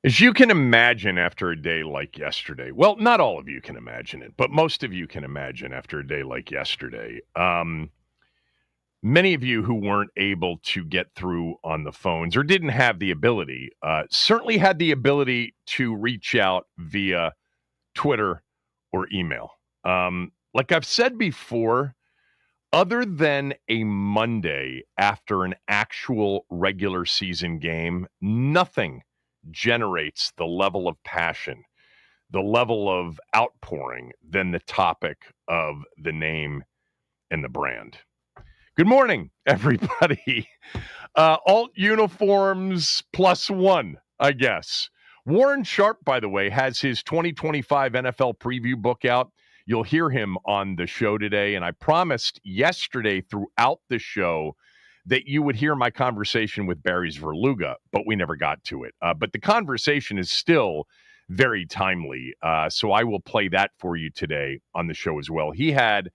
As you can imagine after a day like yesterday, well, not all of you can imagine it, but most of you can imagine after a day like yesterday. Many of you who weren't able to get through on the phones or didn't have the ability, certainly had the ability to reach out via Twitter or email. Like I've said before, other than a Monday after an actual regular season game, nothing generates the level of passion, the level of outpouring than the topic of the name and the brand. Good morning, everybody. Alt uniforms plus one, I guess. Warren Sharp, by the way, has his 2025 NFL preview book out. You'll hear him on the show today. And I promised yesterday throughout the show that you would hear my conversation with Barry's Verluga, but we never got to it. But the conversation is still very timely. So I will play that for you today on the show as well. He had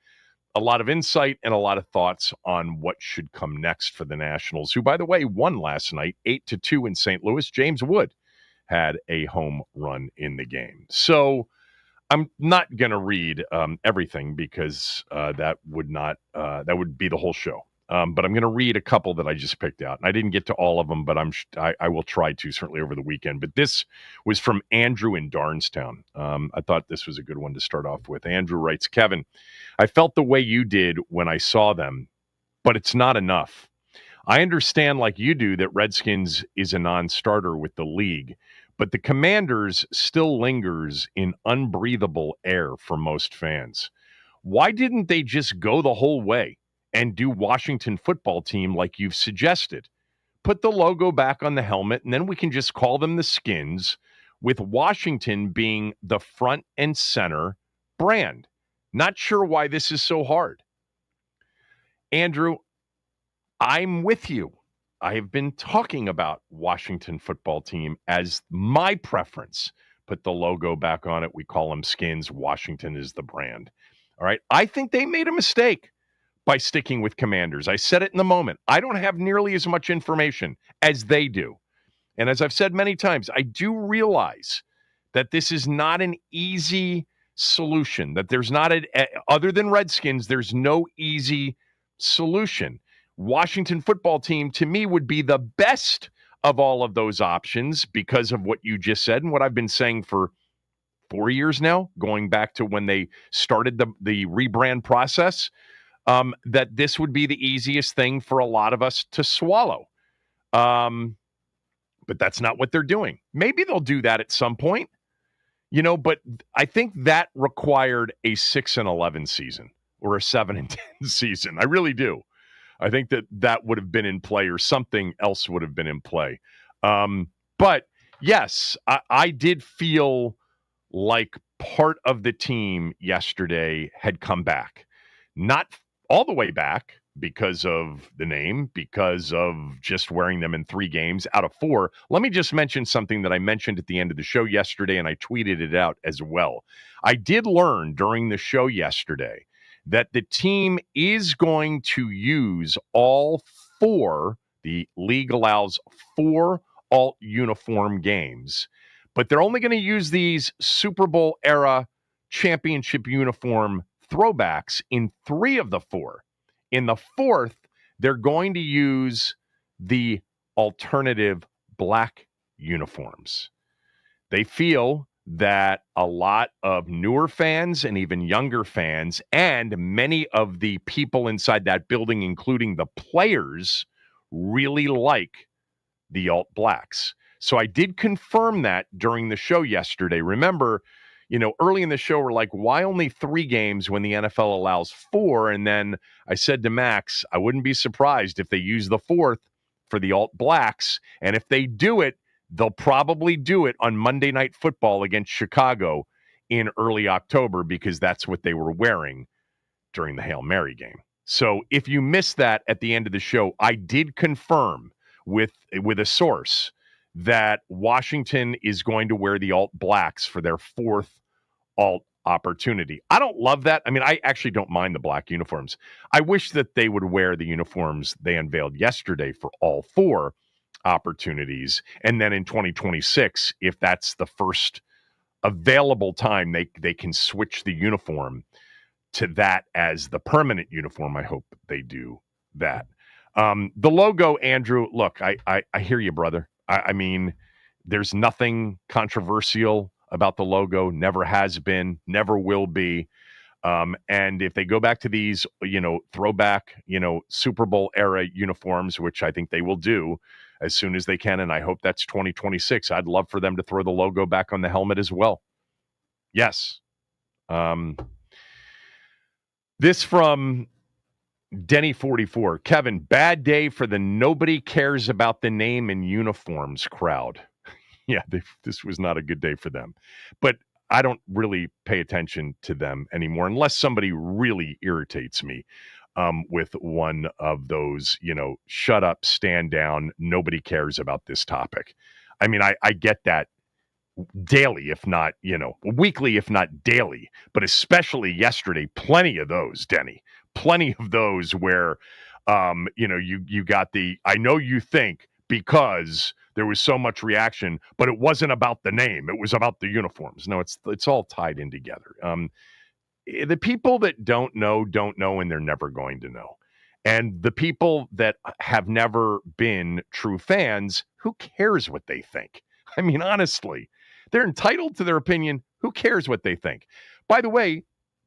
a lot of insight and a lot of thoughts on what should come next for the Nationals, who, by the way, won last night 8-2 in St. Louis. James Wood had a home run in the game. So I'm not going to read everything because that would be the whole show. But I'm going to read a couple that I just picked out. And I didn't get to all of them, but I will try to certainly over the weekend. But this was from Andrew in Darnestown. I thought this was a good one to start off with. Andrew writes, Kevin, I felt the way you did when I saw them, but it's not enough. I understand like you do that Redskins is a non-starter with the league, but the Commanders still lingers in unbreathable air for most fans. Why didn't they just go the whole way and do Washington football team like you've suggested? Put the logo back on the helmet, and then we can just call them the Skins, with Washington being the front and center brand. Not sure why this is so hard. Andrew, I'm with you. I have been talking about Washington football team as my preference. Put the logo back on it. We call them Skins. Washington is the brand. All right. I think they made a mistake by sticking with Commanders. I said it in the moment. I don't have nearly as much information as they do. And as I've said many times, I do realize that this is not an easy solution, that there's not other than Redskins, there's no easy solution. Washington football team, to me, would be the best of all of those options because of what you just said and what I've been saying for 4 years now, going back to when they started the rebrand process, that this would be the easiest thing for a lot of us to swallow. But that's not what they're doing. Maybe they'll do that at some point, but I think that required a 6-11 season or a 7-10 season. I really do. I think that would have been in play, or something else would have been in play. But yes, I did feel like part of the team yesterday had come back. Not all the way back because of the name, because of just wearing them in 3 games out of 4. Let me just mention something that I mentioned at the end of the show yesterday, and I tweeted it out as well. I did learn during the show yesterday that the team is going to use all 4, the league allows 4 alt uniform games, but they're only going to use these Super Bowl era championship uniform throwbacks in 3 of the 4. In the 4th, they're going to use the alternative black uniforms. They feel that a lot of newer fans and even younger fans and many of the people inside that building, including the players, really like the alt blacks. So I did confirm that during the show yesterday. Remember, early in the show, we're like, why only 3 games when the NFL allows 4? And then I said to Max, I wouldn't be surprised if they use the 4th for the alt blacks. And if they do it, they'll probably do it on Monday Night Football against Chicago in early October, because that's what they were wearing during the Hail Mary game. So if you missed that at the end of the show, I did confirm with a source that Washington is going to wear the alt blacks for their 4th alt opportunity. I don't love that. I mean, I actually don't mind the black uniforms. I wish that they would wear the uniforms they unveiled yesterday for all 4. opportunities. And then in 2026, if that's the first available time they can switch the uniform to that as the permanent uniform, I hope they do that. The logo, Andrew, look, I hear you, brother. I mean, there's nothing controversial about the logo, never has been, never will be. And if they go back to these, throwback, Super Bowl era uniforms, which I think they will do as soon as they can, and I hope that's 2026, I'd love for them to throw the logo back on the helmet as well. Yes. This from Denny44. Kevin, bad day for the nobody cares about the name and uniforms crowd. Yeah, this was not a good day for them. But I don't really pay attention to them anymore unless somebody really irritates me with one of those, shut up, stand down, nobody cares about this topic. I mean, I get that daily, if not, weekly, if not daily, but especially yesterday, plenty of those, Denny, plenty of those where, you got I know you think because there was so much reaction, but it wasn't about the name. It was about the uniforms. No, it's all tied in together. The people that don't know, and they're never going to know. And the people that have never been true fans, who cares what they think? I mean, honestly, they're entitled to their opinion. Who cares what they think? By the way,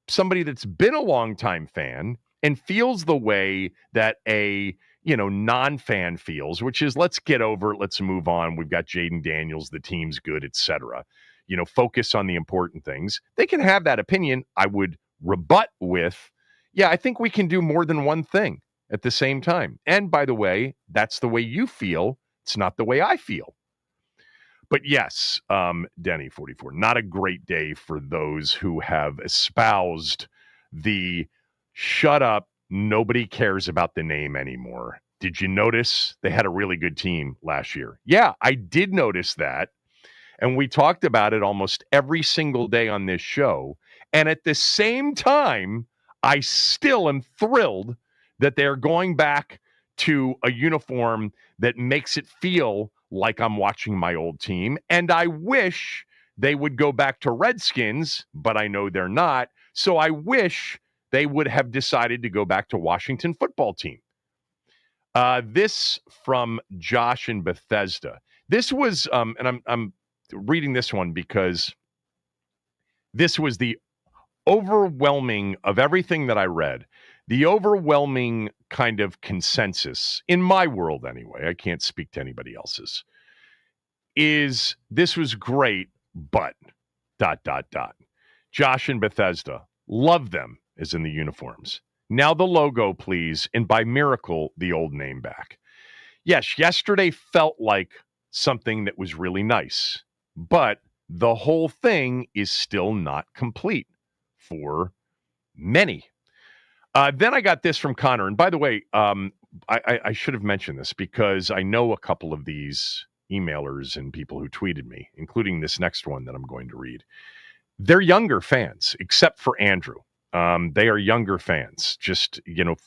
somebody that's been a longtime fan and feels the way that a non-fan feels, which is let's get over it, let's move on. We've got Jaden Daniels, the team's good, etc. Focus on the important things. They can have that opinion. I would rebut with, yeah, I think we can do more than one thing at the same time. And by the way, that's the way you feel. It's not the way I feel. But yes, Denny44, not a great day for those who have espoused the shut up, nobody cares about the name anymore. Did you notice they had a really good team last year? Yeah, I did notice that. And we talked about it almost every single day on this show. And at the same time, I still am thrilled that they're going back to a uniform that makes it feel like I'm watching my old team. And I wish they would go back to Redskins, but I know they're not. So I wish they would have decided to go back to Washington football team. This from Josh in Bethesda. This was, and I'm reading this one because this was the overwhelming of everything that I read. The overwhelming kind of consensus in my world, anyway, I can't speak to anybody else's, is this was great, but ... Josh in Bethesda, love them as in the uniforms. Now the logo, please, and by miracle, the old name back. Yes, yesterday felt like something that was really nice, but the whole thing is still not complete for many. Then I got this from Connor. And by the way, I should have mentioned this because I know a couple of these emailers and people who tweeted me, including this next one that I'm going to read. They're younger fans, except for Andrew. They are younger fans. Just,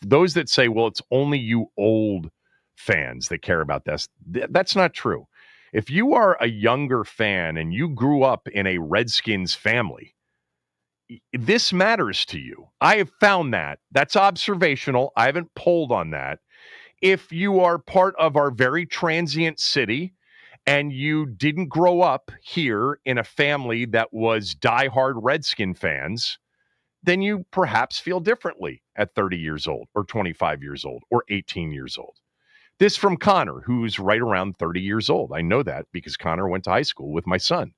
those that say, well, it's only you old fans that care about this. That's not true. If you are a younger fan and you grew up in a Redskins family, this matters to you. I have found that. That's observational. I haven't polled on that. If you are part of our very transient city and you didn't grow up here in a family that was diehard Redskin fans, then you perhaps feel differently at 30 years old or 25 years old or 18 years old. This from Connor, who's right around 30 years old. I know that because Connor went to high school with my son.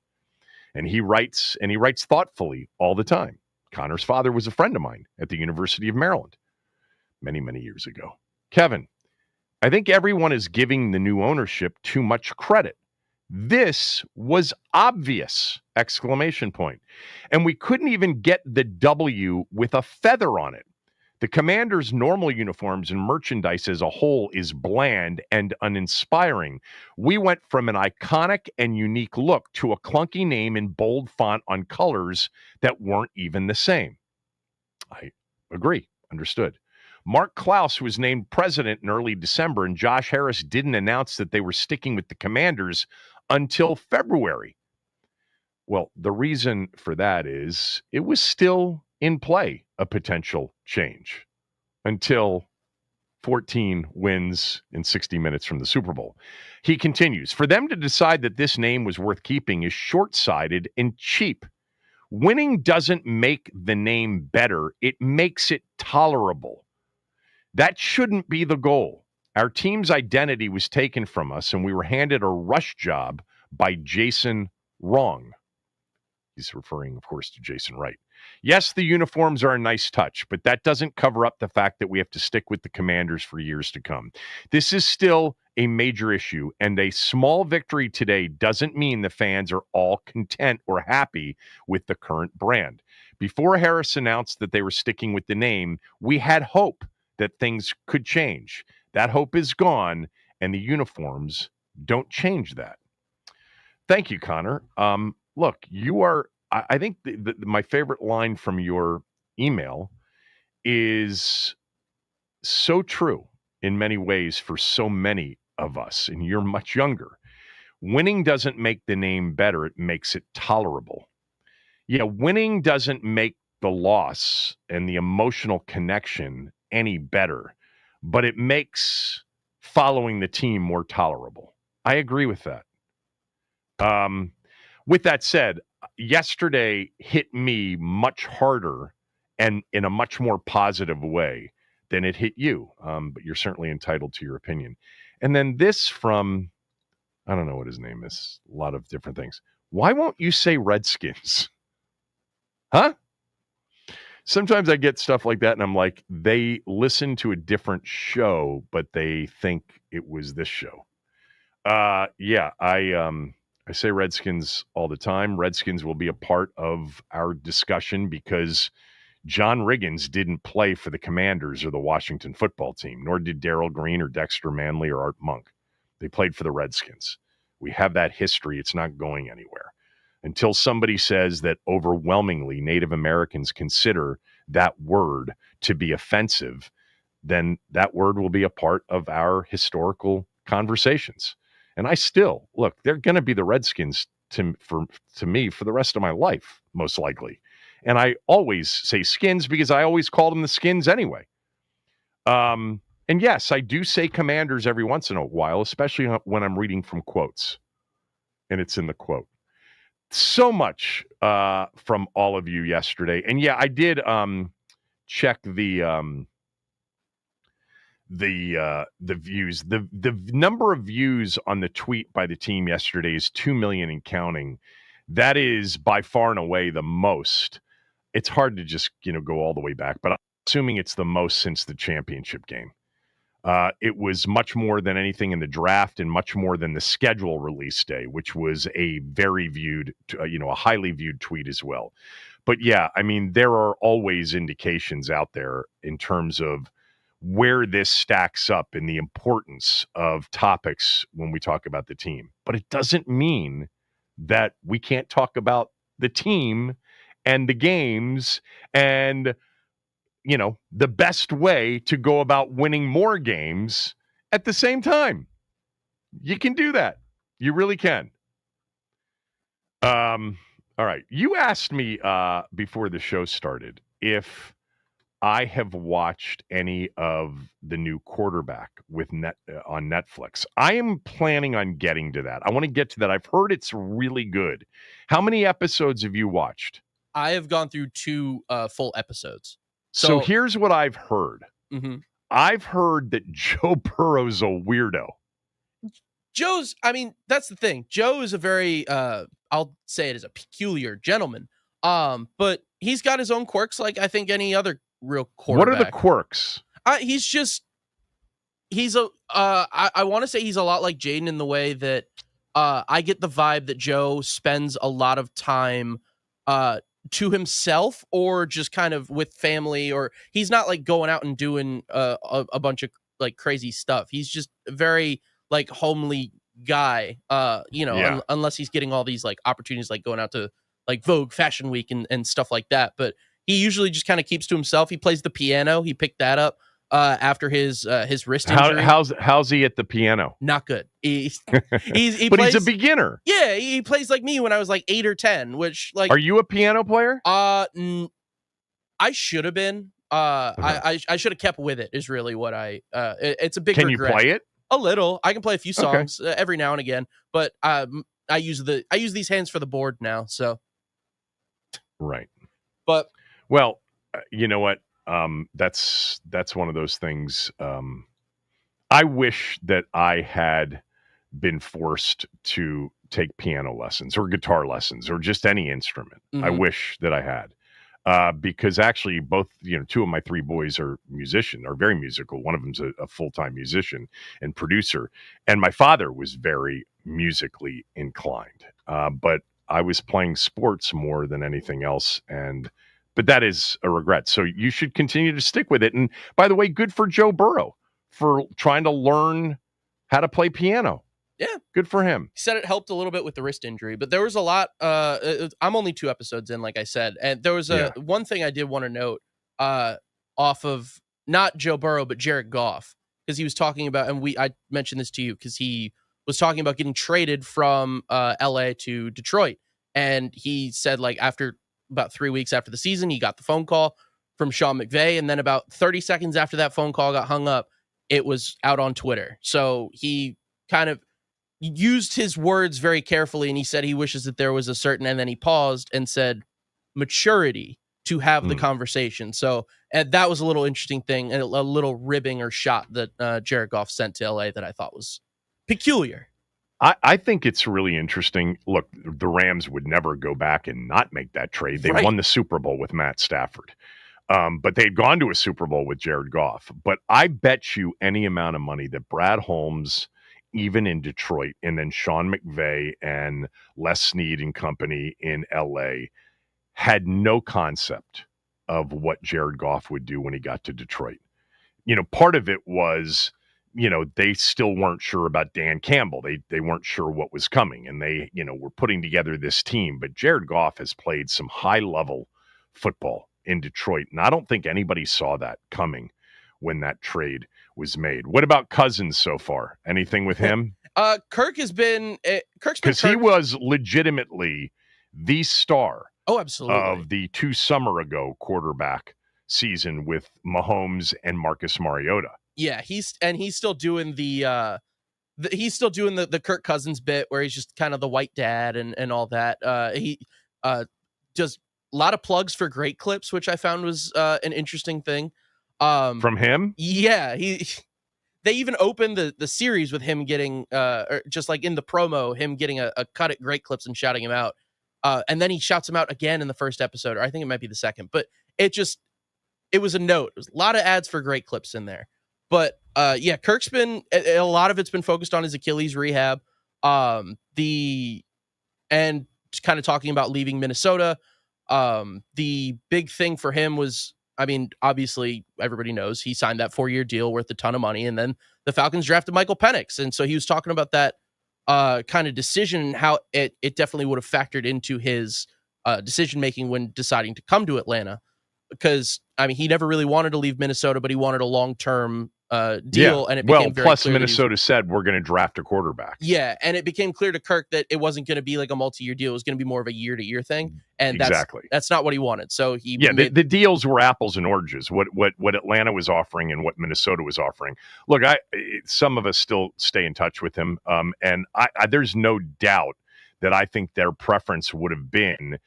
And he writes thoughtfully all the time. Connor's father was a friend of mine at the University of Maryland many, many years ago. Kevin, I think everyone is giving the new ownership too much credit. This was obvious! ! And we couldn't even get the W with a feather on it. The Commanders' normal uniforms and merchandise as a whole is bland and uninspiring. We went from an iconic and unique look to a clunky name in bold font on colors that weren't even the same. I agree. Understood. Mark Klaus was named president in early December, and Josh Harris didn't announce that they were sticking with the Commanders until February. Well, the reason for that is it was still in play, a potential change, until 14 wins in 60 minutes from the Super Bowl. He continues, for them to decide that this name was worth keeping is short-sighted and cheap. Winning doesn't make the name better, it makes it tolerable. That shouldn't be the goal. Our team's identity was taken from us, and we were handed a rush job by Jason Wrong. He's referring, of course, to Jason Wright. Yes, the uniforms are a nice touch, but that doesn't cover up the fact that we have to stick with the Commanders for years to come. This is still a major issue, and a small victory today doesn't mean the fans are all content or happy with the current brand. Before Harris announced that they were sticking with the name, we had hope that things could change. That hope is gone, and the uniforms don't change that. Thank you, Connor. Look, you are, I think my favorite line from your email is so true in many ways for so many of us, and you're much younger. Winning doesn't make the name better, it makes it tolerable. Yeah, winning doesn't make the loss and the emotional connection any better, but it makes following the team more tolerable. I agree with that. With that said, yesterday hit me much harder and in a much more positive way than it hit you. But you're certainly entitled to your opinion. And then this from, I don't know what his name is, a lot of different things. Why won't you say Redskins? Huh? Sometimes I get stuff like that and I'm like, they listen to a different show, but they think it was this show. Yeah, I say Redskins all the time. Redskins will be a part of our discussion because John Riggins didn't play for the Commanders or the Washington football team, nor did Darrell Green or Dexter Manley or Art Monk. They played for the Redskins. We have that history. It's not going anywhere. Until somebody says that overwhelmingly Native Americans consider that word to be offensive, then that word will be a part of our historical conversations. And I still, look, they're going to be the Redskins to me for the rest of my life, most likely. And I always say Skins because I always called them the Skins anyway. And yes, I do say Commanders every once in a while, especially when I'm reading from quotes. And it's in the quote. So much from all of you yesterday. And yeah, I did check the views. The number of views on the tweet by the team yesterday is 2 million and counting. That is by far and away the most. It's hard to just go all the way back, but I'm assuming it's the most since the championship game. It was much more than anything in the draft and much more than the schedule release day, which was a very viewed, a highly viewed tweet as well. But yeah, I mean, there are always indications out there in terms of where this stacks up in the importance of topics when we talk about the team. But it doesn't mean that we can't talk about the team and the games and, the best way to go about winning more games at the same time. You can do that. You really can. All right. You asked me before the show started if I have watched any of the new Quarterback on Netflix. I am planning on getting to that. I want to get to that. I've heard it's really good. How many episodes have you watched? I have gone through 2 full episodes. So here's what I've heard. Mm-hmm. I've heard that Joe Burrow's a weirdo. That's the thing. Joe is a very, I'll say it as a peculiar gentleman. But he's got his own quirks like I think any other real quarterback. What are the quirks? I want to say he's a lot like Jaden in the way that I get the vibe that Joe spends a lot of time to himself or just kind of with family, or he's not like going out and doing a bunch of like crazy stuff. He's just a very like homely guy, unless he's getting all these like opportunities like going out to like Vogue Fashion Week and stuff like that. But he usually just kind of keeps to himself. He plays the piano. He picked that up after his wrist injury. How's he at the piano? Not good. He but plays, he's a beginner. Yeah, he plays like me when I was like 8 or 10. Which like, are you a piano player? I should have been. I should have kept with it. Is really what it's a big. Can regret. You play it? A little. I can play a few songs every now and again, but I use these hands for the board now. So right. But well, you know what? That's one of those things. I wish that I had been forced to take piano lessons or guitar lessons or just any instrument. Mm-hmm. I wish that I had. Because actually both, two of my 3 boys are very musical. One of them's a full-time musician and producer. And my father was very musically inclined. But I was playing sports more than anything else. But that is a regret. So you should continue to stick with it. And by the way, good for Joe Burrow for trying to learn how to play piano. Yeah. Good for him. He said it helped a little bit with the wrist injury, but there was a lot. I'm only 2 episodes in, like I said. And there was one thing I did want to note off of not Joe Burrow, but Jared Goff, because he was talking about, and I mentioned this to you, because he was talking about getting traded from LA to Detroit. And he said, like, after about 3 weeks after the season, he got the phone call from Sean McVay. And then about 30 seconds after that phone call got hung up, it was out on Twitter. So he kind of used his words very carefully, and he said he wishes that there was a certain, and then he paused and said maturity to have the conversation. So that was a little interesting thing, and a little ribbing or shot that Jared Goff sent to LA that I thought was peculiar. I think it's really interesting. Look, the Rams would never go back and not make that trade. They won the Super Bowl with Matt Stafford. But they'd gone to a Super Bowl with Jared Goff. But I bet you any amount of money that Brad Holmes, even in Detroit, and then Sean McVay and Les Snead and company in LA had no concept of what Jared Goff would do when he got to Detroit. Part of it was, they still weren't sure about Dan Campbell. They weren't sure what was coming, and they, were putting together this team. But Jared Goff has played some high-level football in Detroit, and I don't think anybody saw that coming when that trade was made. What about Cousins so far? Anything with him? Kirk has been Kirk's because he was legitimately the star. Oh, absolutely. Of the 2 summer ago quarterback season with Mahomes and Marcus Mariota. Yeah, he's still doing the Kirk Cousins bit where he's just kind of the white dad and all that. He does a lot of plugs for great clips, which I found was an interesting thing. From him? Yeah, they even opened the series with him getting or just like in the promo, him getting a cut at great clips and shouting him out. And then he shouts him out again in the first episode, or I think it might be the second. But it was a note. It was a lot of ads for great clips in there. But Kirk's been, a lot of it's been focused on his Achilles rehab. And kind of talking about leaving Minnesota. The big thing for him was, I mean, obviously everybody knows he signed that 4-year deal worth a ton of money, and then the Falcons drafted Michael Penix. And so he was talking about that kind of decision and how it definitely would have factored into his decision-making when deciding to come to Atlanta. Because, I mean, he never really wanted to leave Minnesota, but he wanted a long-term deal. And it became very plus clear Minnesota said, we're going to draft a quarterback. Yeah, and it became clear to Kirk that it wasn't going to be like a multi-year deal. It was going to be more of a year-to-year thing. And that's not what he wanted. So the deals were apples and oranges, what Atlanta was offering and what Minnesota was offering. Look, some of us still stay in touch with him. And there's no doubt that I think their preference would have been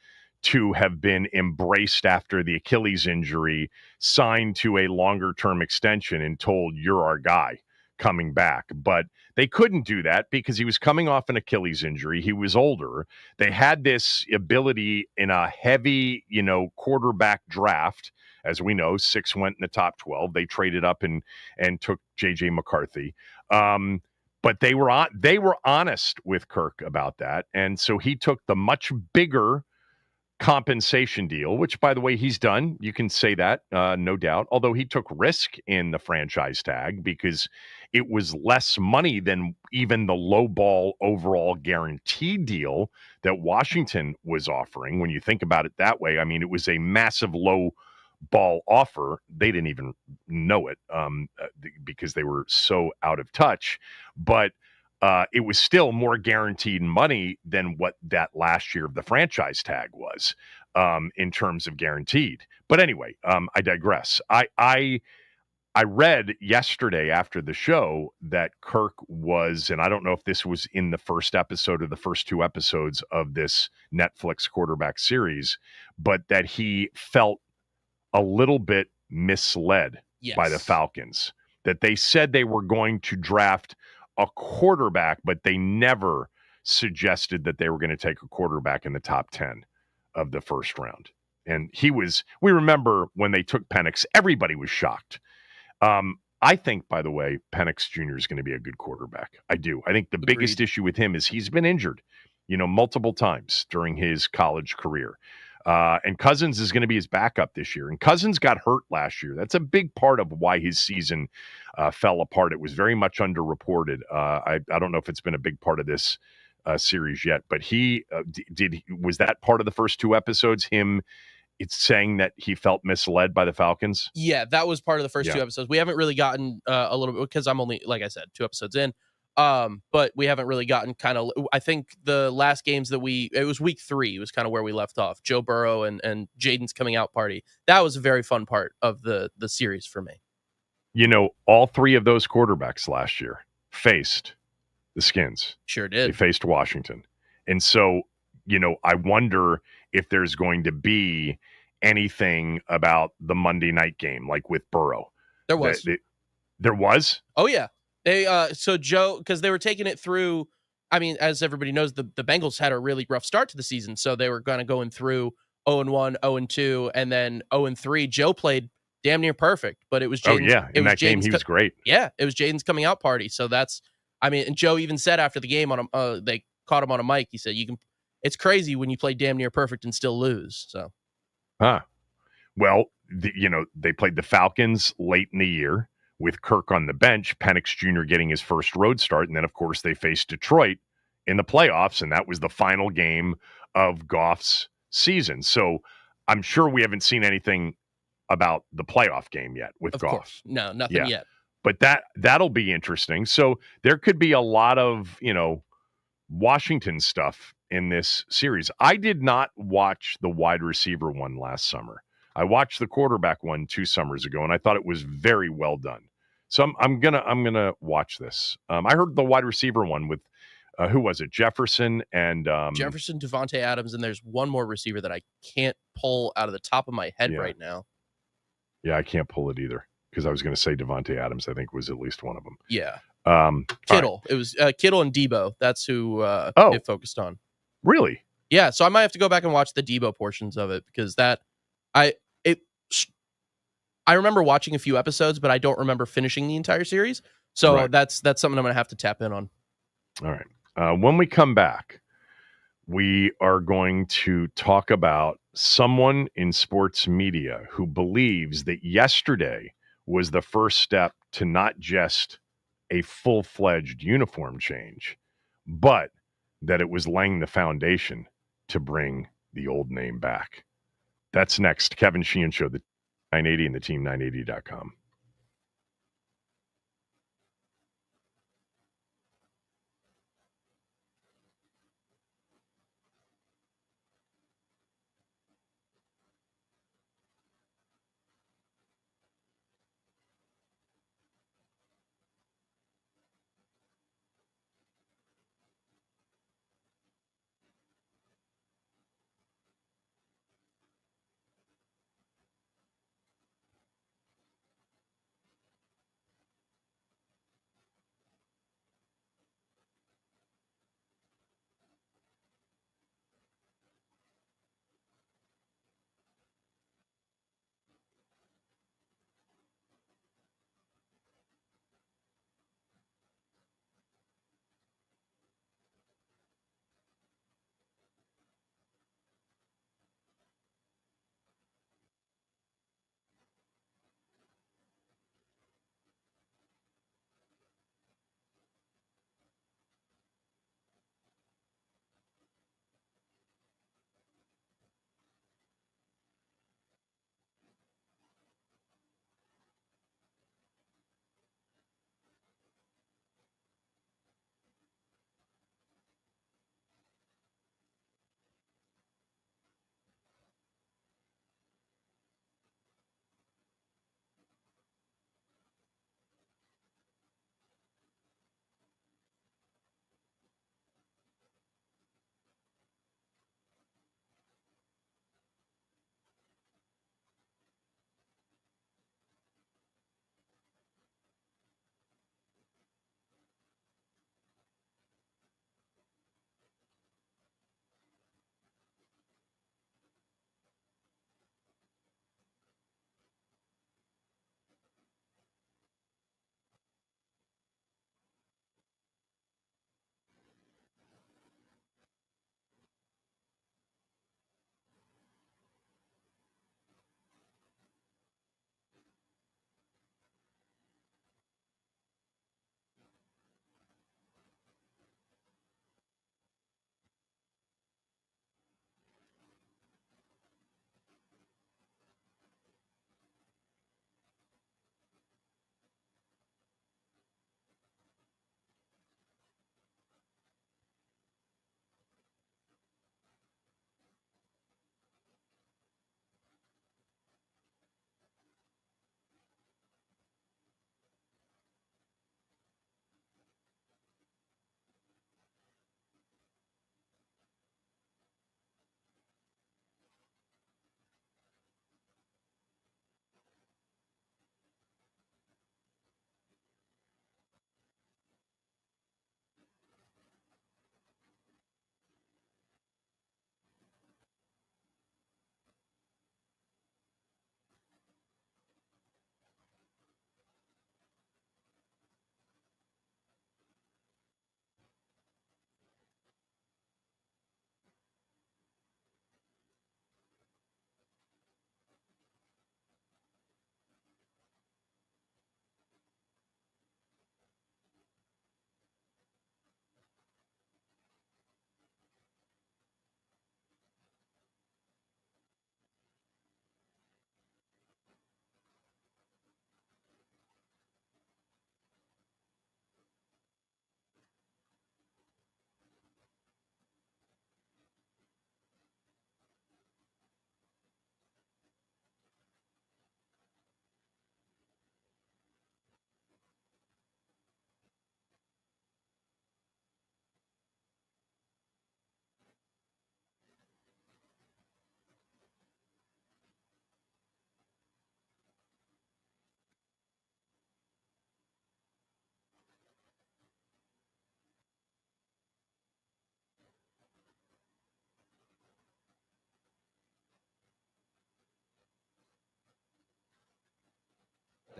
to have been embraced after the Achilles injury, signed to a longer-term extension and told, you're our guy coming back. But they couldn't do that because he was coming off an Achilles injury. He was older. They had this ability in a heavy, quarterback draft. As we know, 6 went in the top 12. They traded up and took J.J. McCarthy. But they were honest with Kirk about that. And so he took the much bigger compensation deal, which, by the way, he's done. You can say that, no doubt. Although he took risk in the franchise tag because it was less money than even the low ball overall guarantee deal that Washington was offering. When you think about it that way, I mean, it was a massive low ball offer. They didn't even know it because they were so out of touch. But it was still more guaranteed money than what that last year of the franchise tag was in terms of guaranteed. But anyway, I digress. I read yesterday after the show that Kirk was, and I don't know if this was in the first episode or the first two episodes of this Netflix quarterback series, but that he felt a little bit misled by the Yes. Falcons. That they said they were going to draft a quarterback, but they never suggested that they were going to take a quarterback in the top 10 of the first round. And we remember when they took Penix, everybody was shocked. I think, by the way, Penix Jr. is going to be a good quarterback. I do. I think the Agreed. biggest issue with him is he's been injured, multiple times during his college career. And Cousins is going to be his backup this year. And Cousins got hurt last year. That's a big part of why his season fell apart. It was very much underreported. I don't know if it's been a big part of this series yet, but he was that part of the first two episodes, it's saying that he felt misled by the Falcons? Yeah, that was part of the first two episodes. We haven't really gotten a little bit, because I'm only, like I said, 2 episodes in. But we haven't really gotten I think the last games that it was week 3 was kind of where we left off. Joe Burrow and Jaden's coming out party. That was a very fun part of the series for me. All 3 of those quarterbacks last year faced the Skins. Sure did. They faced Washington. And so, I wonder if there's going to be anything about the Monday night game, like with Burrow. There was. There was? Oh, yeah. They so Joe, because they were taking it through, I mean, as everybody knows, the Bengals had a really rough start to the season, so they were kind of going through 0-1, 0-2, and then 0-3. Joe played damn near perfect, but it was Jaden's. Oh, yeah. In that game, he was great. Yeah, it was Jaden's coming out party. So and Joe even said after the game they caught him on a mic. He said, it's crazy when you play damn near perfect and still lose. So, well, they played the Falcons late in the year with Kirk on the bench, Penix Jr. getting his first road start. And then, of course, they faced Detroit in the playoffs, and that was the final game of Goff's season. So I'm sure we haven't seen anything about the playoff game yet with Goff. Course. No, nothing yet. But that'll be interesting. So there could be a lot of, Washington stuff in this series. I did not watch the wide receiver one last summer. I watched the quarterback one 2 summers ago, and I thought it was very well done. So I'm gonna watch this. I heard the wide receiver one with who was it? Jefferson and Jefferson, Devontae Adams, and there's one more receiver that I can't pull out of the top of my head right now. Yeah, I can't pull it either, because I was going to say Devontae Adams, I think, was at least one of them. Yeah. Kittle. Right. It was Kittle and Debo. That's who it focused on. Really? Yeah. So I might have to go back and watch the Debo portions of it, because I remember watching a few episodes, but I don't remember finishing the entire series. So that's something I'm going to have to tap in on. All right. When we come back, we are going to talk about someone in sports media who believes that yesterday was the first step to not just a full-fledged uniform change, but that it was laying the foundation to bring the old name back. That's next. Kevin Sheehan Show, the 980 and the team980.com.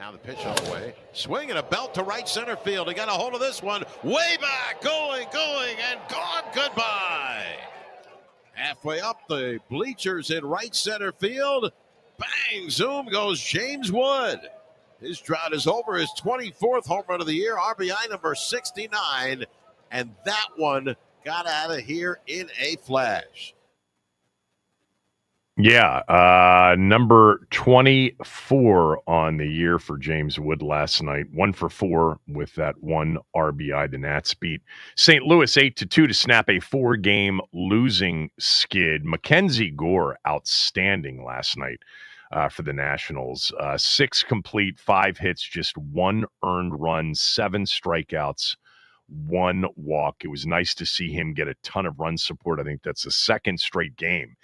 Now the pitch on the way. Swing and a belt to right center field. He got a hold of this one. Way back. Going, and gone. Goodbye. Halfway up the bleachers in right center field. Bang. Zoom goes James Wood. His drought is over. His 24th home run of the year. RBI number 69. And that one got out of here in a flash. Yeah, number 24 on the year for James Wood last night. 1 for 4 with that one RBI. The Nats beat St. Louis 8-2 to snap a 4-game losing skid. Mackenzie Gore outstanding last night for the Nationals. 6 complete, 5 hits, just 1 earned run, 7 strikeouts, 1 walk. It was nice to see him get a ton of run support. I think that's the second straight game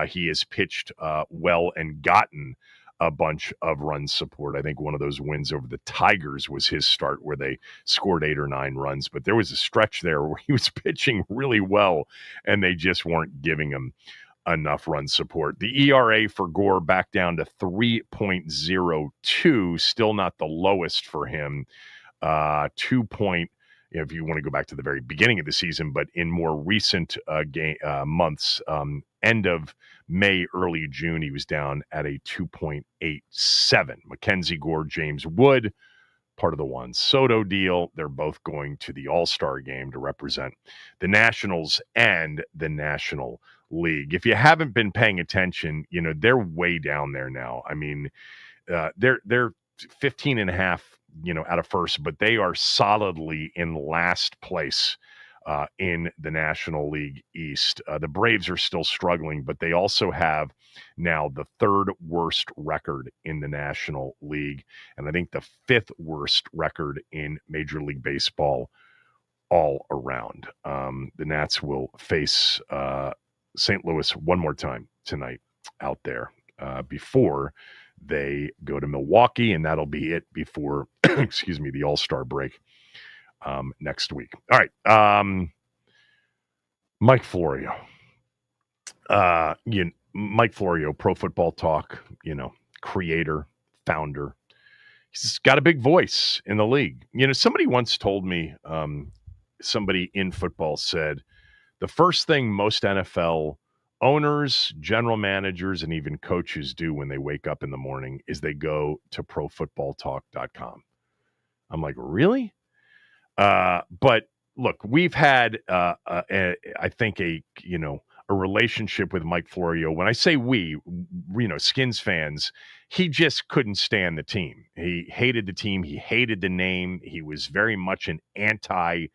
he has pitched well and gotten a bunch of run support. I think one of those wins over the Tigers was his start where they scored 8 or 9 runs. But there was a stretch there where he was pitching really well and they just weren't giving him enough run support. The ERA for Gore back down to 3.02, still not the lowest for him. 2. If you want to go back to the very beginning of the season, but in more recent months, end of May, early June, he was down at a 2.87. Mackenzie Gore, James Wood, part of the Juan Soto deal. They're both going to the All-Star game to represent the Nationals and the National League. If you haven't been paying attention, they're way down there now. I mean, they're 15 and a half, out of first, but they are solidly in last place in the National League East. The Braves are still struggling, but they also have now the 3rd worst record in the National League, and I think the 5th worst record in Major League Baseball all around. The Nats will face St. Louis one more time tonight out there before they go to Milwaukee, and that'll be it before, the All-Star break next week. All right. Mike Florio. Mike Florio, Pro Football Talk, creator, founder. He's got a big voice in the league. Somebody once told me, somebody in football said, the first thing most NFL owners, general managers, and even coaches do when they wake up in the morning is they go to profootballtalk.com. I'm like, really? But look, we've had, I think, a relationship with Mike Florio. When I say we, Skins fans, he just couldn't stand the team. He hated the team. He hated the name. He was very much an anti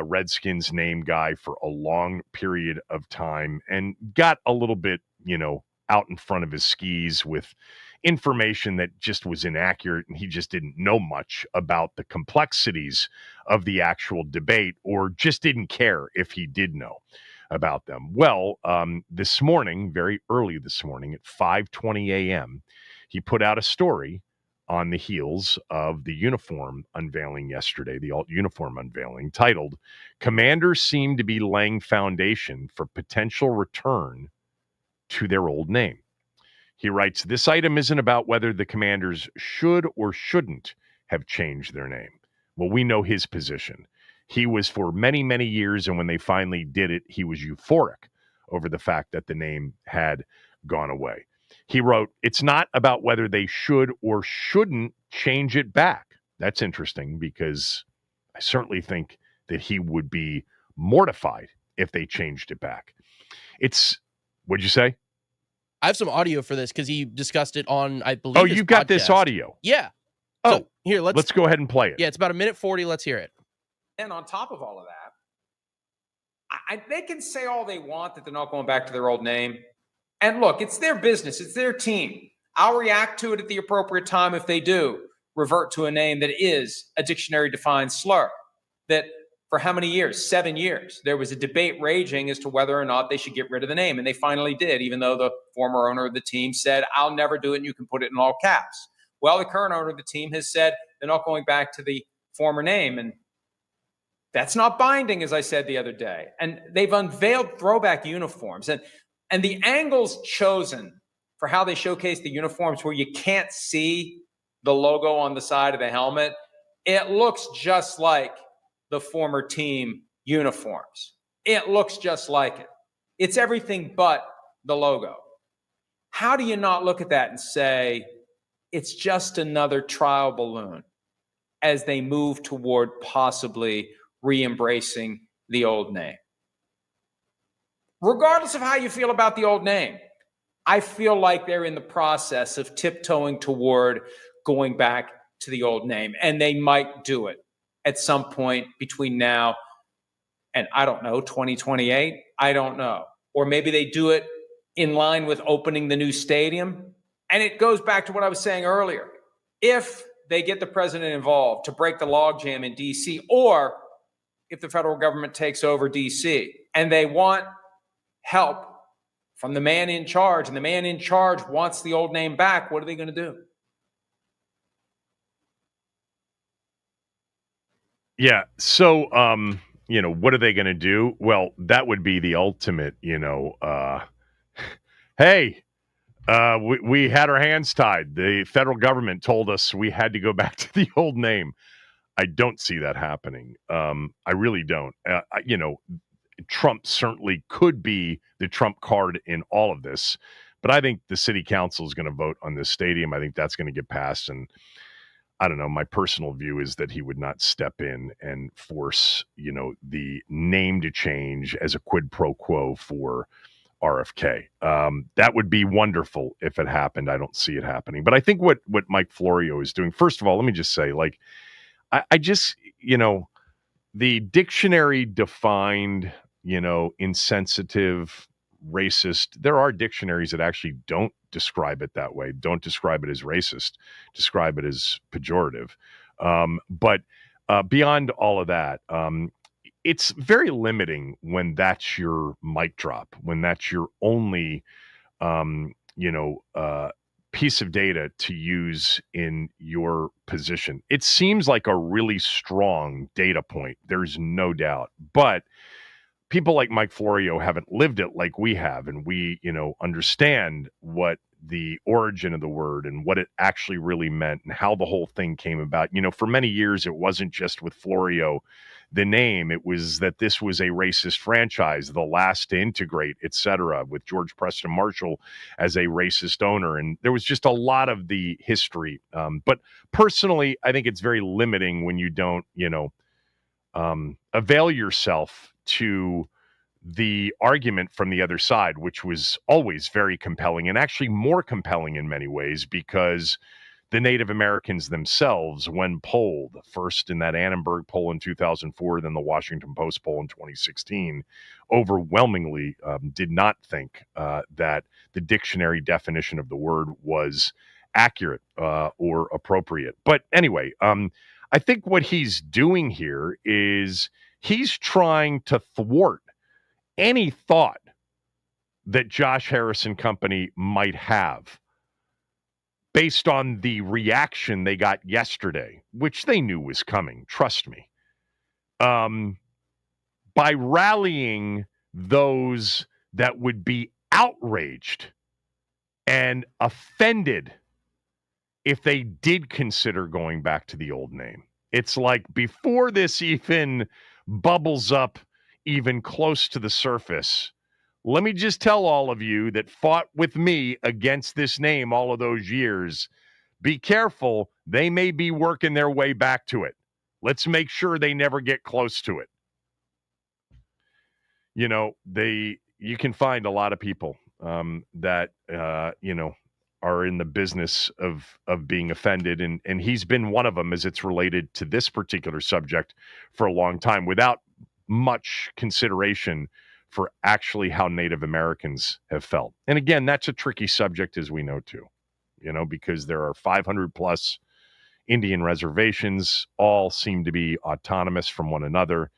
Redskins name guy for a long period of time and got a little bit, out in front of his skis with information that just was inaccurate. And he just didn't know much about the complexities of the actual debate or just didn't care if he did know about them. Well, this morning, very early this morning at 5:20 a.m., he put out a story on the heels of the uniform unveiling yesterday, the alt uniform unveiling, titled, "Commanders Seem to Be Laying Foundation for Potential Return to Their Old Name." He writes, "This item isn't about whether the Commanders should or shouldn't have changed their name." Well, we know his position. He was for many, many years, and when they finally did it, he was euphoric over the fact that the name had gone away. He wrote, "It's not about whether they should or shouldn't change it back." That's interesting because I certainly think that he would be mortified if they changed it back. What'd you say? I have some audio for this because he discussed it on, I believe. Oh, you got this audio? Yeah. Oh, so here, let's go ahead and play it. Yeah, it's about 1:40. Let's hear it. And on top of all of that, they can say all they want that they're not going back to their old name. And look, it's their business. It's their team. I'll react to it at the appropriate time if they do revert to a name that is a dictionary-defined slur. That for how many years? 7 years. There was a debate raging as to whether or not they should get rid of the name. And they finally did, even though the former owner of the team said, "I'll never do it, and you can put it in all caps." Well, the current owner of the team has said they're not going back to the former name. And that's not binding, as I said the other day. And they've unveiled throwback uniforms. And the angles chosen for how they showcase the uniforms where you can't see the logo on the side of the helmet, it looks just like the former team uniforms. It looks just like it. It's everything but the logo. How do you not look at that and say it's just another trial balloon as they move toward possibly re-embracing the old name? Regardless of how you feel about the old name, I feel like they're in the process of tiptoeing toward going back to the old name, and they might do it at some point between now and, I don't know, 2028. I don't know. Or maybe they do it in line with opening the new stadium. And it goes back to what I was saying earlier. If they get the president involved to break the logjam in D.C., or if the federal government takes over D.C. and they want help from the man in charge, and the man in charge wants the old name back, what are they going to do? Yeah. So, what are they going to do? Well, that would be the ultimate, hey, we had our hands tied. The federal government told us we had to go back to the old name. I don't see that happening. I really don't. Trump certainly could be the trump card in all of this, but I think the city council is going to vote on this stadium. I think that's going to get passed. And I don't know. My personal view is that he would not step in and force, the name to change as a quid pro quo for RFK. That would be wonderful if it happened. I don't see it happening. But I think what Mike Florio is doing, first of all, let me just say, I just, the dictionary defined, insensitive, racist. There are dictionaries that actually don't describe it that way, don't describe it as racist, describe it as pejorative. But beyond all of that, it's very limiting when that's your mic drop, when that's your only, piece of data to use in your position. It seems like a really strong data point. There's no doubt. But people like Mike Florio haven't lived it like we have, and we, understand what the origin of the word and what it actually really meant and how the whole thing came about. For many years, it wasn't just with Florio, the name, it was that this was a racist franchise, the last to integrate, etc., with George Preston Marshall as a racist owner. And there was just a lot of the history. But personally, I think it's very limiting when you don't, avail yourself to the argument from the other side, which was always very compelling, and actually more compelling in many ways, because the Native Americans themselves, when polled, first in that Annenberg poll in 2004, then the Washington Post poll in 2016, overwhelmingly did not think that the dictionary definition of the word was accurate or appropriate. But anyway, I think what he's doing here is he's trying to thwart any thought that Josh Harris and company might have based on the reaction they got yesterday, which they knew was coming, trust me, by rallying those that would be outraged and offended if they did consider going back to the old name. It's like before this even bubbles up even close to the surface, let me just tell all of you that fought with me against this name all of those years, be careful. They may be working their way back to it. Let's make sure they never get close to it. You can find a lot of people that, are in the business of being offended. And he's been one of them as it's related to this particular subject for a long time without much consideration for actually how Native Americans have felt. And again, that's a tricky subject, as we know, too, because there are 500 plus Indian reservations, all seem to be autonomous from one another.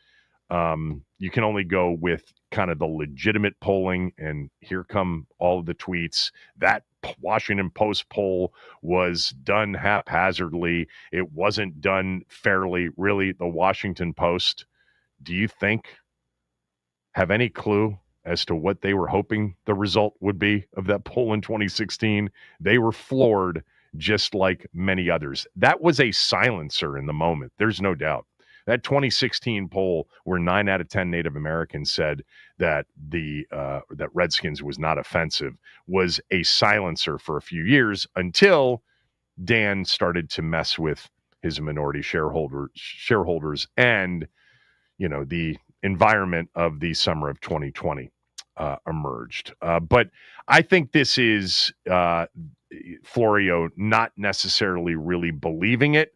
You can only go with kind of the legitimate polling, and here come all of the tweets. That Washington Post poll was done haphazardly. It wasn't done fairly. Really, the Washington Post, do you think, have any clue as to what they were hoping the result would be of that poll in 2016? They were floored just like many others. That was a silencer in the moment. There's no doubt. That 2016 poll where 9 out of 10 Native Americans said that that Redskins was not offensive was a silencer for a few years until Dan started to mess with his minority shareholders and, the environment of the summer of 2020 emerged. But I think this is Florio not necessarily really believing it,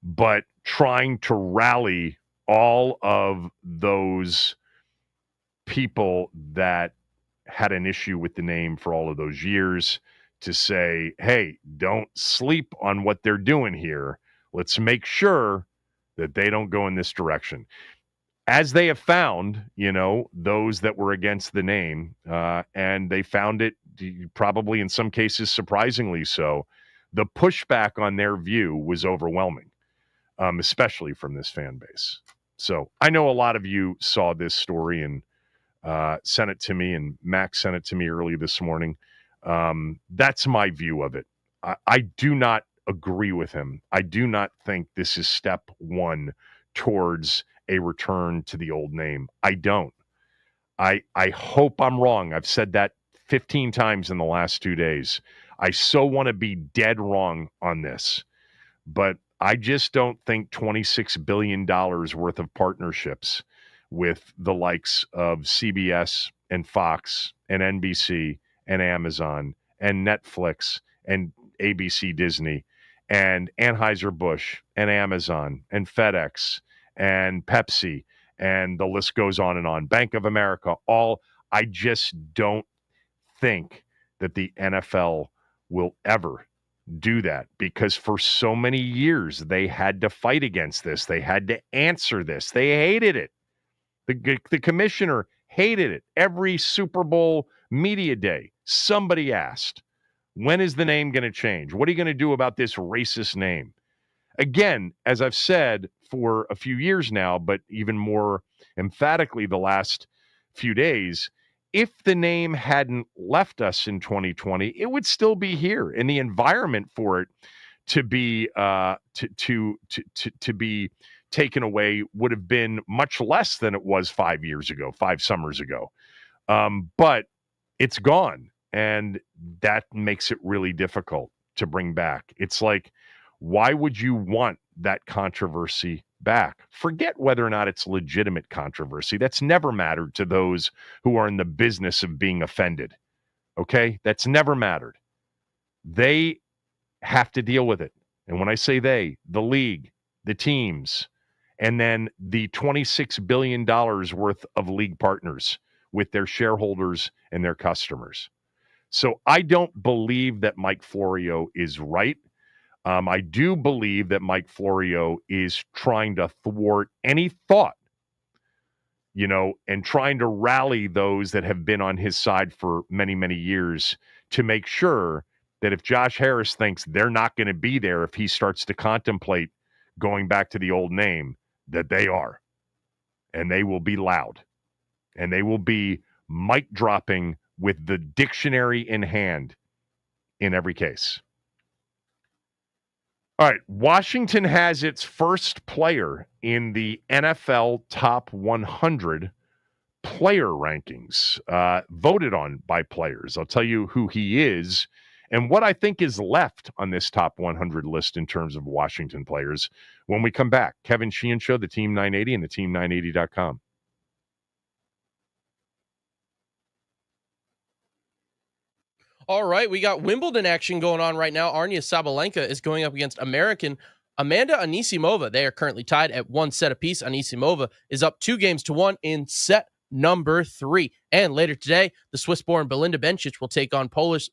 but trying to rally all of those people that had an issue with the name for all of those years to say, hey, don't sleep on what they're doing here. Let's make sure that they don't go in this direction. As they have found, those that were against the name, and they found it probably in some cases surprisingly so, the pushback on their view was overwhelming, especially from this fan base. So I know a lot of you saw this story and sent it to me, and Max sent it to me early this morning. That's my view of it. I do not agree with him. I do not think this is step one towards a return to the old name. I don't. I hope I'm wrong. I've said that 15 times in the last 2 days. I so want to be dead wrong on this, but I just don't think $26 billion worth of partnerships with the likes of CBS and Fox and NBC and Amazon and Netflix and ABC Disney and Anheuser-Busch and Amazon and FedEx and Pepsi, and the list goes on and on. Bank of America, I just don't think that the NFL will ever do that, because for so many years they had to fight against this. They had to answer this. They hated it. The commissioner hated it. Every Super Bowl media day, somebody asked, when is the name going to change? What are you going to do about this racist name? Again, as I've said for a few years now, but even more emphatically the last few days, if the name hadn't left us in 2020, it would still be here, and the environment for it to be to be taken away would have been much less than it was 5 summers ago. But it's gone, and that makes it really difficult to bring back. It's like, why would you want that controversy back? Forget whether or not it's legitimate controversy. That's never mattered to those who are in the business of being offended. Okay? That's never mattered. They have to deal with it. And when I say they, the league, the teams, and then the $26 billion worth of league partners with their shareholders and their customers. So I don't believe that Mike Florio is right. I do believe that Mike Florio is trying to thwart any thought, and trying to rally those that have been on his side for many, many years to make sure that if Josh Harris thinks they're not going to be there, if he starts to contemplate going back to the old name, that they are. And they will be loud. And they will be mic dropping with the dictionary in hand in every case. All right, Washington has its first player in the NFL Top 100 player rankings, voted on by players. I'll tell you who he is and what I think is left on this Top 100 list in terms of Washington players when we come back. Kevin Sheehan Show, the Team 980 and the Team980.com. All right, we got Wimbledon action going on right now. Arnia Sabalenka is going up against American Amanda Anisimova. They are currently tied at 1 set apiece. Anisimova is up 2-1 in set number 3. And later today, the Swiss-born Belinda Bencic will take on Poland's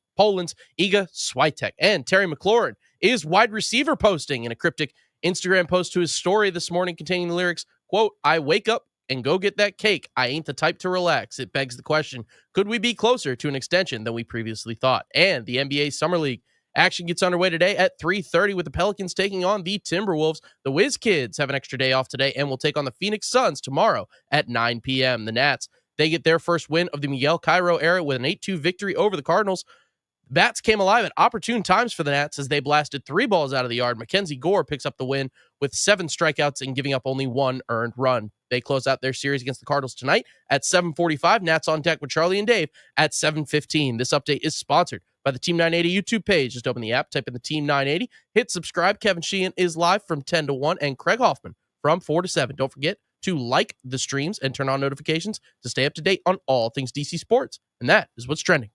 Iga Swiatek. And Terry McLaurin is wide receiver posting in a cryptic Instagram post to his story this morning containing the lyrics, quote, "I wake up and go get that cake. I ain't the type to relax." It begs the question, could we be closer to an extension than we previously thought? And the NBA Summer League action gets underway today at 3:30 with the Pelicans taking on the Timberwolves. The Wiz Kids have an extra day off today and will take on the Phoenix Suns tomorrow at 9 p.m. The Nats, they get their first win of the Miguel Cairo era with an 8-2 victory over the Cardinals. Bats came alive at opportune times for the Nats as they blasted 3 balls out of the yard. Mackenzie Gore picks up the win with 7 strikeouts and giving up only 1 earned run. They close out their series against the Cardinals tonight at 7:45. Nats on deck with Charlie and Dave at 7:15. This update is sponsored by the Team 980 YouTube page. Just open the app, type in the Team 980, hit subscribe. Kevin Sheehan is live from 10 to 1 and Craig Hoffman from 4 to 7. Don't forget to like the streams and turn on notifications to stay up to date on all things DC sports. And that is what's trending.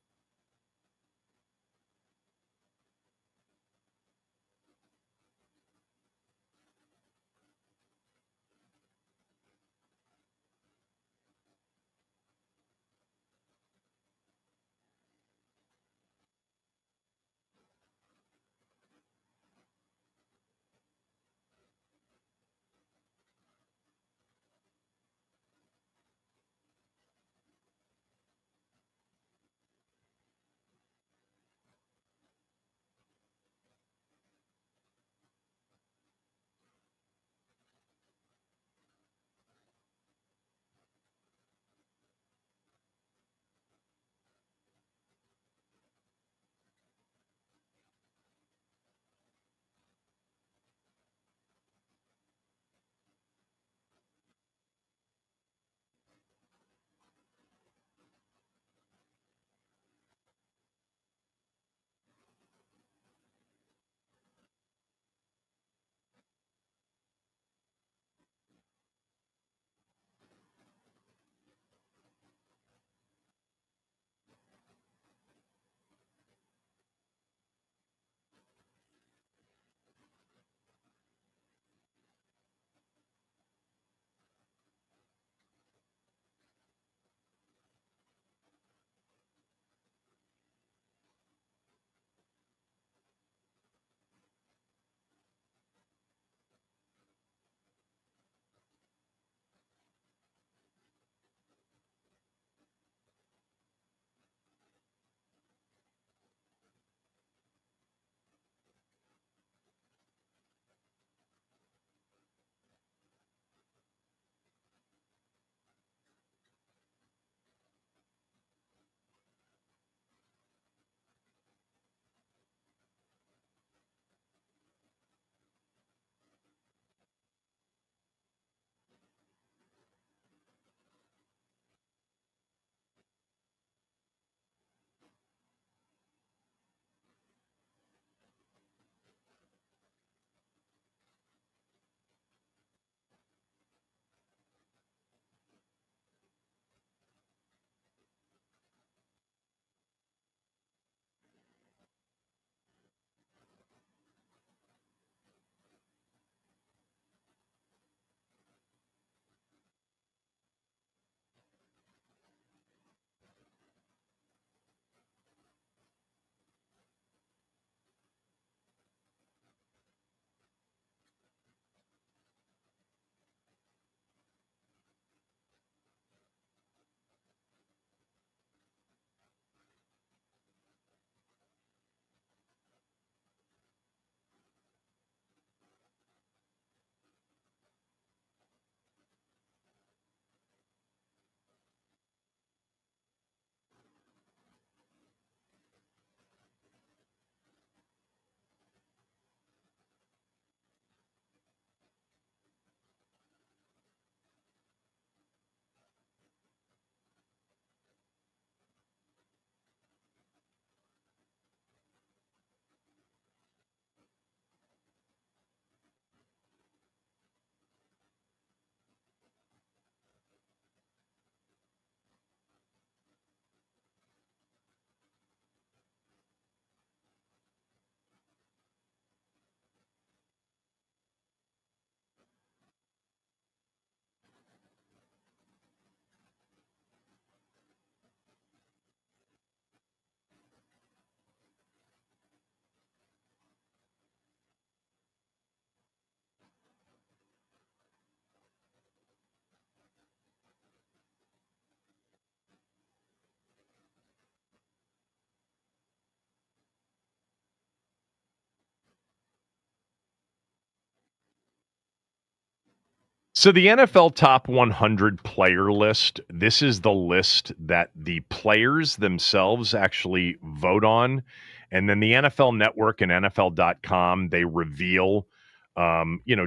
So the NFL Top 100 player list, this is the list that the players themselves actually vote on. And then the NFL Network and NFL.com, they reveal,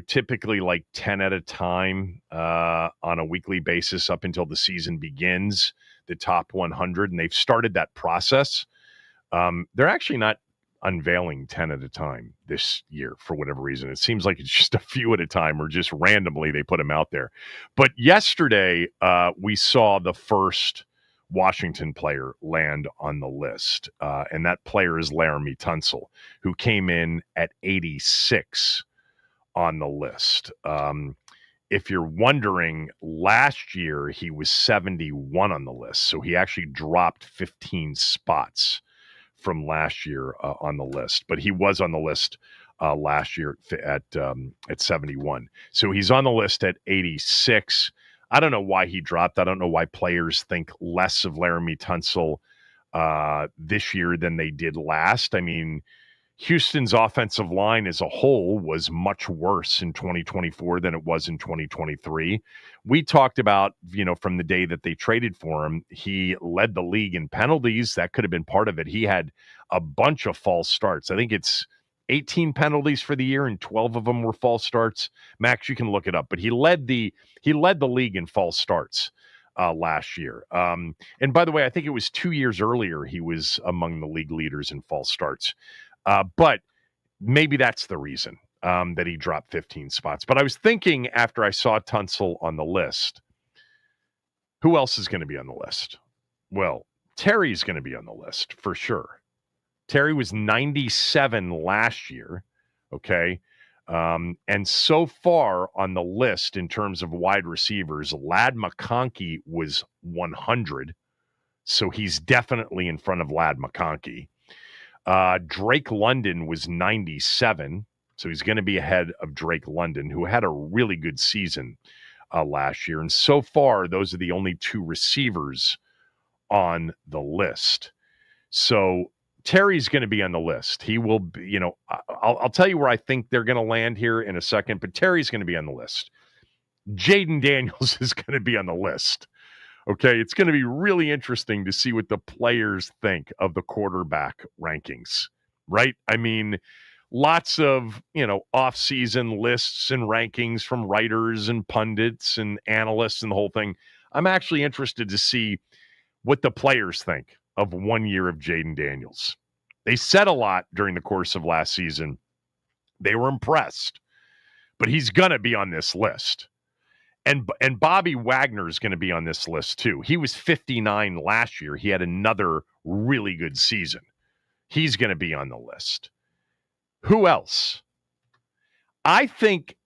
typically like 10 at a time on a weekly basis up until the season begins, the top 100. And they've started that process. They're actually not unveiling 10 at a time this year for whatever reason. It seems like it's just a few at a time or just randomly they put them out there. But yesterday, we saw the first Washington player land on the list. And that player is Laramie Tunsil, who came in at 86 on the list. If you're wondering, last year he was 71 on the list. So he actually dropped 15 spots from last year on the list, but he was on the list last year at 71. So he's on the list at 86. I don't know why he dropped. I don't know why players think less of Laramie Tunsil this year than they did last. I mean, Houston's offensive line as a whole was much worse in 2024 than it was in 2023. We talked about, from the day that they traded for him, he led the league in penalties. That could have been part of it. He had a bunch of false starts. I think it's 18 penalties for the year and 12 of them were false starts. Max, you can look it up, but he led the league in false starts last year. And by the way, I think it was 2 years earlier he was among the league leaders in false starts. But maybe that's the reason that he dropped 15 spots. But I was thinking after I saw Tunsil on the list, who else is going to be on the list? Well, Terry's going to be on the list for sure. Terry was 97 last year, okay? And so far on the list in terms of wide receivers, Ladd McConkey was 100. So he's definitely in front of Ladd McConkey. Drake London was 97, so he's going to be ahead of Drake London, who had a really good season last year. And so far, those are the only two receivers on the list. So Terry's going to be on the list. He will be, I'll tell you where I think they're going to land here in a second, but Terry's going to be on the list. Jaden Daniels is going to be on the list. Okay, it's going to be really interesting to see what the players think of the quarterback rankings, right? I mean, lots of, off-season lists and rankings from writers and pundits and analysts and the whole thing. I'm actually interested to see what the players think of 1 year of Jaden Daniels. They said a lot during the course of last season. They were impressed, but he's going to be on this list. And Bobby Wagner is going to be on this list too. He was 59 last year. He had another really good season. He's going to be on the list. Who else? I think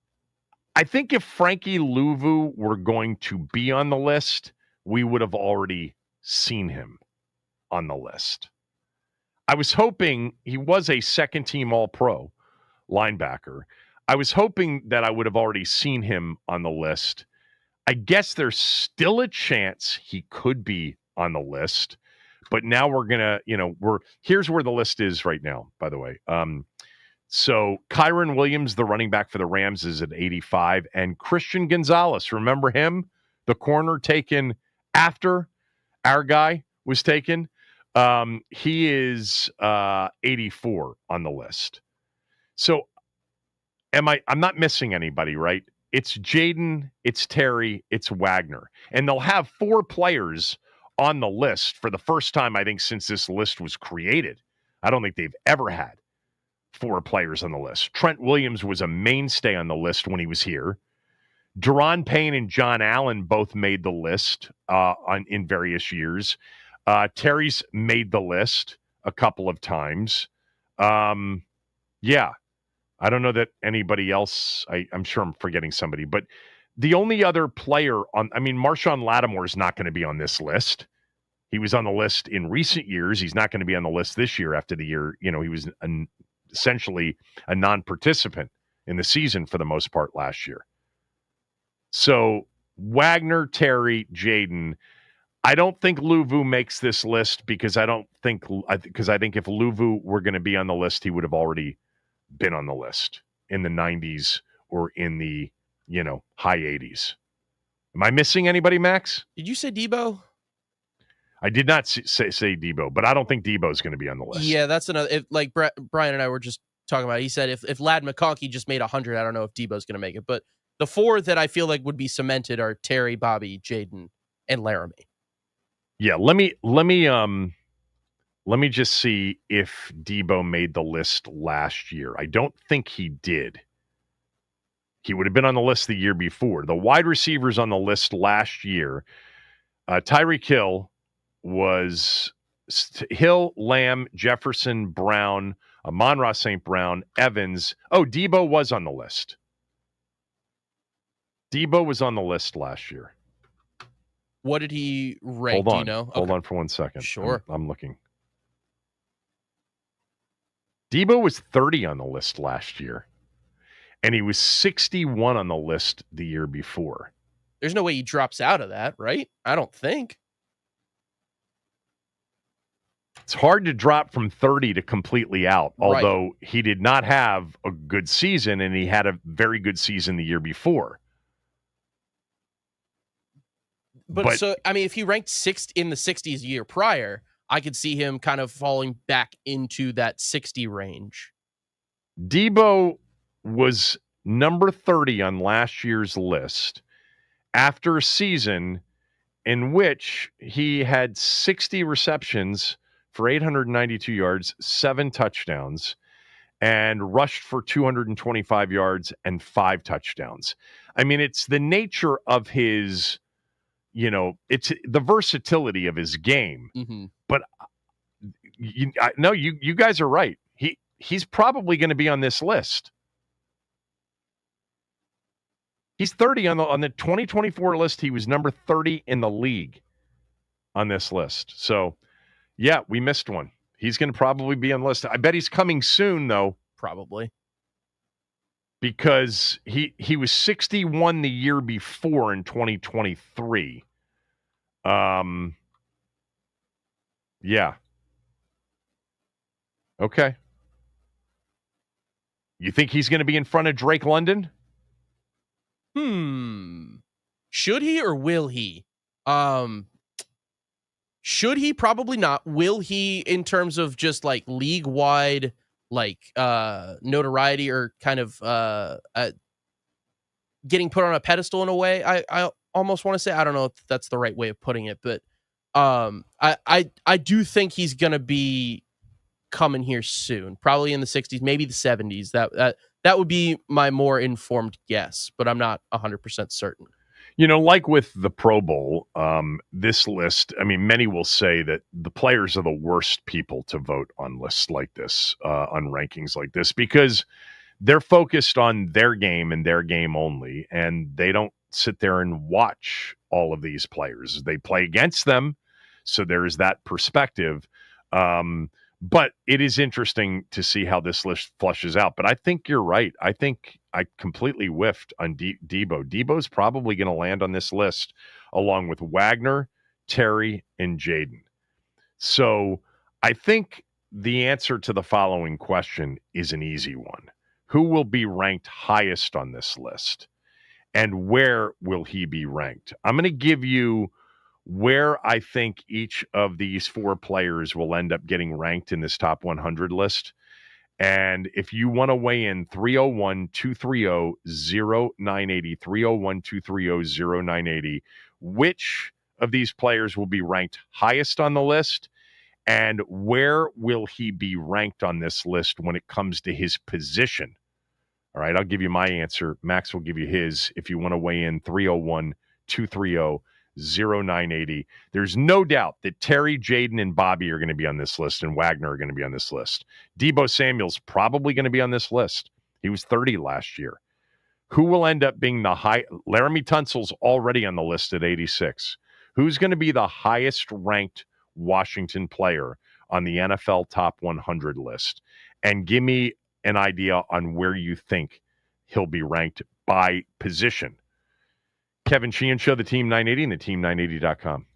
if Frankie Louvu were going to be on the list, we would have already seen him on the list. I was hoping he was a second-team All-Pro linebacker. I was hoping that I would have already seen him on the list. I guess there's still a chance he could be on the list, but now we're going to, here's where the list is right now, by the way. So Kyron Williams, the running back for the Rams, is at 85, and Christian Gonzalez, remember him? The corner taken after our guy was taken. He is 84 on the list. So I'm not missing anybody, right? It's Jaden, it's Terry, it's Wagner. And they'll have 4 players on the list for the first time, I think, since this list was created. I don't think they've ever had 4 players on the list. Trent Williams was a mainstay on the list when he was here. Deron Payne and John Allen both made the list in various years. Terry's made the list a couple of times. Yeah. I don't know that anybody else, I'm sure I'm forgetting somebody, but the only other player Marshawn Lattimore is not going to be on this list. He was on the list in recent years. He's not going to be on the list this year after the year. He was essentially a non-participant in the season for the most part last year. So Wagner, Terry, Jaden. I don't think Louvu makes this list because I think if Louvu were going to be on the list, he would have already been on the list in the 90s or in the high 80s. Am I missing anybody, Max? Did you say Debo? I did not say Debo, but I don't think Debo's going to be on the list. Yeah, that's another. Brian and I were just talking about it. He said if Lad McConkey just made 100, I don't know if Debo's going to make it. But the four that I feel like would be cemented are Terry, Bobby, Jaden, and Laramie. Yeah, let me just see if Debo made the list last year. I don't think he did. He would have been on the list the year before. The wide receivers on the list last year, Tyreek Hill was Hill, Lamb, Jefferson, Brown, Amon-Ra St. Brown, Evans. Oh, Debo was on the list. Debo was on the list last year. What did he rank? Hold on. Do you know? Hold on for 1 second. Sure. I'm looking. Debo was 30 on the list last year, and he was 61 on the list the year before. There's no way he drops out of that, right? I don't think. It's hard to drop from 30 to completely out, Right. although he did not have a good season, and he had a very good season the year before. But so, I mean, if he ranked sixth in the 60s a year prior, I could see him kind of falling back into that 60 range. Debo was number 30 on last year's list after a season in which he had 60 receptions for 892 yards, 7 touchdowns, and rushed for 225 yards and 5 touchdowns. I mean, it's the nature of his, it's the versatility of his game. Mm-hmm. But you guys are right. He's probably going to be on this list. He's 30 on the 2024 list. He was number 30 in the league on this list. So, yeah, we missed one. He's going to probably be on the list. I bet he's coming soon, though. Probably. Because he was 61 the year before in 2023. Yeah. Okay. You think he's going to be in front of Drake London? Should he or will he? Should he? Probably not. Will he, in terms of just like league wide, like notoriety or kind of getting put on a pedestal in a way? I almost want to say, I don't know if that's the right way of putting it, but I do think he's gonna be coming here soon, probably in the 60s, maybe the 70s. That would be my more informed guess, but I'm not 100% certain. Like with the Pro Bowl, this list, I mean, many will say that the players are the worst people to vote on lists like this, on rankings like this, because they're focused on their game and their game only, and they don't sit there and watch all of these players. They play against them, so there's that perspective. But it is interesting to see how this list flushes out. But I think you're right. I think I completely whiffed on Debo. Debo's probably going to land on this list along with Wagner, Terry, and Jaden. So I think the answer to the following question is an easy one. Who will be ranked highest on this list? And where will he be ranked? I'm going to give you where I think each of these 4 players will end up getting ranked in this top 100 list. And if you want to weigh in, 301-230-0980, 301-230-0980, which of these players will be ranked highest on the list, and where will he be ranked on this list when it comes to his position? All right, I'll give you my answer. Max will give you his. If you want to weigh in, 301-230-0980. There's no doubt that Terry, Jaden, and Bobby are going to be on this list, and Wagner are going to be on this list. Debo Samuel's probably going to be on this list. He was 30 last year. Who will end up being the high? Laramie Tunsil's already on the list at 86. Who's going to be the highest ranked Washington player on the NFL top 100 list? And give me an idea on where you think he'll be ranked by position. Kevin Sheehan Show, the Team 980 and the team980.com.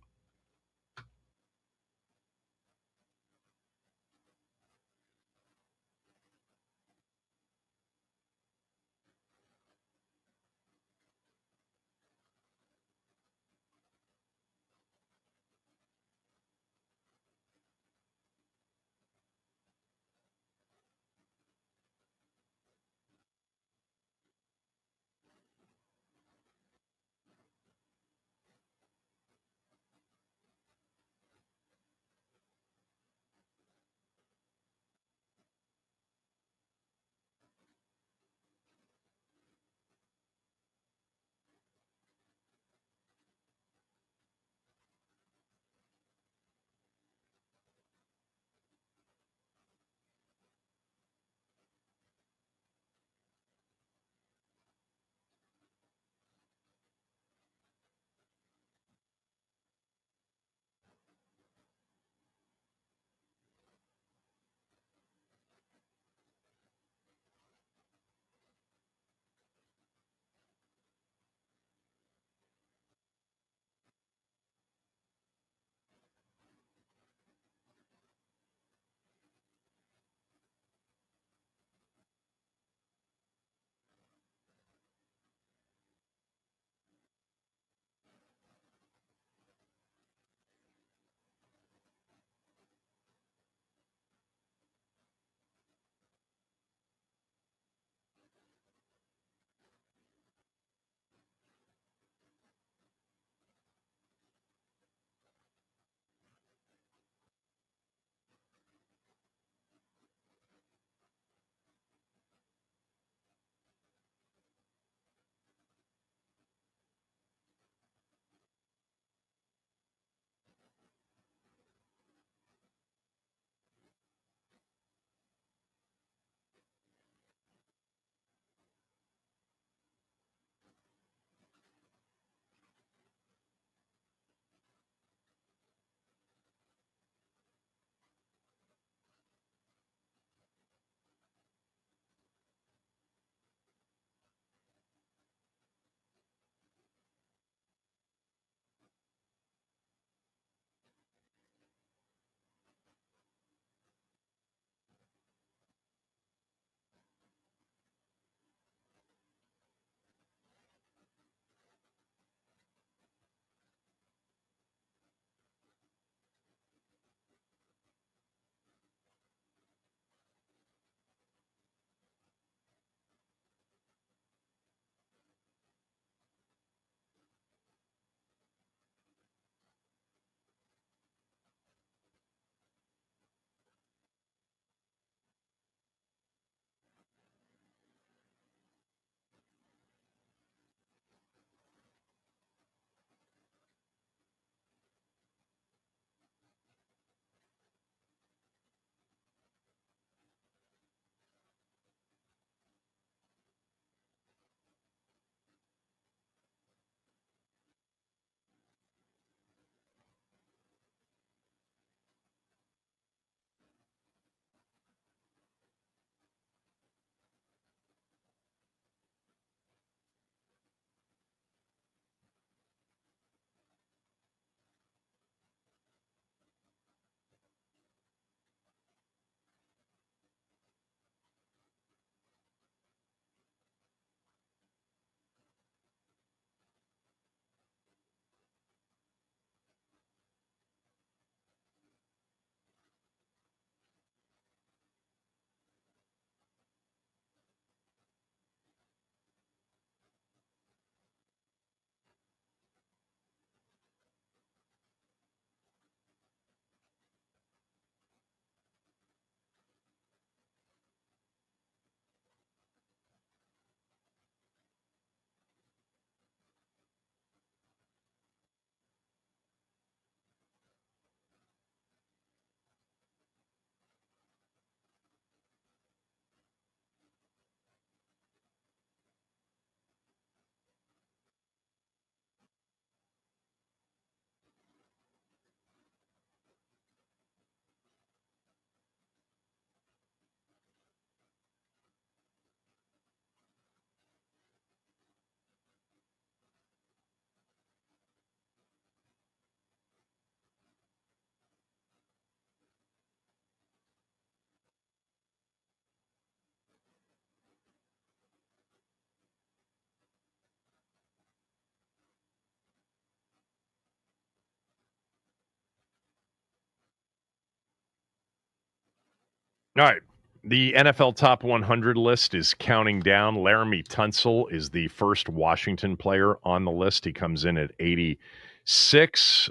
All right. The NFL Top 100 list is counting down. Laramie Tunsil is the first Washington player on the list. He comes in at 86.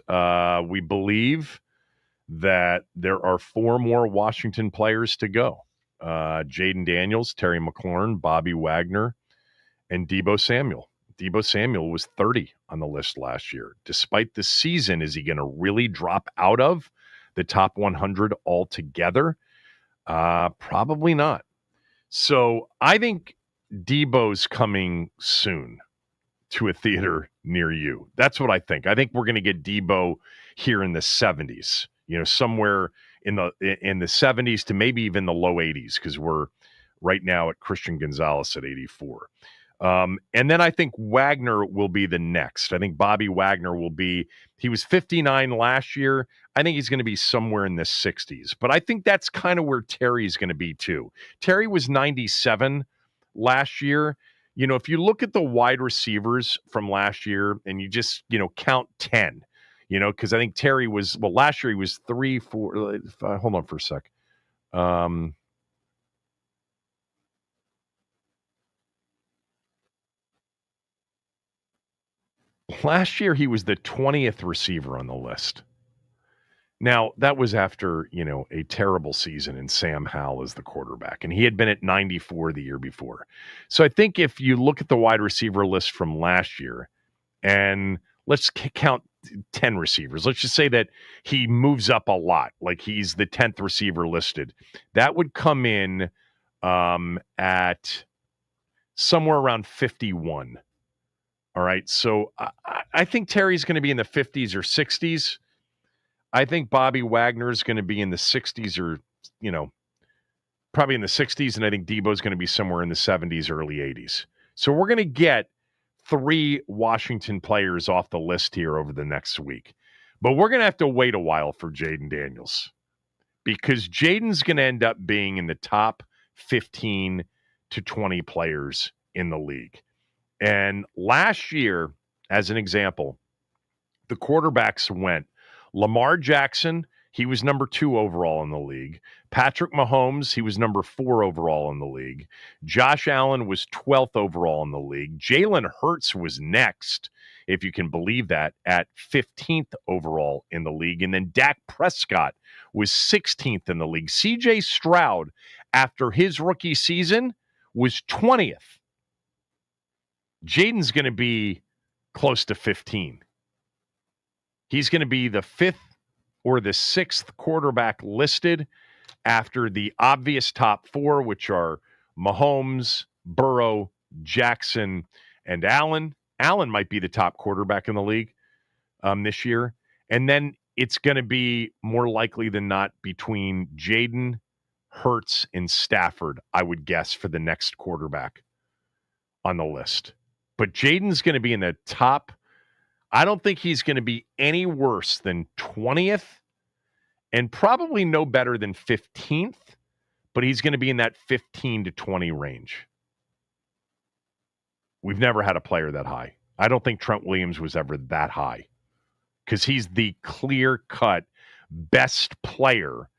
We believe that there are 4 more Washington players to go. Jaden Daniels, Terry McLaurin, Bobby Wagner, and Deebo Samuel. Deebo Samuel was 30 on the list last year. Despite the season, is he going to really drop out of the top 100 altogether? Probably not. So I think Deebo's coming soon to a theater near you. That's what I think. I think we're going to get Deebo here in the 70s, somewhere in the 70s to maybe even the low 80s, because we're right now at Christian Gonzalez at 84. And then I think Wagner will be the next. I think Bobby Wagner he was 59 last year. I think he's going to be somewhere in the 60s. But I think that's kind of where Terry's going to be too. Terry was 97 last year. If you look at the wide receivers from last year and you just, count 10, because I think Terry last year he was 3, 4. Hold on for a sec. Last year, he was the 20th receiver on the list. Now, that was after, a terrible season and Sam Howell as the quarterback, and he had been at 94 the year before. So I think if you look at the wide receiver list from last year, and let's count 10 receivers. Let's just say that he moves up a lot, like he's the 10th receiver listed. That would come in at somewhere around 51. All right, so I think Terry's going to be in the 50s or 60s. I think Bobby Wagner is going to be in the 60s or, probably in the 60s, and I think Deebo's going to be somewhere in the 70s, early 80s. So we're going to get 3 Washington players off the list here over the next week. But we're going to have to wait a while for Jaden Daniels, because Jaden's going to end up being in the top 15 to 20 players in the league. And last year, as an example, the quarterbacks went Lamar Jackson, he was number 2 overall in the league. Patrick Mahomes, he was number 4 overall in the league. Josh Allen was 12th overall in the league. Jalen Hurts was next, if you can believe that, at 15th overall in the league. And then Dak Prescott was 16th in the league. CJ Stroud, after his rookie season, was 20th. Jaden's going to be close to 15. He's going to be the 5th or the 6th quarterback listed after the obvious top 4, which are Mahomes, Burrow, Jackson, and Allen. Allen might be the top quarterback in the league this year. And then it's going to be more likely than not between Jaden, Hurts, and Stafford, I would guess, for the next quarterback on the list. But Jaden's going to be in the top. I don't think he's going to be any worse than 20th and probably no better than 15th, but he's going to be in that 15 to 20 range. We've never had a player that high. I don't think Trent Williams was ever that high, because he's the clear-cut best player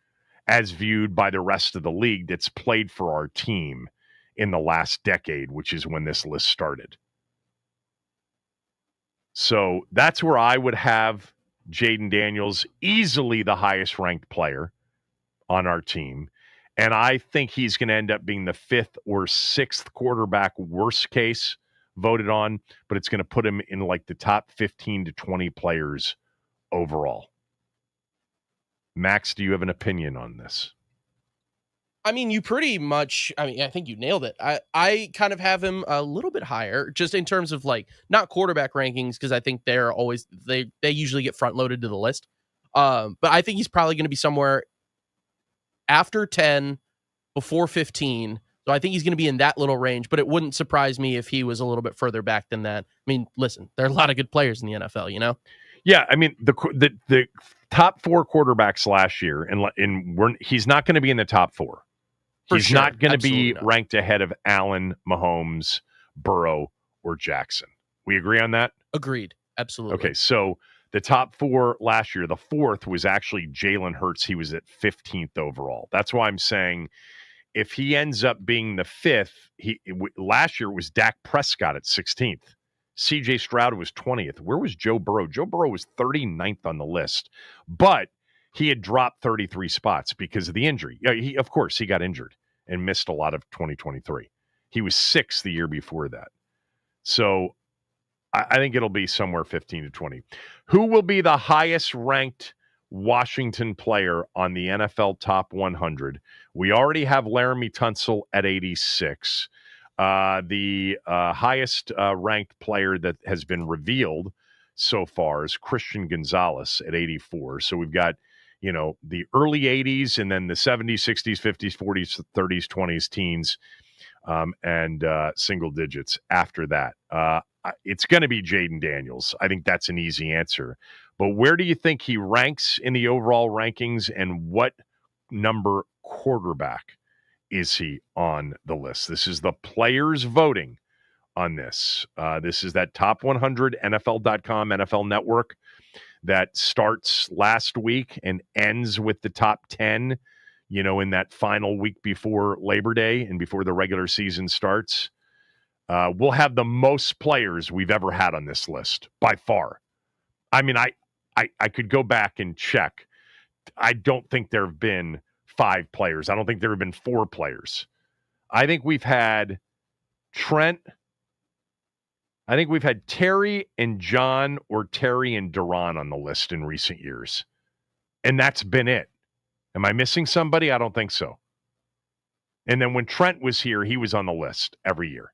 as viewed by the rest of the league that's played for our team in the last decade, which is when this list started. So that's where I would have Jaden Daniels, easily the highest ranked player on our team. And I think he's going to end up being the 5th or 6th quarterback, worst case, voted on, but it's going to put him in like the top 15 to 20 players overall. Max, do you have an opinion on this? I mean, you pretty much, I think you nailed it. I kind of have him a little bit higher, just in terms of like, not quarterback rankings, because I think they're always, they usually get front loaded to the list. But I think he's probably going to be somewhere after 10, before 15. So I think he's going to be in that little range, but it wouldn't surprise me if he was a little bit further back than that. I mean, listen, there are a lot of good players in the NFL, you know? Yeah, I mean, the top 4 quarterbacks last year, and he's not going to be in the top 4. He's not going to be ranked ahead of Allen, Mahomes, Burrow, or Jackson. We agree on that? Agreed. Absolutely. Okay, so The top 4 last year, the 4th was actually Jalen Hurts. He was at 15th overall. That's why I'm saying if he ends up being the 5th, last year it was Dak Prescott at 16th. CJ Stroud was 20th. Where was Joe Burrow? Joe Burrow was 39th on the list, but he had dropped 33 spots because of the injury. Of course, he got injured and missed a lot of 2023. He was 6th the year before that. So I think it'll be somewhere 15 to 20. Who will be the highest ranked Washington player on the NFL Top 100? We already have Laramie Tunsil at 86. The highest ranked player that has been revealed so far is Christian Gonzalez at 84. So we've got, the early 80s and then the 70s, 60s, 50s, 40s, 30s, 20s, teens, and single digits after that. It's going to be Jaden Daniels. I think that's an easy answer. But where do you think he ranks in the overall rankings, and what number quarterback is he on the list? This is the players voting on this. This is that Top 100 NFL.com NFL Network that starts last week and ends with the top 10, in that final week before Labor Day and before the regular season starts. We'll have the most players we've ever had on this list by far. I mean, I could go back and check. I don't think there have been 5 players. I don't think there have been 4 players. I think we've had Trent. I think we've had Terry and John or Terry and Duran on the list in recent years. And that's been it. Am I missing somebody? I don't think so. And then when Trent was here, he was on the list every year.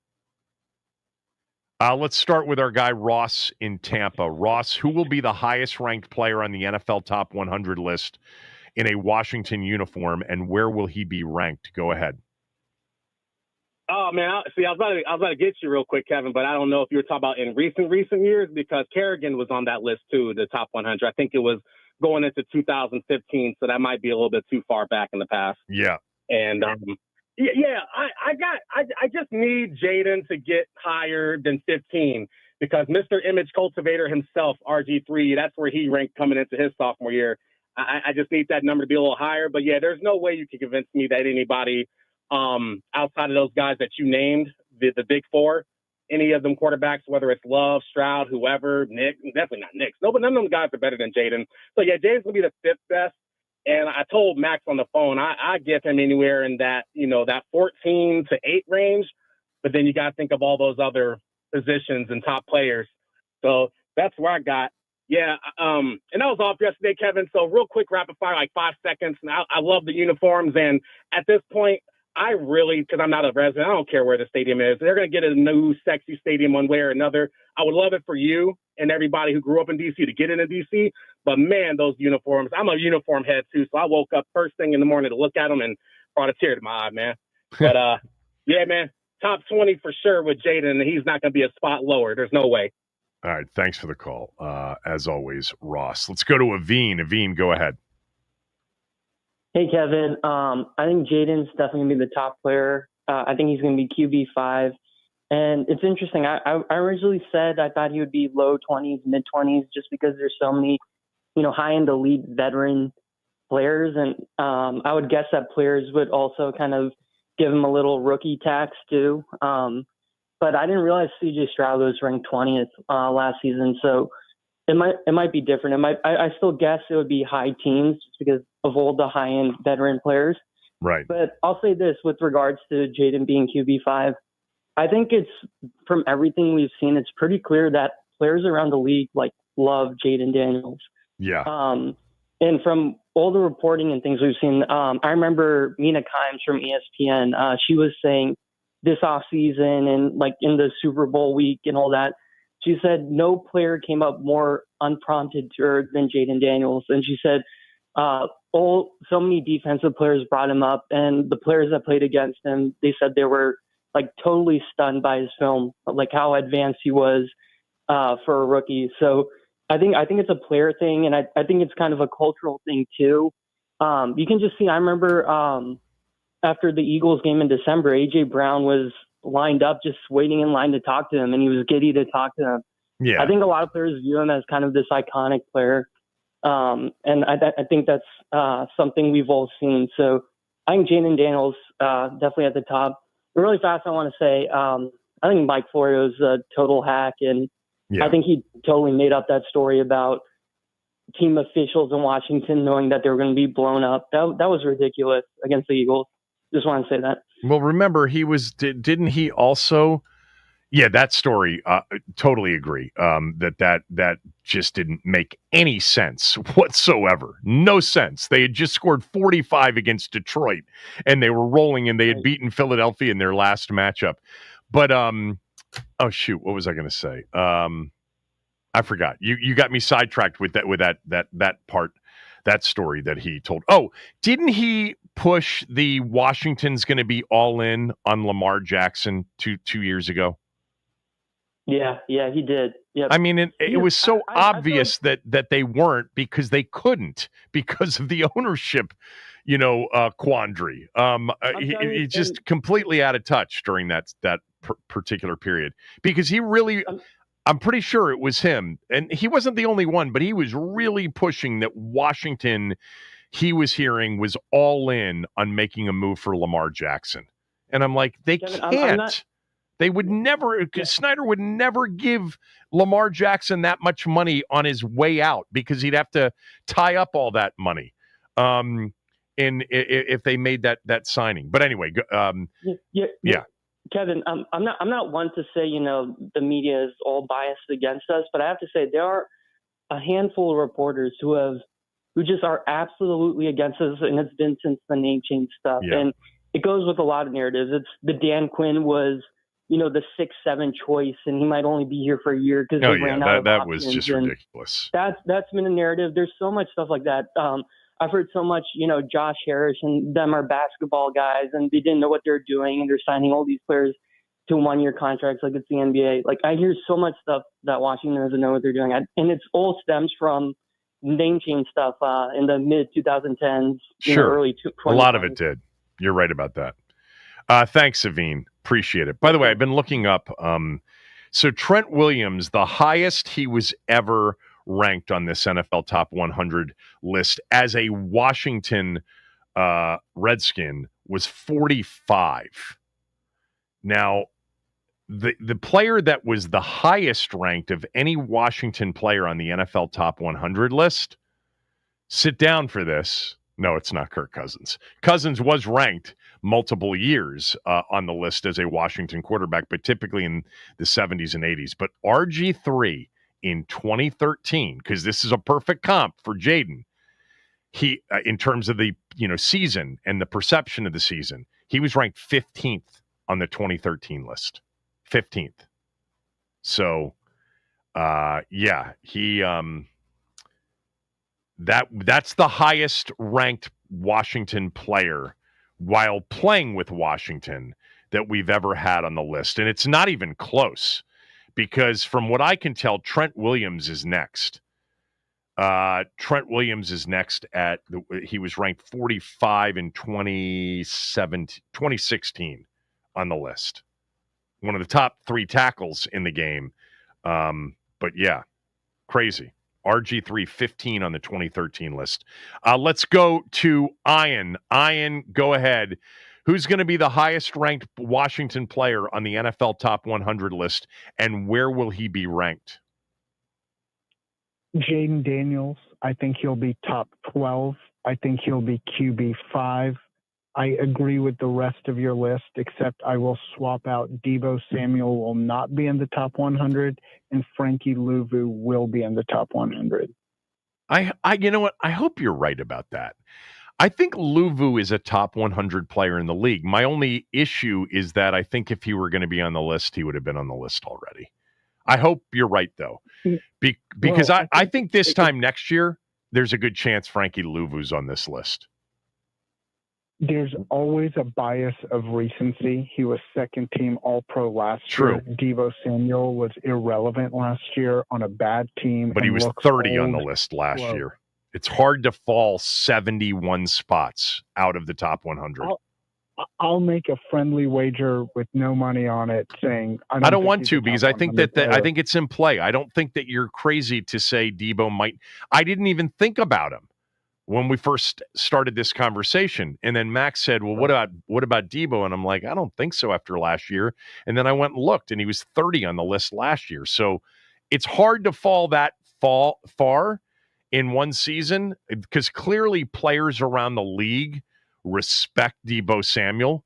Let's start with our guy Ross in Tampa. Ross, who will be the highest ranked player on the NFL Top 100 list in a Washington uniform, and where will he be ranked? Go ahead. Oh man, I was about to get you real quick, Kevin, but I don't know if you were talking about in recent years, because Kerrigan was on that list too, the top 100. I think it was going into 2015, so that might be a little bit too far back in the past. Yeah, and I just need Jaden to get higher than 15, because Mr. Image Cultivator himself, RG3, that's where he ranked coming into his sophomore year. I just need that number to be a little higher. But yeah, there's no way you can convince me that anybody outside of those guys that you named, the big 4, any of them quarterbacks, whether it's Love, Stroud, whoever, Nick, definitely not Nick. No, but none of them guys are better than Jaden. So yeah, Jaden's gonna be the 5th best. And I told Max on the phone, I give him anywhere in that, that 14 to 8 range. But then you got to think of all those other positions and top players. So that's where I got. Yeah. And that was off yesterday, Kevin. So real quick, rapid fire, like 5 seconds. And I love the uniforms. And at this point, I really, because I'm not a resident, I don't care where the stadium is. They're going to get a new sexy stadium one way or another. I would love it for you and everybody who grew up in D.C. to get into D.C. But, man, those uniforms, I'm a uniform head, too. So I woke up first thing in the morning to look at them and brought a tear to my eye, man. But, yeah, man, top 20 for sure with Jaden. He's not going to be a spot lower. There's no way. All right. Thanks for the call. As always, Ross. Let's go to Aveen. Aveen, go ahead. Hey, Kevin. I think Jaden's definitely going to be the top player. I think he's going to be QB5. And it's interesting. I originally said I thought he would be low 20s, mid 20s, just because there's so many, high-end elite veteran players. And I would guess that players would also kind of give him a little rookie tax too. But I didn't realize CJ Stroud was ranked 20th last season. So it might be different. I still guess it would be high teens just because of all the high-end veteran players. Right. But I'll say this with regards to Jaden being QB5. I think it's, from everything we've seen, it's pretty clear that players around the league love Jaden Daniels. Yeah. And from all the reporting and things we've seen, I remember Mina Kimes from ESPN. She was saying this offseason and in the Super Bowl week and all that, she said no player came up more unprompted to her than Jaden Daniels. And she said so many defensive players brought him up, and the players that played against him, they said they were totally stunned by his film, how advanced he was for a rookie. So I think it's a player thing, and I think it's kind of a cultural thing too. You can just see, I remember after the Eagles game in December, A.J. Brown was lined up just waiting in line to talk to him, and he was giddy to talk to him. Yeah. I think a lot of players view him as kind of this iconic player. And I think that's something we've all seen. So I think Jaden Daniels definitely at the top. But really fast, I want to say I think Mike Florio's a total hack, and I think he totally made up that story about team officials in Washington knowing that they were going to be blown up. That was ridiculous against the Eagles. Just want to say that. Well, remember, didn't he also? Yeah, that story. Totally agree. That just didn't make any sense whatsoever. No sense. They had just scored 45 against Detroit, and they were rolling, and they had beaten Philadelphia in their last matchup. But oh shoot, what was I going to say? I forgot. You got me sidetracked with that part, that story that he told. Oh, didn't he push the Washington's going to be all in on Lamar Jackson two years ago? Yeah, he did. Yep. I mean, it was so obvious that they weren't, because they couldn't, because of the ownership, quandary. He just completely out of touch during that particular period, because he really. I'm pretty sure it was him, and he wasn't the only one, but he was really pushing that Washington, he was hearing, was all in on making a move for Lamar Jackson. And I'm like, they can't. They would never, Snyder would never give Lamar Jackson that much money on his way out, because he'd have to tie up all that money. And if they made that signing. But anyway, yeah. Kevin, I'm not one to say, the media is all biased against us, but I have to say there are a handful of reporters who just are absolutely against us, and it's been since the name change stuff. Yeah. And it goes with a lot of narratives. It's the Dan Quinn was, the 6-7 choice, and he might only be here for a year because they ran out of that was just ridiculous. That's been a narrative. There's so much stuff like that. I've heard so much, Josh Harris and them are basketball guys, and they didn't know what they're doing, and they're signing all these players to 1-year contracts like it's the NBA. Like, I hear so much stuff that Washington doesn't know what they're doing, and it all stems from name change stuff in the mid 2010s, early 2010s. A lot of it did. You're right about that. Thanks, Savine. Appreciate it. By the way, I've been looking up. So Trent Williams, the highest he was ever ranked on this NFL Top 100 list as a Washington Redskin was 45. Now, the player that was the highest ranked of any Washington player on the NFL Top 100 list, sit down for this. No, it's not Kirk Cousins. Cousins was ranked multiple years on the list as a Washington quarterback, but typically in the 70s and 80s. But RG3 in 2013, because this is a perfect comp for Jaden, he in terms of the season and the perception of the season, he was ranked 15th on the 2013 list. 15th. So, he that's the highest ranked Washington player while playing with Washington that we've ever had on the list. And it's not even close, because from what I can tell, Trent Williams is next. Trent Williams is next he was ranked 45 in 2016 on the list. One of the top 3 tackles in the game. But yeah, crazy. RG3 15 on the 2013 list. Let's go to Ian. Ian, go ahead. Who's going to be the highest ranked Washington player on the NFL Top 100 list, and where will he be ranked? Jaden Daniels. I think he'll be top 12. I think he'll be QB 5. I agree with the rest of your list, except I will swap out Deebo Samuel will not be in the top 100, and Frankie Louvu will be in the top 100. You know what? I hope you're right about that. I think Louvu is a top 100 player in the league. My only issue is that I think if he were going to be on the list, he would have been on the list already. I hope you're right, though, because I think this time next year, there's a good chance Frankie Louvu's on this list. There's always a bias of recency. He was second team All-Pro last year. Deebo Samuel was irrelevant last year on a bad team. But he was 30 on the list last year. It's hard to fall 71 spots out of the top 100. I'll make a friendly wager with no money on it, saying I don't think want he's to a top because I think 100 I player. think it's in play. I don't think that you're crazy to say Debo might. I didn't even think about him when we first started this conversation. And then Max said, "Well, what about Debo?" And I'm like, "I don't think so after last year." And then I went and looked, and he was 30 on the list last year. So it's hard to fall that far in one season because clearly players around the league respect Debo Samuel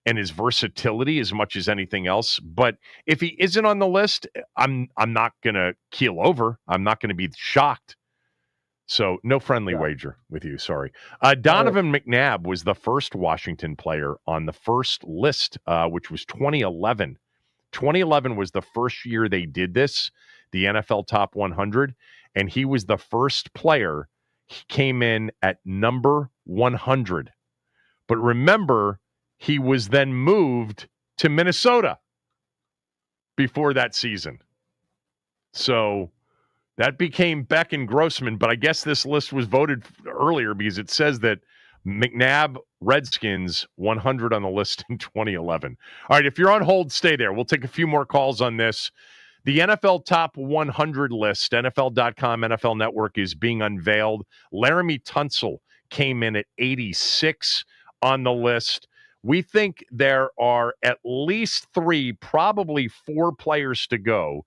and his versatility as much as anything else. But if he isn't on the list, I'm not gonna keel over. I'm not gonna be shocked. So no friendly wager with you. Sorry. Donovan McNabb was the first Washington player on the first list, which was 2011. 2011 was the first year they did this, the NFL Top 100, and he was the first player. He came in at number 100. But remember, he was then moved to Minnesota before that season. So that became Beck and Grossman, but I guess this list was voted earlier because it says that McNabb, Redskins, 100 on the list in 2011. All right, if you're on hold, stay there. We'll take a few more calls on this. The NFL Top 100 list, NFL.com, NFL Network, is being unveiled. Laramie Tunsil came in at 86 on the list. We think there are at least 3, probably 4 players to go.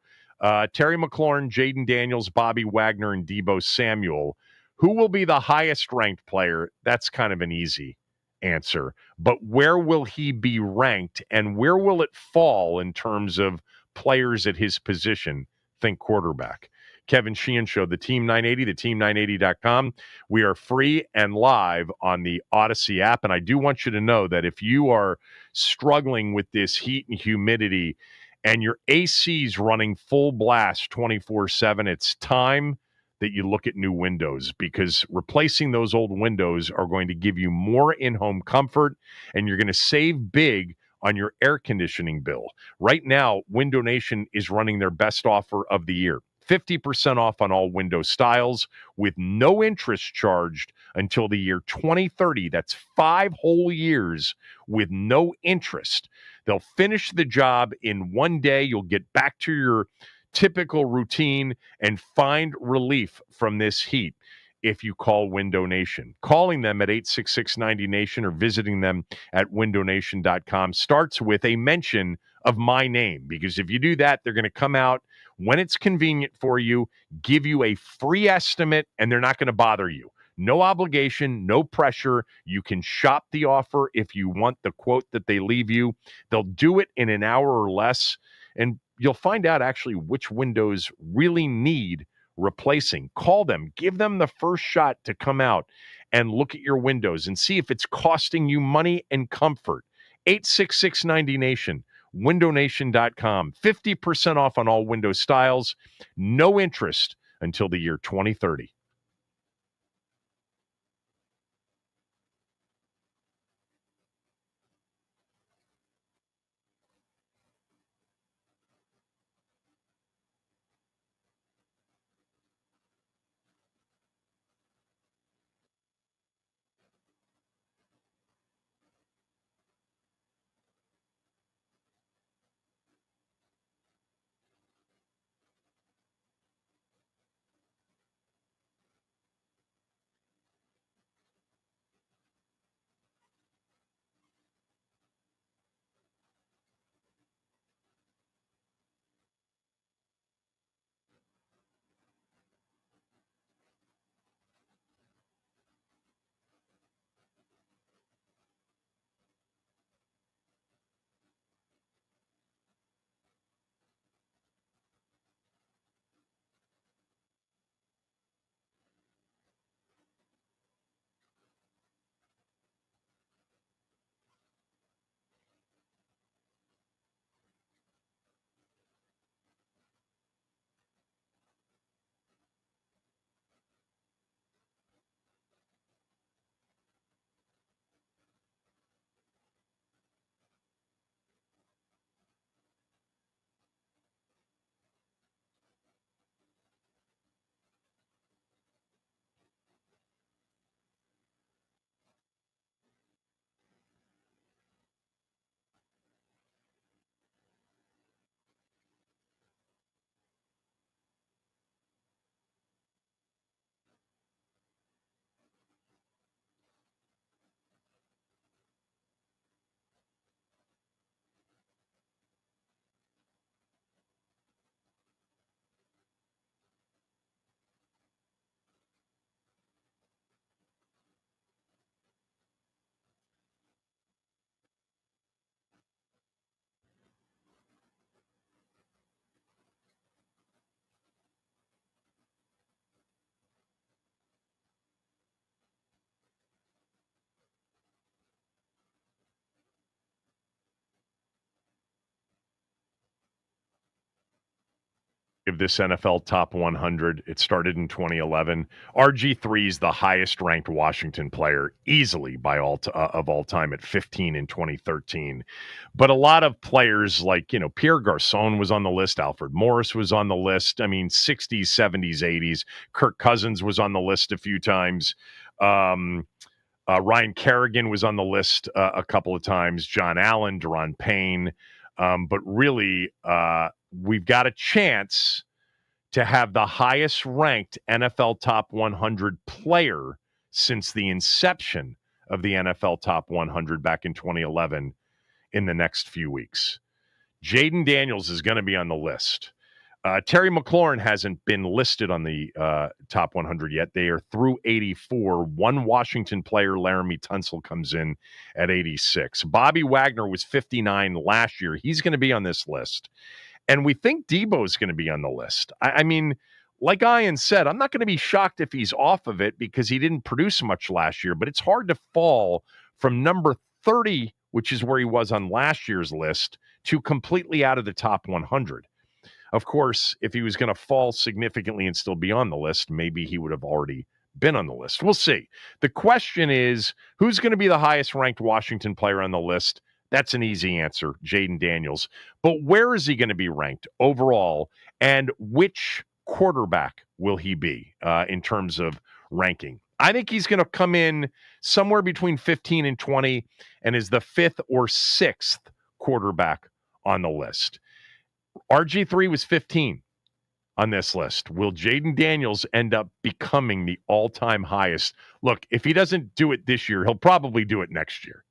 Terry McLaurin, Jaden Daniels, Bobby Wagner, and Debo Samuel. Who will be the highest ranked player? That's kind of an easy answer. But where will he be ranked, and where will it fall in terms of players at his position? Think quarterback. Kevin Sheehan Show, the Team 980, the team980.com. We are free and live on the Odyssey app. And I do want you to know that if you are struggling with this heat and humidity and your AC's running full blast 24/7, it's time that you look at new windows, because replacing those old windows are going to give you more in-home comfort, and you're going to save big on your air conditioning bill. Right now, Window Nation is running their best offer of the year. 50% off on all window styles with no interest charged until the year 2030. That's 5 whole years with no interest. They'll finish the job in one day. You'll get back to your typical routine and find relief from this heat if you call Window Nation. Calling them at 866-90-NATION or visiting them at windownation.com starts with a mention of my name, because if you do that, they're going to come out when it's convenient for you, give you a free estimate, and they're not going to bother you. No obligation, no pressure. You can shop the offer if you want the quote that they leave you. They'll do it in an hour or less, and you'll find out actually which windows really need replacing. Call them, give them the first shot to come out and look at your windows and see if it's costing you money and comfort. 866-90-NATION, windownation.com. 50% off on all window styles, no interest until the year 2030. of this NFL Top 100. It started in 2011. RG3 is the highest ranked Washington player easily by of all time at 15 in 2013. But a lot of players like, Pierre Garçon was on the list. Alfred Morris was on the list. I mean, 60s, 70s, 80s. Kirk Cousins was on the list a few times. Ryan Kerrigan was on the list a couple of times. John Allen, Deron Payne. But really, we've got a chance to have the highest ranked NFL Top 100 player since the inception of the NFL Top 100 back in 2011 in the next few weeks. Jaden Daniels is going to be on the list. Terry McLaurin hasn't been listed on the top 100 yet. They are through 84. One Washington player, Laramie Tunsil, comes in at 86. Bobby Wagner was 59 last year. He's going to be on this list. And we think Debo is going to be on the list. I mean, like Ian said, I'm not going to be shocked if he's off of it because he didn't produce much last year. But it's hard to fall from number 30, which is where he was on last year's list, to completely out of the top 100. Of course, if he was going to fall significantly and still be on the list, maybe he would have already been on the list. We'll see. The question is, who's going to be the highest ranked Washington player on the list? That's an easy answer, Jaden Daniels. But where is he going to be ranked overall, and which quarterback will he be in terms of ranking? I think he's going to come in somewhere between 15 and 20 and is the 5th or 6th quarterback on the list. RG3 was 15 on this list. Will Jaden Daniels end up becoming the all-time highest? Look, if he doesn't do it this year, he'll probably do it next year.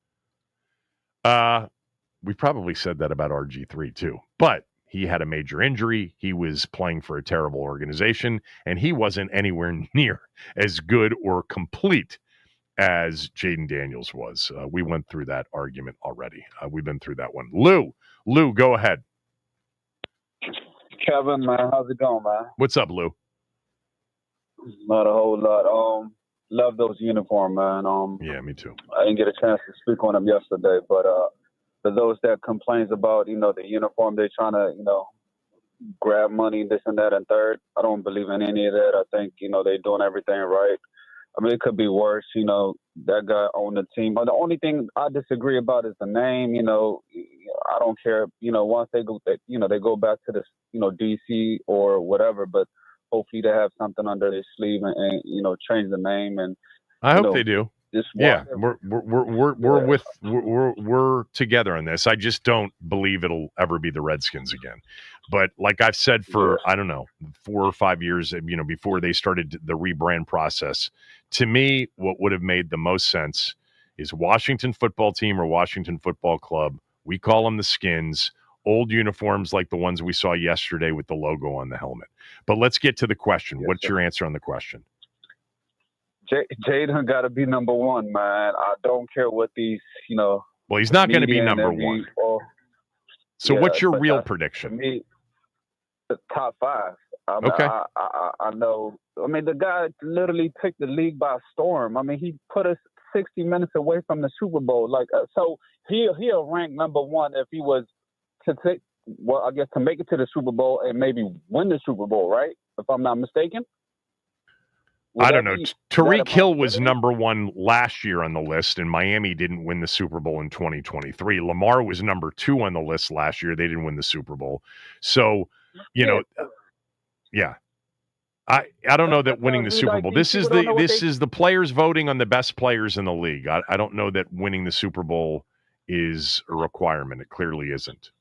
We probably said that about RG3 too, but he had a major injury. He was playing for a terrible organization, and he wasn't anywhere near as good or complete as Jaden Daniels was. We went through that argument already. We've been through that one. Lou, go ahead. Kevin, man, how's it going, man? What's up, Lou? Not a whole lot. Love those uniforms, man. Yeah, me too. I didn't get a chance to speak on them yesterday, but for those that complains about, the uniform, they're trying to, grab money, this and that and third. I don't believe in any of that. I think, they're doing everything right. I mean, it could be worse, that guy on the team. But the only thing I disagree about is the name, I don't care, once they go, they go back to this, DC or whatever, but hopefully they have something under their sleeve and change the name. And I hope they do. Yeah, we're together on this. I just don't believe it'll ever be the Redskins again. But like I've said for, I don't know, 4 or 5 years, before they started the rebrand process, to me, what would have made the most sense is Washington football team or Washington football club. We call them the Skins, old uniforms like the ones we saw yesterday with the logo on the helmet. But let's get to the question. Yes, What's sir. your answer on the question? Jaden got to be number one, man. I don't care what these, Well, he's not going to be number one. So what's your real prediction? To me, the top 5. Okay. I know. I mean, the guy literally took the league by storm. I mean, he put us 60 minutes away from the Super Bowl. So he'll rank number one if he was to take, I guess, to make it to the Super Bowl and maybe win the Super Bowl, right? If I'm not mistaken. I don't know. Tyreek Hill was number one last year on the list, and Miami didn't win the Super Bowl in 2023. Lamar was number 2 on the list last year. They didn't win the Super Bowl. So, yeah. I don't know that winning the Super Bowl. This is the players voting on the best players in the league. I don't know that winning the Super Bowl is a requirement. It clearly isn't.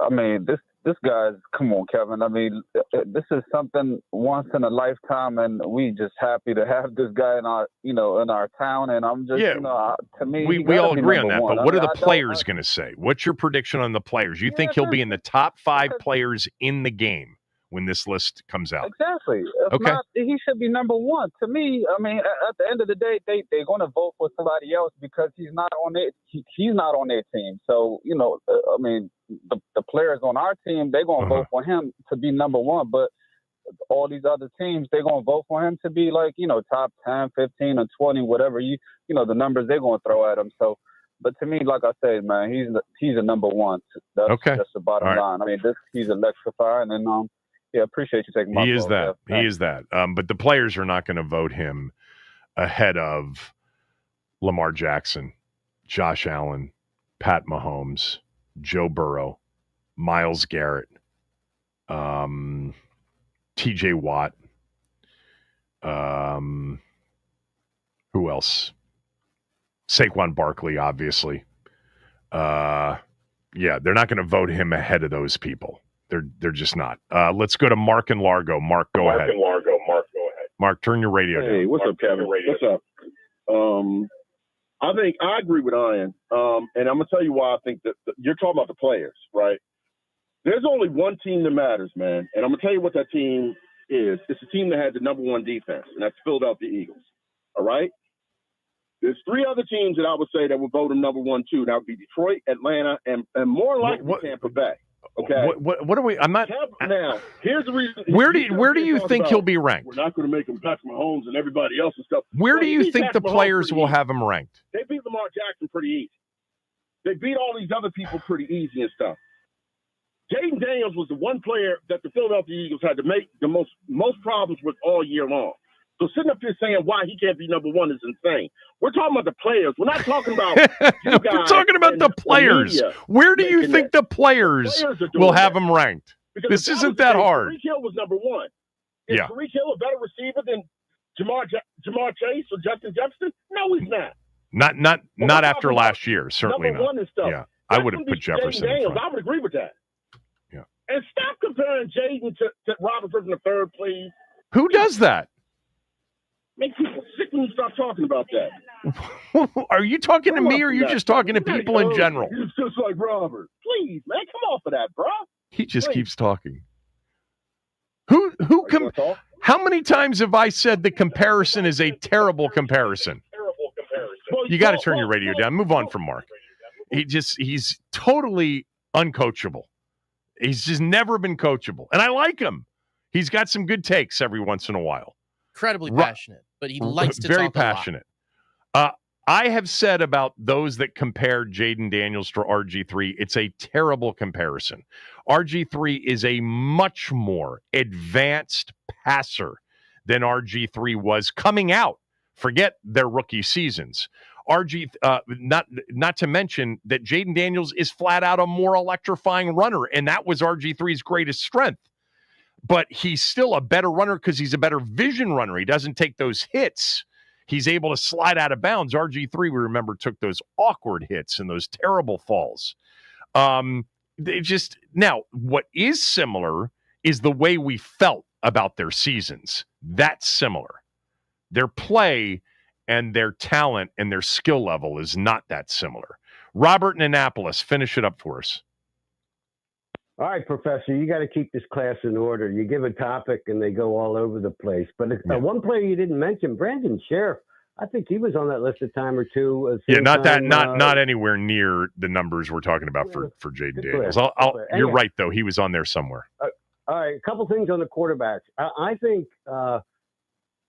I mean, this guy's, come on, Kevin. I mean, this is something once in a lifetime, and we just happy to have this guy in our, in our town. And I'm just, to me, we all agree on that. But what are the players going to say? What's your prediction on the players? You think he'll be in the top 5 players in the game when this list comes out? Exactly. If not, he should be number one. To me, I mean, at the end of the day, they're going to vote for somebody else because he's not on their team. So, I mean, the players on our team, they're going to vote for him to be number one. But all these other teams, they're going to vote for him to be like, top 10, 15, or 20, whatever, the numbers they're going to throw at him. So But to me, like I said, man, he's a number one. That's the bottom line. I mean, he's electrifying, and appreciate you taking my He vote. is that. He is that. But the players are not going to vote him ahead of Lamar Jackson, Josh Allen, Pat Mahomes, Joe Burrow, Myles Garrett, T.J. Watt. Who else? Saquon Barkley, obviously. They're not going to vote him ahead of those people. They're just not. Let's go to Mark and Largo. Mark, go ahead. Mark, turn your radio down. Hey, what's up, Kevin? What's up? I think I agree with Ian, and I'm gonna tell you why I think that you're talking about the players, right? There's only one team that matters, man, and I'm gonna tell you what that team is. It's a team that had the number one defense, and that's Philadelphia Eagles. All right. There's three other teams that I would say that would vote him number one too. That would be Detroit, Atlanta, and more likely Tampa Bay. Okay. What are we? I'm not. Now, here's the reason. Where do you think he'll be ranked? We're not going to make him Patrick Mahomes and everybody else and stuff. Where do you think the players will have him ranked? They beat Lamar Jackson pretty easy. They beat all these other people pretty easy and stuff. Jaden Daniels was the one player that the Philadelphia Eagles had to make the most problems with all year long. So sitting up here saying why he can't be number one is insane. We're talking about the players. We're not talking about you guys. We're talking about the players. Where do you think the players will have him ranked? This isn't that hard. Tariq Hill was number one. Is Tariq Hill a better receiver than Jamar Chase or Justin Jefferson? No, he's not. Not after last year. Certainly number not. One and stuff. Yeah, I would have put Jefferson in front. I would agree with that. Yeah. And stop comparing Jaden to Robert Griffin III, please. Who does that? Make people sick when you start talking about that. Are you talking to me or are you just talking to people in general? He's just like Robert. Please, man, come off of that, bro. He just keeps talking. How many times have I said the comparison is a terrible comparison? You got to turn your radio down. Move on from Mark. He's totally uncoachable. He's just never been coachable. And I like him. He's got some good takes every once in a while. Incredibly passionate, but he likes to very talk passionate. I have said about those that compare Jaden Daniels to RG3, it's a terrible comparison. RG3 is a much more advanced passer than RG3 was coming out. Forget their rookie seasons. Not to mention that Jaden Daniels is flat out a more electrifying runner, and that was RG3's greatest strength. But he's still a better runner because he's a better vision runner. He doesn't take those hits. He's able to slide out of bounds. RG3, we remember, took those awkward hits and those terrible falls. Now, what is similar is the way we felt about their seasons. That's similar. Their play and their talent and their skill level is not that similar. Robert in Annapolis, finish it up for us. All right, Professor, you got to keep this class in order. You give a topic and they go all over the place. But one player you didn't mention, Brandon Sheriff, I think he was on that list a time or two. Not anywhere near the numbers we're talking about for Jaden Daniels. You're right, though. He was on there somewhere. All right, a couple things on the quarterbacks. I think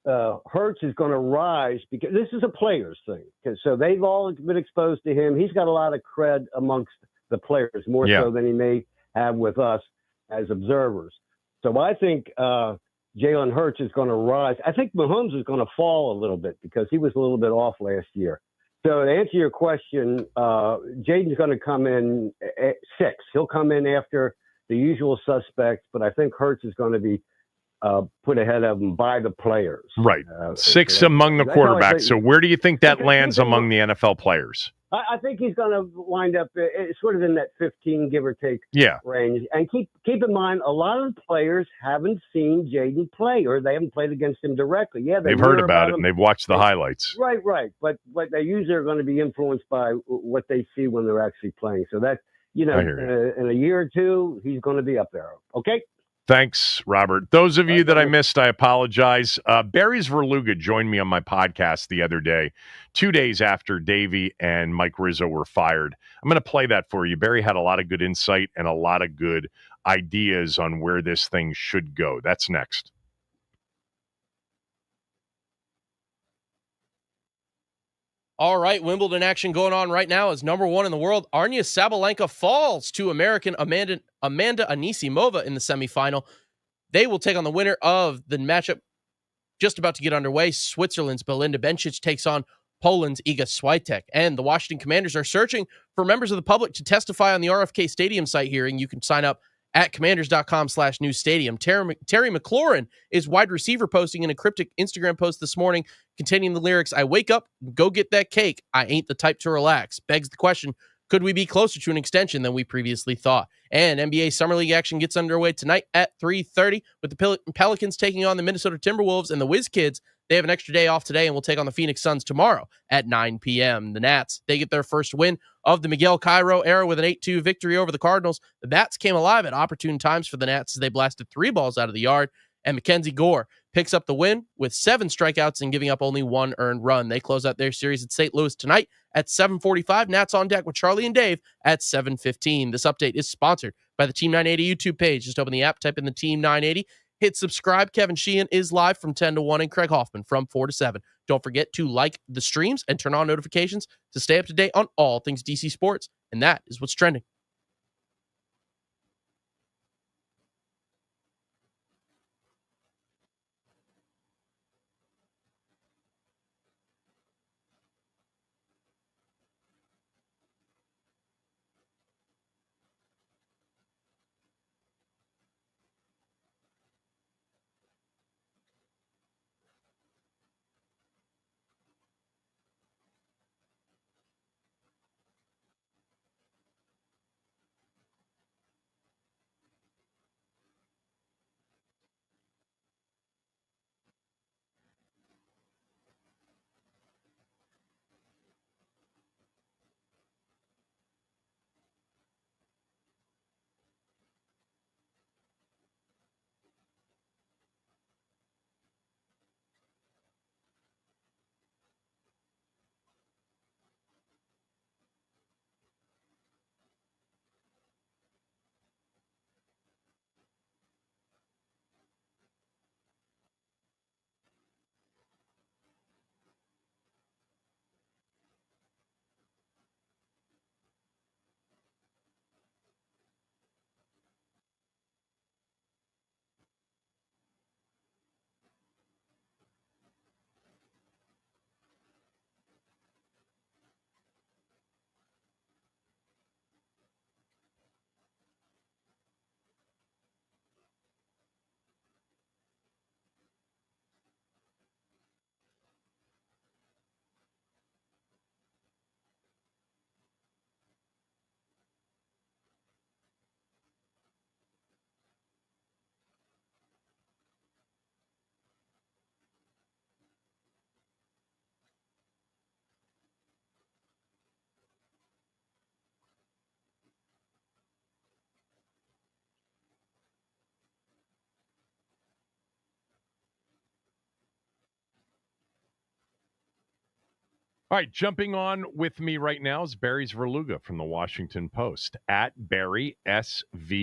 Hurts is going to rise because this is a players thing. So they've all been exposed to him. He's got a lot of cred amongst the players, more so than he may have with us as observers. So I think Jalen Hurts is going to rise. I think Mahomes is going to fall a little bit because he was a little bit off last year. So to answer your question, Jaden's going to come in at 6. He'll come in after the usual suspects, but I think Hurts is going to be put ahead of him by the players. Right. 6 among the quarterbacks. So where do you think that lands among the NFL players? I think he's going to wind up sort of in that 15, give or take, range. And keep in mind, a lot of the players haven't seen Jaden play, or they haven't played against him directly. Yeah, they've heard about it and they've watched the highlights. Right. But they usually are going to be influenced by what they see when they're actually playing. So that, in a year or two, he's going to be up there. Okay. Thanks, Robert. Those of you that I missed, I apologize. Barry's Verluga joined me on my podcast the other day, 2 days after Davey and Mike Rizzo were fired. I'm going to play that for you. Barry had a lot of good insight and a lot of good ideas on where this thing should go. That's next. All right, Wimbledon action going on right now as number 1 in the world. Arina Sabalenka falls to American Amanda Anisimova in the semifinal. They will take on the winner of the matchup just about to get underway. Switzerland's Belinda Bencic takes on Poland's Iga Swiatek. And the Washington Commanders are searching for members of the public to testify on the RFK Stadium site hearing. You can sign up at commanders.com/newsstadium. Terry McLaurin is wide receiver, posting an cryptic Instagram post this morning containing the lyrics, "I wake up, go get that cake. I ain't the type to relax." Begs the question, could we be closer to an extension than we previously thought? And NBA Summer League action gets underway tonight at 3:30 with the Pelicans taking on the Minnesota Timberwolves, and the Wiz Kids, they have an extra day off today and will take on the Phoenix Suns tomorrow at 9 p.m. The Nats, they get their first win of the Miguel Cairo era with an 8-2 victory over the Cardinals. The Bats came alive at opportune times for the Nats as they blasted 3 balls out of the yard, and Mackenzie Gore picks up the win with 7 strikeouts and giving up only 1 earned run. They close out their series at St. Louis tonight at 7:45. Nats on deck with Charlie and Dave at 7:15. This update is sponsored by the Team 980 YouTube page. Just open the app, type in the Team 980, hit subscribe. Kevin Sheehan is live from 10 to 1 and Craig Hoffman from 4 to 7. Don't forget to like the streams and turn on notifications to stay up to date on all things DC sports. And that is what's trending. All right, jumping on with me right now is Barry Svrluga from the Washington Post, at Barry SVRLUGA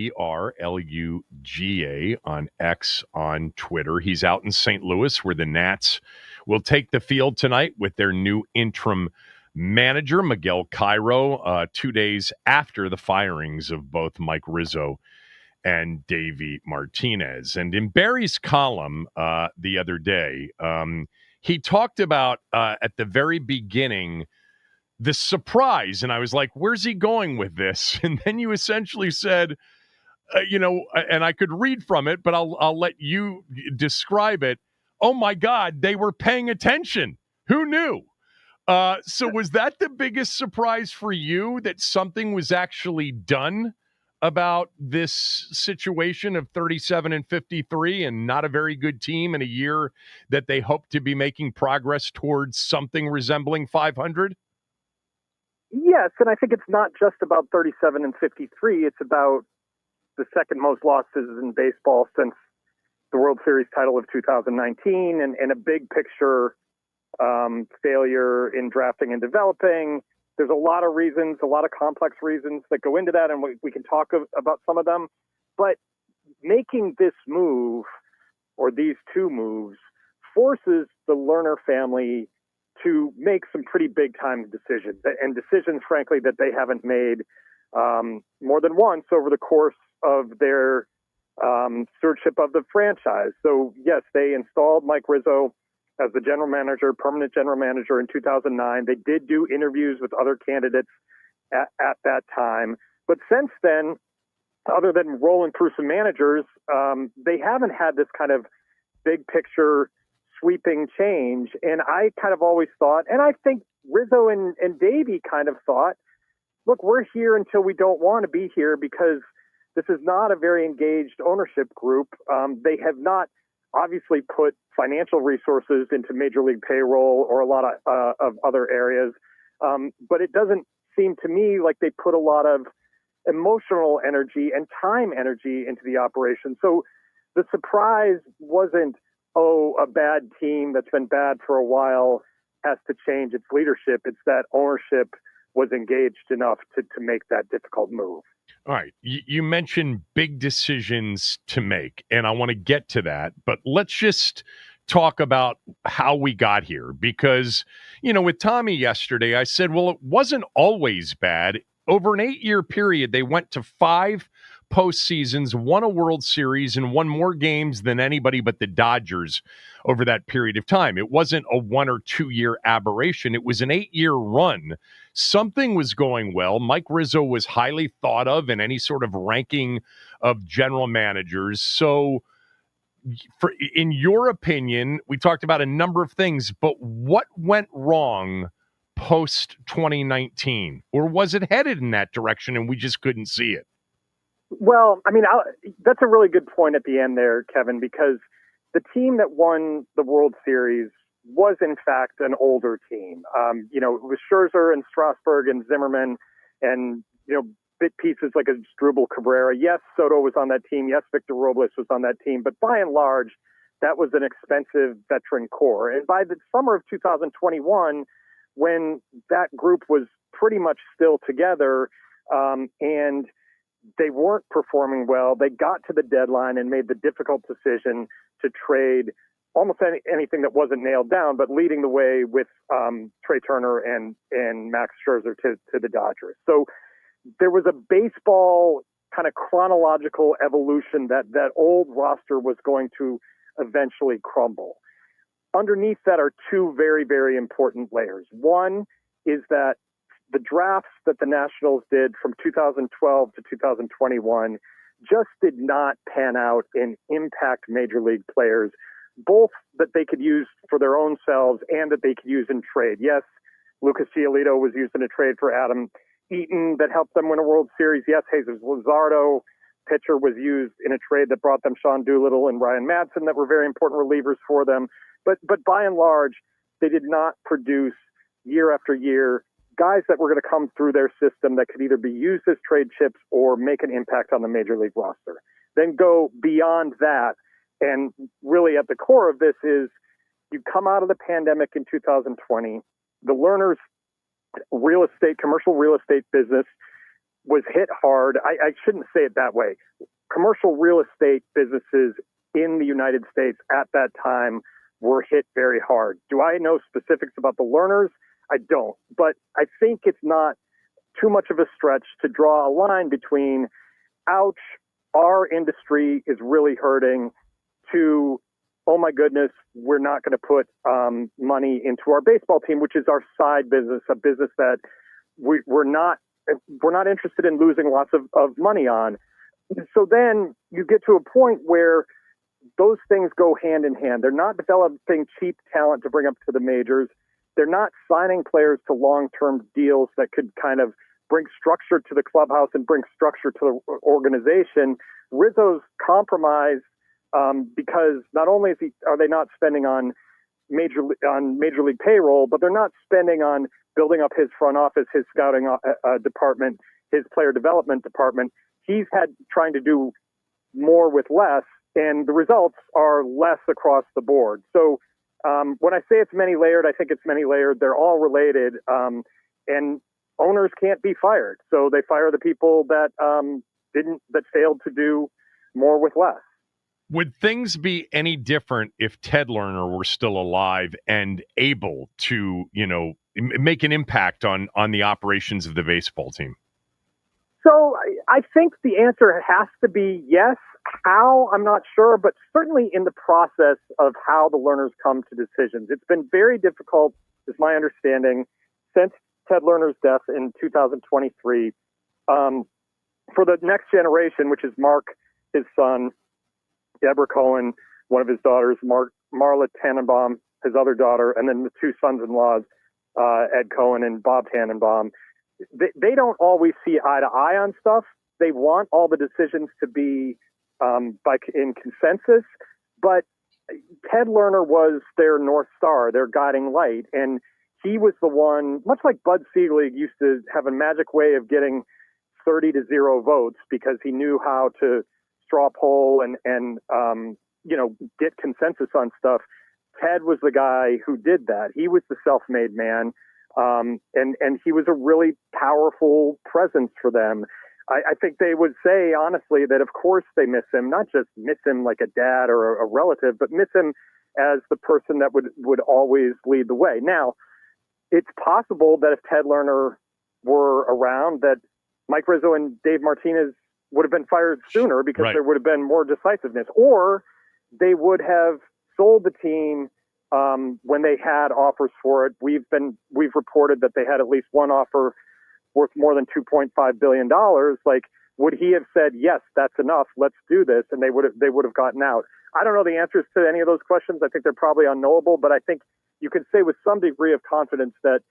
on X on Twitter. He's out in St. Louis where the Nats will take the field tonight with their new interim manager, Miguel Cairo, 2 days after the firings of both Mike Rizzo and Davey Martinez. And in Barry's column the other day, he talked about at the very beginning the surprise, and I was like, where's he going with this? And then you essentially said, and I could read from it, but I'll let you describe it. Oh my God, they were paying attention. Who knew? So was that the biggest surprise for you, that something was actually done about this situation of 37-53 and not a very good team in a year that they hope to be making progress towards something resembling 500? Yes, and I think it's not just about 37-53. It's about the second most losses in baseball since the World Series title of 2019, and a big picture failure in drafting and developing. There's a lot of reasons, a lot of complex reasons that go into that, and we can talk about some of them. But making this move, or these two moves, forces the Lerner family to make some pretty big time decisions, and decisions, frankly, that they haven't made more than once over the course of their stewardship of the franchise. So yes, they installed Mike Rizzo as the general manager, permanent general manager in 2009. They did do interviews with other candidates at that time. But since then, other than rolling through some managers, they haven't had this kind of big picture sweeping change. And I kind of always thought, and I think Rizzo and Davey kind of thought, look, we're here until we don't want to be here, because this is not a very engaged ownership group. They have not obviously put financial resources into Major League payroll or a lot of other areas. But it doesn't seem to me like they put a lot of emotional energy and time energy into the operation. So the surprise wasn't, a bad team that's been bad for a while has to change its leadership. It's that ownership was engaged enough to make that difficult move. All right. You mentioned big decisions to make, and I want to get to that, but let's just talk about how we got here, because, with Tommy yesterday, I said, well, it wasn't always bad. Over an 8-year period, they went to 5 postseasons, won a World Series, and won more games than anybody but the Dodgers over that period of time. It wasn't a 1 or 2 year aberration. It was an 8-year run. Something was going well. Mike Rizzo was highly thought of in any sort of ranking of general managers. So, in your opinion, we talked about a number of things, but what went wrong post 2019? Or was it headed in that direction and we just couldn't see it? Well, I mean, that's a really good point at the end there, Kevin, because the team that won the World Series was, in fact, an older team. It was Scherzer and Strasburg and Zimmerman and, bit pieces like a Drupal Cabrera. Yes, Soto was on that team. Yes, Victor Robles was on that team. But by and large, that was an expensive veteran core. And by the summer of 2021, when that group was pretty much still together and they weren't performing well, they got to the deadline and made the difficult decision to trade almost anything that wasn't nailed down, but leading the way with Trey Turner and Max Scherzer to the Dodgers. So there was a baseball kind of chronological evolution that old roster was going to eventually crumble. Underneath that are 2 very, very important layers. One is that the drafts that the Nationals did from 2012 to 2021 just did not pan out and impact major league players, both that they could use for their own selves and that they could use in trade. Yes, Lucas Giolito was used in a trade for Adam Eaton that helped them win a World Series. Yes, Jesus Luzardo, pitcher, was used in a trade that brought them Sean Doolittle and Ryan Madsen that were very important relievers for them. But by and large, they did not produce year after year guys that were going to come through their system that could either be used as trade chips or make an impact on the major league roster. Then go beyond that. And really at the core of this is you come out of the pandemic in 2020, the Lerners commercial real estate business was hit hard. I shouldn't say it that way. Commercial real estate businesses in the United States at that time were hit very hard. Do I know specifics about the Lerners? I don't, but I think it's not too much of a stretch to draw a line between, ouch, our industry is really hurting, to, oh my goodness, we're not going to put money into our baseball team, which is our side business, a business that we're not interested in losing lots of money on. So then you get to a point where those things go hand in hand. They're not developing cheap talent to bring up to the majors. They're not signing players to long-term deals that could kind of bring structure to the clubhouse and bring structure to the organization. Rizzo's compromised because not only are they not spending on major league payroll, but they're not spending on building up his front office, his scouting department, his player development department. He's trying to do more with less, and the results are less across the board. So when I say it's many layered, I think it's many layered. They're all related, and owners can't be fired, so they fire the people that failed to do more with less. Would things be any different if Ted Lerner were still alive and able to, make an impact on the operations of the baseball team? So I think the answer has to be yes. How, I'm not sure, but certainly in the process of how the Lerners come to decisions. It's been very difficult, is my understanding, since Ted Lerner's death in 2023, for the next generation, which is Mark, his son, Deborah Cohen, one of his daughters, Marla Tannenbaum, his other daughter, and then the two sons-in-laws, Ed Cohen and Bob Tannenbaum. They don't always see eye to eye on stuff. They want all the decisions to be in consensus, but Ted Lerner was their North Star, their guiding light, and he was the one, much like Bud Selig used to have a magic way of getting 30-0 votes because he knew how to straw poll and get consensus on stuff. Ted was the guy who did that. He was the self-made man, and he was a really powerful presence for them. I think they would say, honestly, that of course they miss him, not just miss him like a dad or a relative, but miss him as the person that would always lead the way. Now, it's possible that if Ted Lerner were around, that Mike Rizzo and Dave Martinez would have been fired sooner because there would have been more decisiveness, or they would have sold the team when they had offers for it. We've reported that they had at least one offer worth more than $2.5 billion. Like, would he have said, yes, that's enough, let's do this, and they would have gotten out? I don't know the answers to any of those questions. I think they're probably unknowable, but I think you can say with some degree of confidence that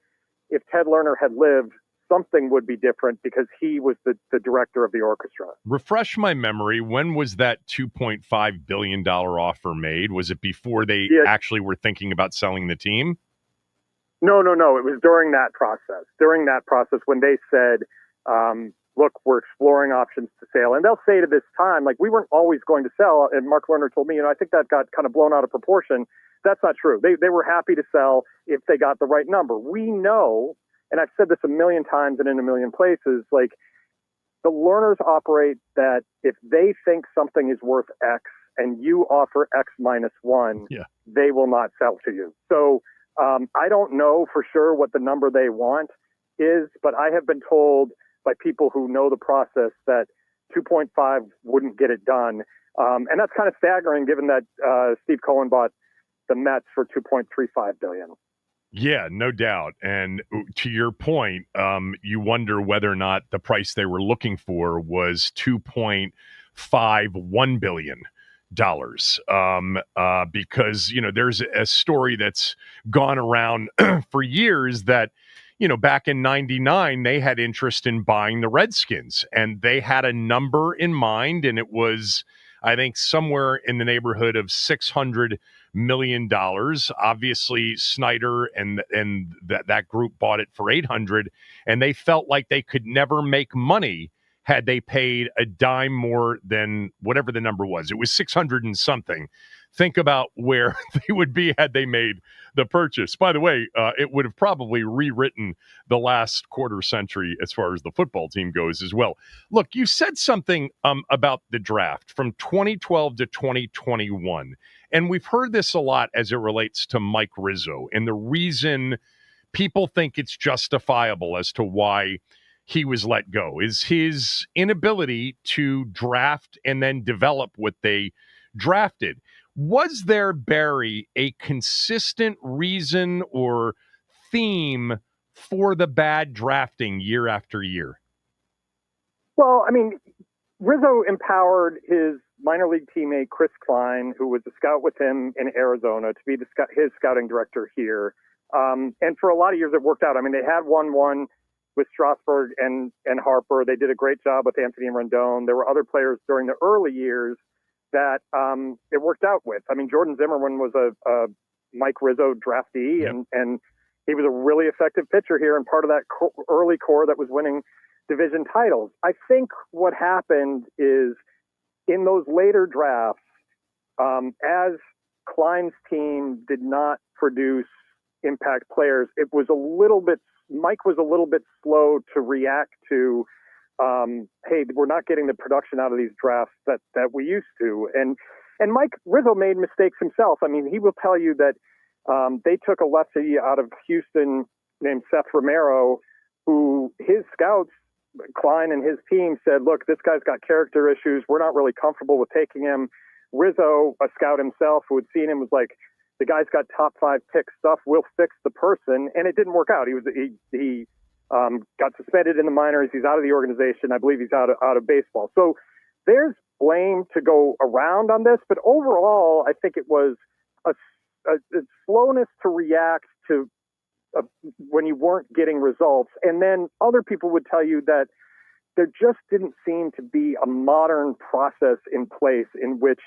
if Ted Lerner had lived, something would be different because he was the director of the orchestra. Refresh my memory. When was that $2.5 billion offer made? Was it before they actually were thinking about selling the team? No. It was during that process. During that process when they said, look, we're exploring options to sell. And they'll say to this time, like, we weren't always going to sell. And Mark Lerner told me, I think that got kind of blown out of proportion. That's not true. They were happy to sell if they got the right number. We know, and I've said this a million times and in a million places, like, the Lerners operate that if they think something is worth X and you offer X minus one, they will not sell to you. So I don't know for sure what the number they want is, but I have been told by people who know the process that 2.5 wouldn't get it done. And that's kind of staggering given that Steve Cohen bought the Mets for $2.35 billion. Yeah, no doubt. And to your point, you wonder whether or not the price they were looking for was $2.51 billion. Because, there's a story that's gone around for years that, back in 99, they had interest in buying the Redskins and they had a number in mind, and it was, I think, somewhere in the neighborhood of $600 million. Obviously, Snyder and that group bought it for $800, and they felt like they could never make money had they paid a dime more than whatever the number was. It was 600 and something. Think about where they would be had they made the purchase. By the way, it would have probably rewritten the last quarter century as far as the football team goes as well. Look, you said something about the draft from 2012 to 2021, and we've heard this a lot as it relates to Mike Rizzo and the reason people think it's justifiable as to why he was let go is his inability to draft and then develop what they drafted. Was there, Barry, a consistent reason or theme for the bad drafting year after year? Well, I mean, Rizzo empowered his minor league teammate, Chris Klein, who was a scout with him in Arizona, to be his scouting director here. And for a lot of years, it worked out. I mean, they had 1-1 with Strasburg and Harper. They did a great job with Anthony Rendon. There were other players during the early years that it worked out with. I mean, Jordan Zimmerman was a Mike Rizzo draftee, and he was a really effective pitcher here and part of that early core that was winning division titles. I think what happened is in those later drafts, as Klein's team did not produce impact players, Mike was a little bit slow to react to, hey, we're not getting the production out of these drafts that we used to. And And Mike Rizzo made mistakes himself. I mean, he will tell you that they took a lefty out of Houston named Seth Romero, who his scouts, Klein and his team, said, look, this guy's got character issues. We're not really comfortable with taking him. Rizzo, a scout himself who had seen him, was like, the guy's got top 5 pick stuff. We'll fix the person. And it didn't work out. He got suspended in the minors. He's out of the organization. I believe he's out of baseball. So there's blame to go around on this. But overall, I think it was a slowness to react to when you weren't getting results. And then other people would tell you that there just didn't seem to be a modern process in place in which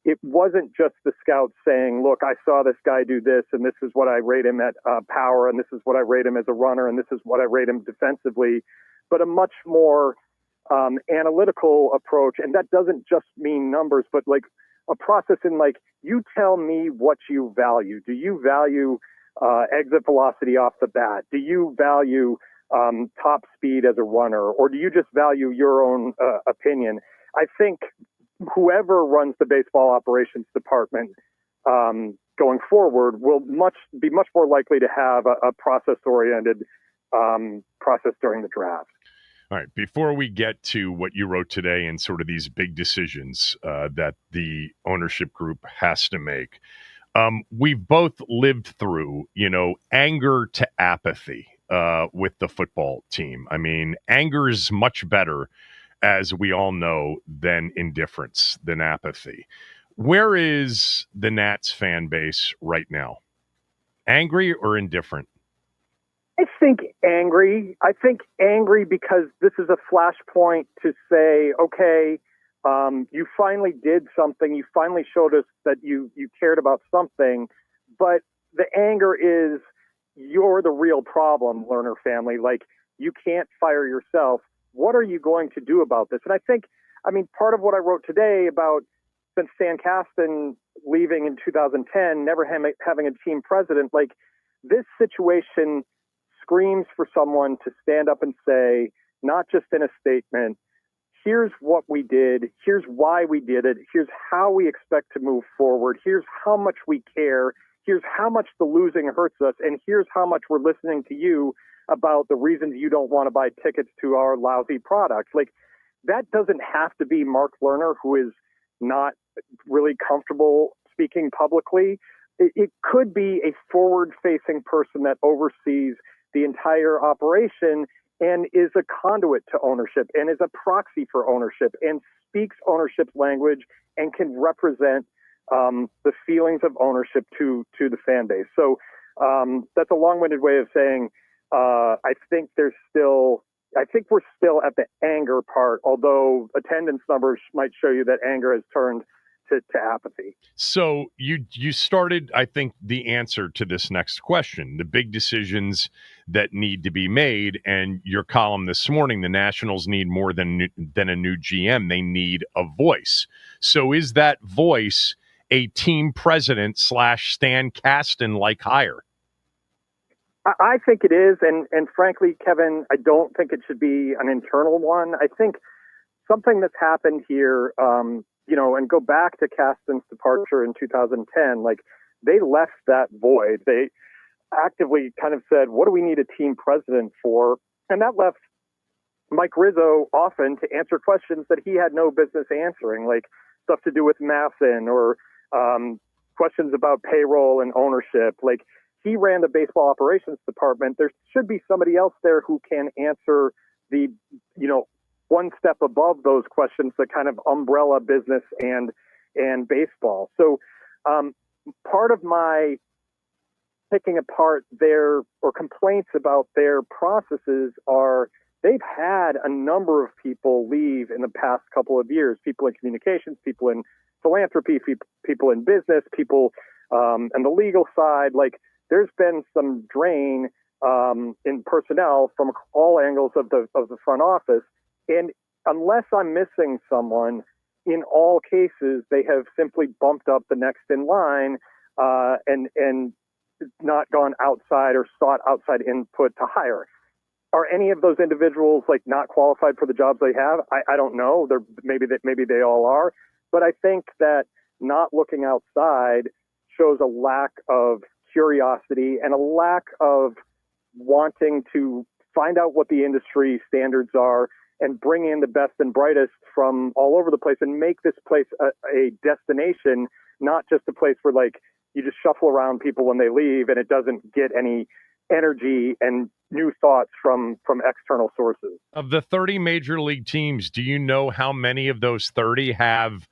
it wasn't just the scouts saying, look, I saw this guy do this, and this is what I rate him at power, and this is what I rate him as a runner, and this is what I rate him defensively, but a much more analytical approach. And that doesn't just mean numbers, but like a process in like, you tell me what you value. Do you value exit velocity off the bat? Do you value top speed as a runner, or do you just value your own opinion? I think whoever runs the baseball operations department going forward will be much more likely to have a process-oriented process during the draft. All right. Before we get to what you wrote today and sort of these big decisions that the ownership group has to make, we've both lived through, anger to apathy with the football team. I mean, anger is much better, as we all know, than indifference, than apathy. Where is the Nats fan base right now? Angry or indifferent? I think angry. I think angry because this is a flashpoint to say, okay, you finally did something. You finally showed us that you cared about something. But the anger is, you're the real problem, Lerner family. Like, you can't fire yourself. What are you going to do about this? And I think, part of what I wrote today about, since Stan Kasten leaving in 2010, never having a team president, like, this situation screams for someone to stand up and say, not just in a statement, here's what we did, here's why we did it, here's how we expect to move forward, here's how much we care, here's how much the losing hurts us, and here's how much we're listening to you about the reasons you don't want to buy tickets to our lousy products. Like, that doesn't have to be Mark Lerner, who is not really comfortable speaking publicly. It could be a forward-facing person that oversees the entire operation and is a conduit to ownership and is a proxy for ownership and speaks ownership's language and can represent the feelings of ownership to the fan base. So that's a long-winded way of saying I think we're still at the anger part, although attendance numbers might show you that anger has turned to apathy. So you started, I think, the answer to this next question, the big decisions that need to be made. And your column this morning, the Nationals need more than a new GM. They need a voice. So is that voice a team president / Stan Kasten-like hire? I think it is. And frankly, Kevin, I don't think it should be an internal one. I think something that's happened here, and go back to Kasten's departure in 2010, like, they left that void. They actively kind of said, what do we need a team president for? And that left Mike Rizzo often to answer questions that he had no business answering, like stuff to do with Masson or questions about payroll and ownership. Like, he ran the baseball operations department. There should be somebody else there who can answer the, one step above those questions, the kind of umbrella business and baseball. So part of my picking apart their or complaints about their processes are they've had a number of people leave in the past couple of years, people in communications, people in philanthropy, people in business, people on the legal side. Like, there's been some drain in personnel from all angles of the front office. And unless I'm missing someone, in all cases, they have simply bumped up the next in line and not gone outside or sought outside input to hire. Are any of those individuals not qualified for the jobs they have? I don't know. Maybe they all are. But I think that not looking outside shows a lack of curiosity and a lack of wanting to find out what the industry standards are and bring in the best and brightest from all over the place and make this place a destination, not just a place where like you just shuffle around people when they leave and it doesn't get any energy and new thoughts from external sources. Of the 30 major league teams, do you know how many of those 30 have,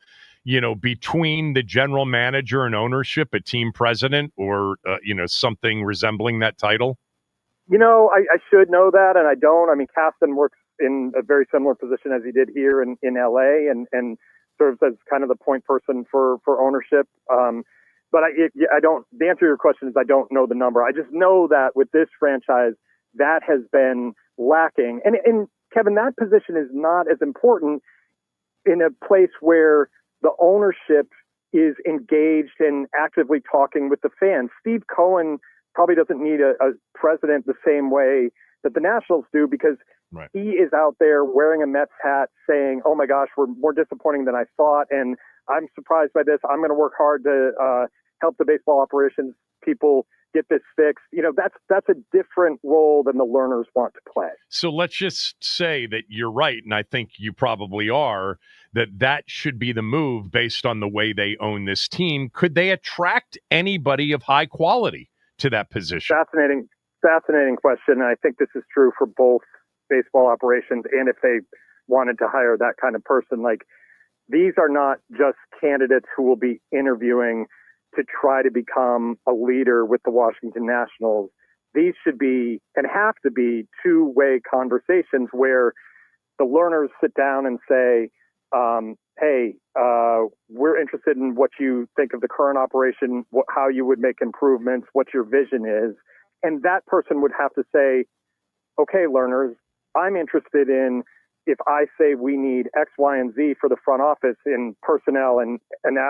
between the general manager and ownership, a team president or, something resembling that title? I should know that, and I don't. I mean, Kasten works in a very similar position as he did here in LA and serves as kind of the point person for ownership. But I don't, the answer to your question is I don't know the number. I just know that with this franchise, that has been lacking. And Kevin, that position is not as important in a place where the ownership is engaged and actively talking with the fans. Steve Cohen probably doesn't need a president the same way that the Nationals do because right. He is out there wearing a Mets hat saying, oh my gosh, we're more disappointing than I thought. And I'm surprised by this. I'm going to work hard to help the baseball operations people get this fixed. That's a different role than the learners want to play. So let's just say that you're right, and I think you probably are, that should be the move based on the way they own this team. Could they attract anybody of high quality to that position? Fascinating question. And I think this is true for both baseball operations and if they wanted to hire that kind of person. Like, these are not just candidates who will be interviewing to try to become a leader with the Washington Nationals. These should be and have to be two-way conversations where the learners sit down and say, hey, we're interested in what you think of the current operation, how you would make improvements, what your vision is. And that person would have to say, okay, learners, I'm interested in if I say we need X, Y, and Z for the front office in personnel and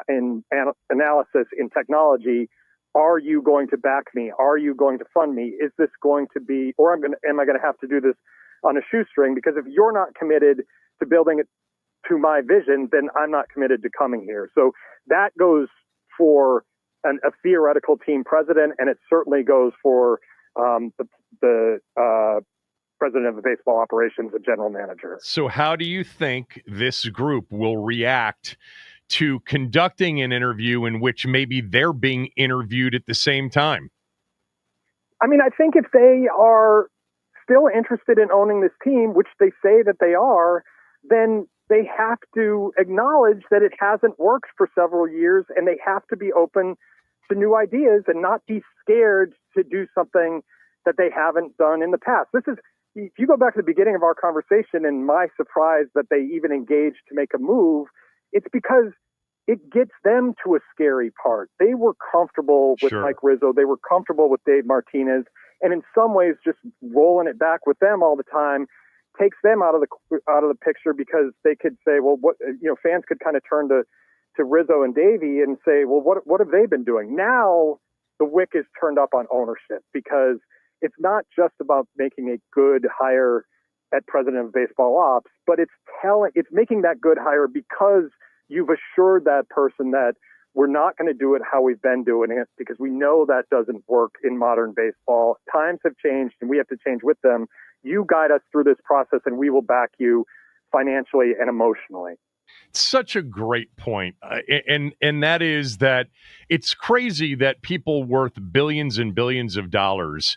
in analysis in technology, are you going to back me? Are you going to fund me? Is this going to be, or am I going to have to do this on a shoestring? Because if you're not committed to building it to my vision, then I'm not committed to coming here. So that goes for a theoretical team president, and it certainly goes for the president of the baseball operations, a general manager. So how do you think this group will react to conducting an interview in which maybe they're being interviewed at the same time? I mean, I think if they are still interested in owning this team, which they say that they are, then they have to acknowledge that it hasn't worked for several years, and they have to be open to new ideas and not be scared to do something that they haven't done in the past. If you go back to the beginning of our conversation and my surprise that they even engaged to make a move, it's because it gets them to a scary part. They were comfortable with Sure. Mike Rizzo. They were comfortable with Dave Martinez. And in some ways, just rolling it back with them all the time takes them out of the picture because they could say, well, fans could kind of turn to Rizzo and Davey and say, well, what have they been doing? Now the wick is turned up on ownership because it's not just about making a good hire at president of baseball ops, but it's making that good hire because you've assured that person that we're not going to do it how we've been doing it because we know that doesn't work in modern baseball. Times have changed and we have to change with them. You guide us through this process and we will back you financially and emotionally. Such a great point. And that is that it's crazy that people worth billions and billions of dollars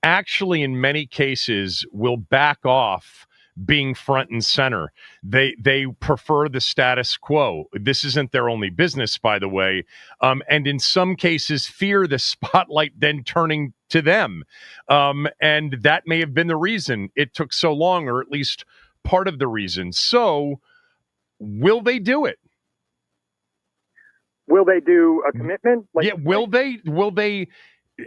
actually in many cases will back off being front and center. They prefer the status quo. This isn't their only business, by the way. And in some cases fear the spotlight then turning to them. And that may have been the reason it took so long, or at least part of the reason. So will they do it? Will they do a commitment? Will they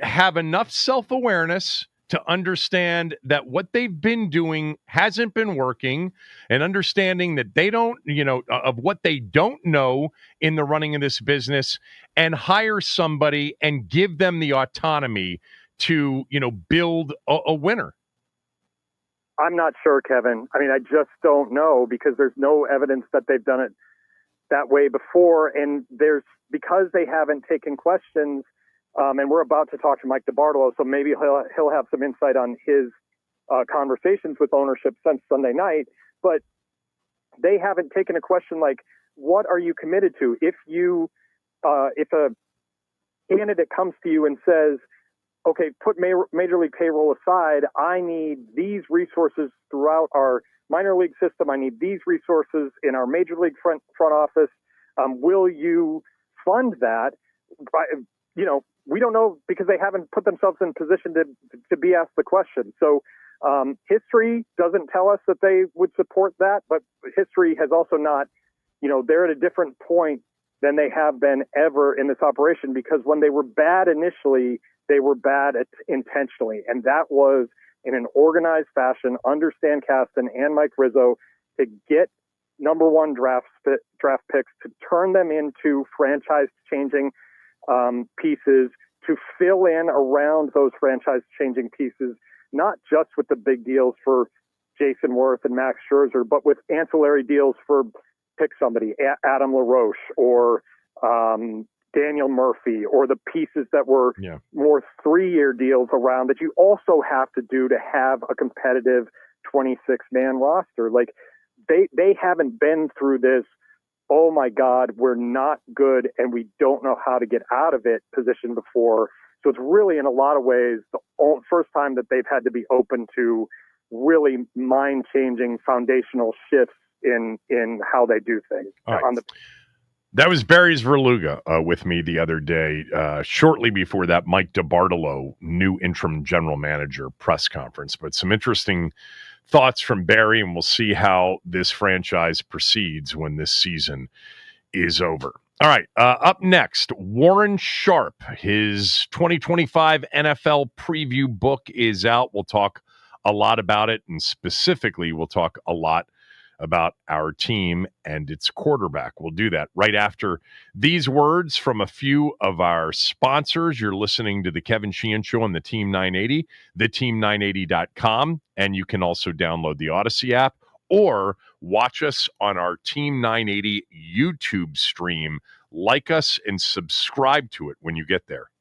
have enough self-awareness to understand that what they've been doing hasn't been working, and understanding that they don't, of what they don't know in the running of this business, and hire somebody and give them the autonomy to, build a winner? I'm not sure, Kevin. I mean, I just don't know because there's no evidence that they've done it that way before, and because they haven't taken questions, and we're about to talk to Mike DeBartolo, so maybe he'll have some insight on his conversations with ownership since Sunday night, but they haven't taken a question like, what are you committed to? If a candidate comes to you and says, okay, put major league payroll aside, I need these resources throughout our minor league system, I need these resources in our major league front office, will you fund that? We don't know, because they haven't put themselves in position to be asked the question. So history doesn't tell us that they would support that, but history has also not, they're at a different point than they have been ever in this operation, because when they were bad initially, they were bad intentionally. And that was in an organized fashion under Stan Kasten and Mike Rizzo to get number one draft picks, to turn them into franchise-changing pieces, to fill in around those franchise-changing pieces, not just with the big deals for Jason Worth and Max Scherzer, but with ancillary deals for pick somebody, Adam LaRoche or Daniel Murphy, or the pieces that were more 3-year deals around that you also have to do to have a competitive 26-man roster. Like they haven't been through this, oh my God, we're not good and we don't know how to get out of it position before. So it's really, in a lot of ways, the first time that they've had to be open to really mind-changing foundational shifts in how they do things. Right. That was Barry's Verluga with me the other day. Shortly before that, Mike DeBartolo, new interim general manager, press conference. But some interesting thoughts from Barry, and we'll see how this franchise proceeds when this season is over. All right, up next, Warren Sharp. His 2025 NFL preview book is out. We'll talk a lot about it, and specifically, we'll talk a lot about our team and its quarterback. We'll do that right after these words from a few of our sponsors. You're listening to the Kevin Sheehan Show on the Team 980, theteam980.com, and you can also download the Odyssey app or watch us on our Team 980 YouTube stream. Like us and subscribe to it when you get there.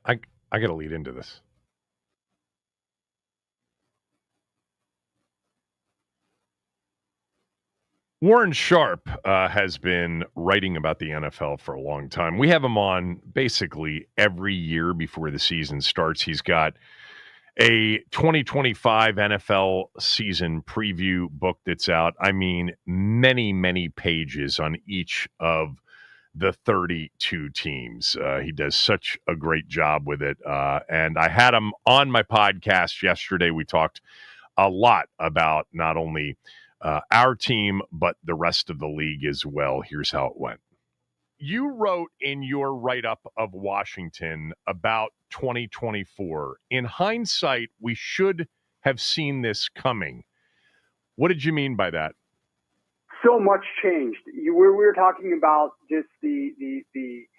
I got to lead into this. Warren Sharp has been writing about the NFL for a long time. We have him on basically every year before the season starts. He's got a 2025 NFL season preview book that's out. I mean, many, many pages on each of the 32 teams. He does such a great job with it. And I had him on my podcast yesterday. We talked a lot about not only our team, but the rest of the league as well. Here's how it went. You wrote in your write-up of Washington about 2024. In hindsight, we should have seen this coming. What did you mean by that? So much changed. We were talking about just the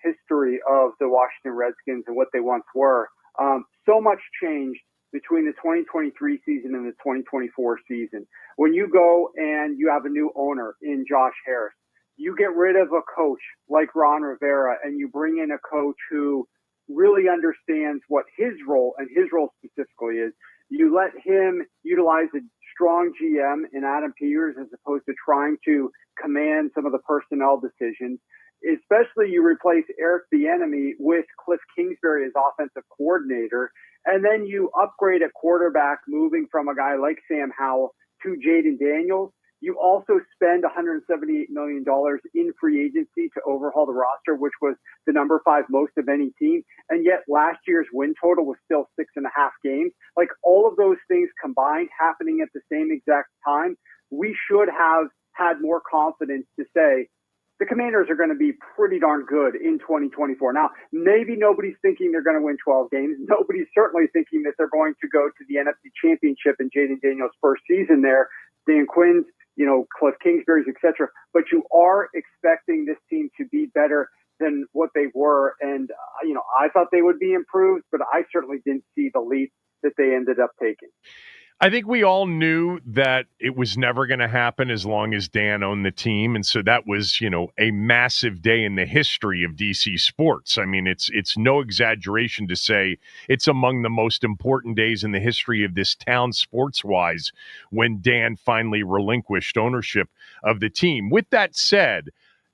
history of the Washington Redskins and what they once were. So much changed between the 2023 season and the 2024 season. When you go and you have a new owner in Josh Harris, you get rid of a coach like Ron Rivera and you bring in a coach who really understands what his role specifically is. You let him utilize a strong GM in Adam Peters as opposed to trying to command some of the personnel decisions. Especially you replace Eric Bieniemy with Cliff Kingsbury as offensive coordinator, and then you upgrade at quarterback, moving from a guy like Sam Howell to Jaden Daniels. You also spend $178 million in free agency to overhaul the roster, which was the number 5 most of any team. And yet last year's win total was still 6.5 games. Like all of those things combined happening at the same exact time, we should have had more confidence to say the Commanders are going to be pretty darn good in 2024. Now, maybe nobody's thinking they're going to win 12 games. Nobody's certainly thinking that they're going to go to the NFC Championship in Jaden Daniels' first season there. Dan Quinn's, Cliff Kingsbury's, etc. But you are expecting this team to be better than what they were. And, I thought they would be improved, but I certainly didn't see the leap that they ended up taking. I think we all knew that it was never going to happen as long as Dan owned the team. And so that was, a massive day in the history of DC sports. I mean, it's no exaggeration to say it's among the most important days in the history of this town sports-wise when Dan finally relinquished ownership of the team. With that said,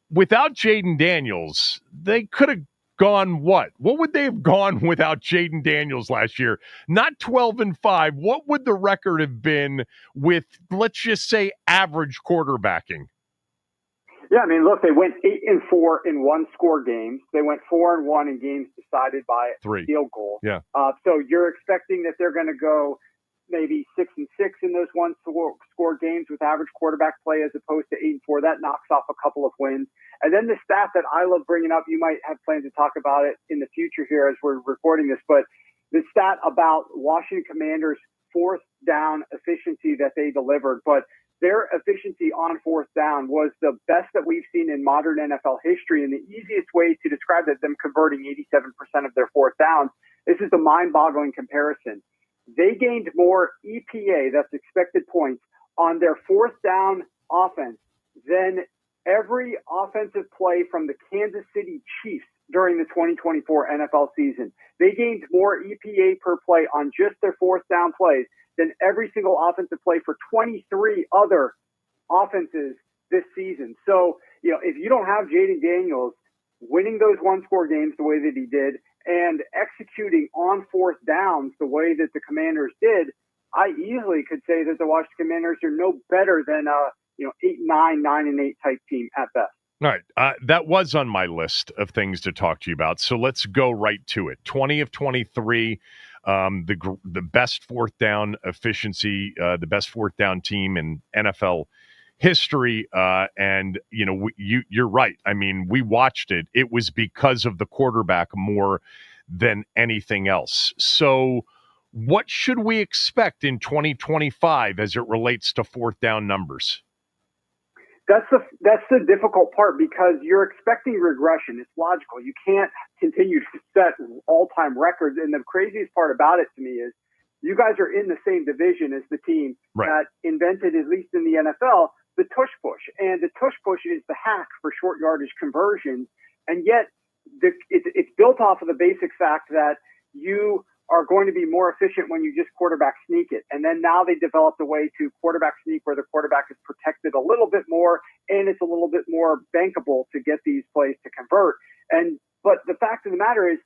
without Jaden Daniels, they could have gone what? What would they have gone without Jaden Daniels last year? Not 12-5. What would the record have been with, let's just say, average quarterbacking? Yeah, I mean, look, they went 8-4 in one-score games. They went 4-1 in games decided by 3 field goal. Yeah. So you're expecting that they're going to go maybe 6-6 in those one-score games with average quarterback play as opposed to 8-4. That knocks off a couple of wins. And then the stat that I love bringing up, you might have plans to talk about it in the future here as we're recording this, but the stat about Washington Commanders' fourth down efficiency that they delivered, but their efficiency on fourth down was the best that we've seen in modern NFL history. And the easiest way to describe that, them converting 87% of their fourth downs, this is the mind-boggling comparison. They gained more EPA, that's expected points, on their fourth down offense than every offensive play from the Kansas City Chiefs during the 2024 NFL season. They gained more EPA per play on just their fourth down plays than every single offensive play for 23 other offenses this season. So, if you don't have Jaden Daniels winning those one-score games the way that he did and executing on fourth downs the way that the Commanders did, I easily could say that the Washington Commanders are no better than a 8-9, 9-8 type team at best. All right. That was on my list of things to talk to you about. So let's go right to it. 20 of 23, the best fourth down efficiency, the best fourth down team in NFL history. And, you're right. I mean, we watched it. It was because of the quarterback more than anything else. So what should we expect in 2025 as it relates to fourth down numbers? That's the difficult part because you're expecting regression. It's logical. You can't continue to set all-time records. And the craziest part about it to me is you guys are in the same division as the team that invented, at least in the NFL, the tush push. And the tush push is the hack for short yardage conversions. And yet it's built off of the basic fact that you are going to be more efficient when you just quarterback sneak it. And then now they developed a way to quarterback sneak where the quarterback is protected a little bit more and it's a little bit more bankable to get these plays to convert. But the fact of the matter is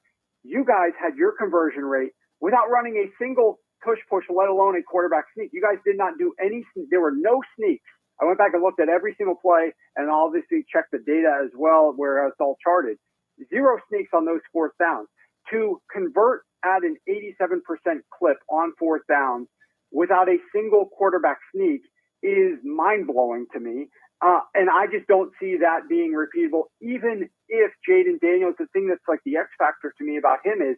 you guys had your conversion rate without running a single push, let alone a quarterback sneak. You guys did not do any, there were no sneaks. I went back and looked at every single play and obviously checked the data as well where it's all charted. 0 sneaks on those fourth downs. To convert at an 87% clip on fourth downs without a single quarterback sneak is mind-blowing to me. And I just don't see that being repeatable, even if Jaden Daniels, the thing that's like the X factor to me about him is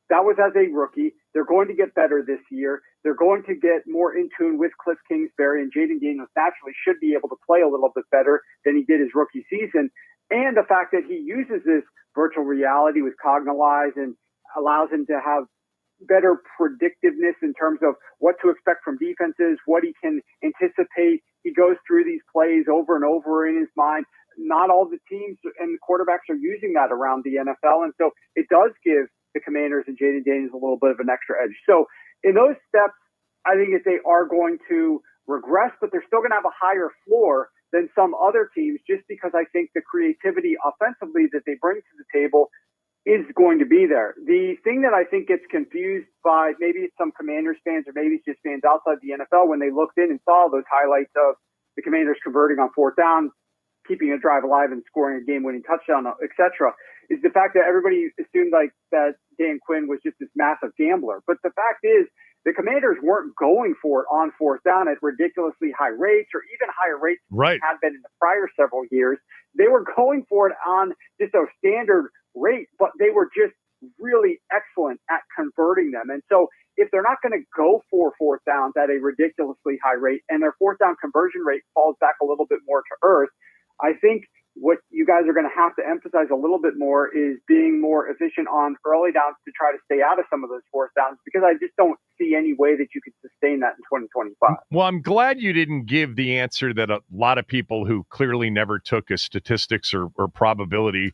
that was as a rookie. They're going to get better this year. They're going to get more in tune with Cliff Kingsbury, and Jaden Daniels naturally should be able to play a little bit better than he did his rookie season. And the fact that he uses this virtual reality with Cognize and allows him to have better predictiveness in terms of what to expect from defenses, what he can anticipate. He goes through these plays over and over in his mind. Not all the teams and the quarterbacks are using that around the NFL. And so it does give the Commanders and Jaden Daniels a little bit of an extra edge. So in those steps, I think that they are going to regress, but they're still going to have a higher floor than some other teams just because I think the creativity offensively that they bring to the table is going to be there. The thing that I think gets confused by maybe it's some Commanders fans or maybe it's just fans outside the NFL when they looked in and saw those highlights of the Commanders converting on fourth down, keeping a drive alive and scoring a game-winning touchdown, etc., is the fact that everybody assumed like that Dan Quinn was just this massive gambler. But the fact is the Commanders weren't going for it on fourth down at ridiculously high rates or even higher rates than they had been in the prior several years. They were going for it on just a standard rate, but they were just really excellent at converting them. And so if they're not going to go for fourth downs at a ridiculously high rate and their fourth down conversion rate falls back a little bit more to earth, I think what you guys are going to have to emphasize a little bit more is being more efficient on early downs to try to stay out of some of those fourth downs, because I just don't see any way that you could sustain that in 2025. Well, I'm glad you didn't give the answer that a lot of people who clearly never took a statistics or probability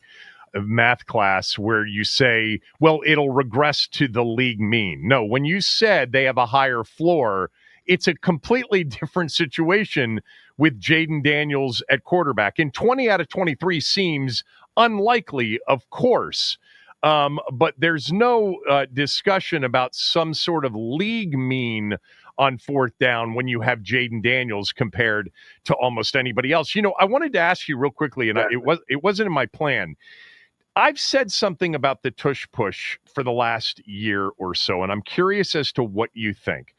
of math class where you say, well, it'll regress to the league mean. No, when you said they have a higher floor, it's a completely different situation with Jaden Daniels at quarterback. And 20 out of 23 seems unlikely, of course. But there's no discussion about some sort of league mean on fourth down when you have Jaden Daniels compared to almost anybody else. You know, I wanted to ask you real quickly, and it wasn't in my plan. I've said something about the tush push for the last year or so, and I'm curious as to what you think.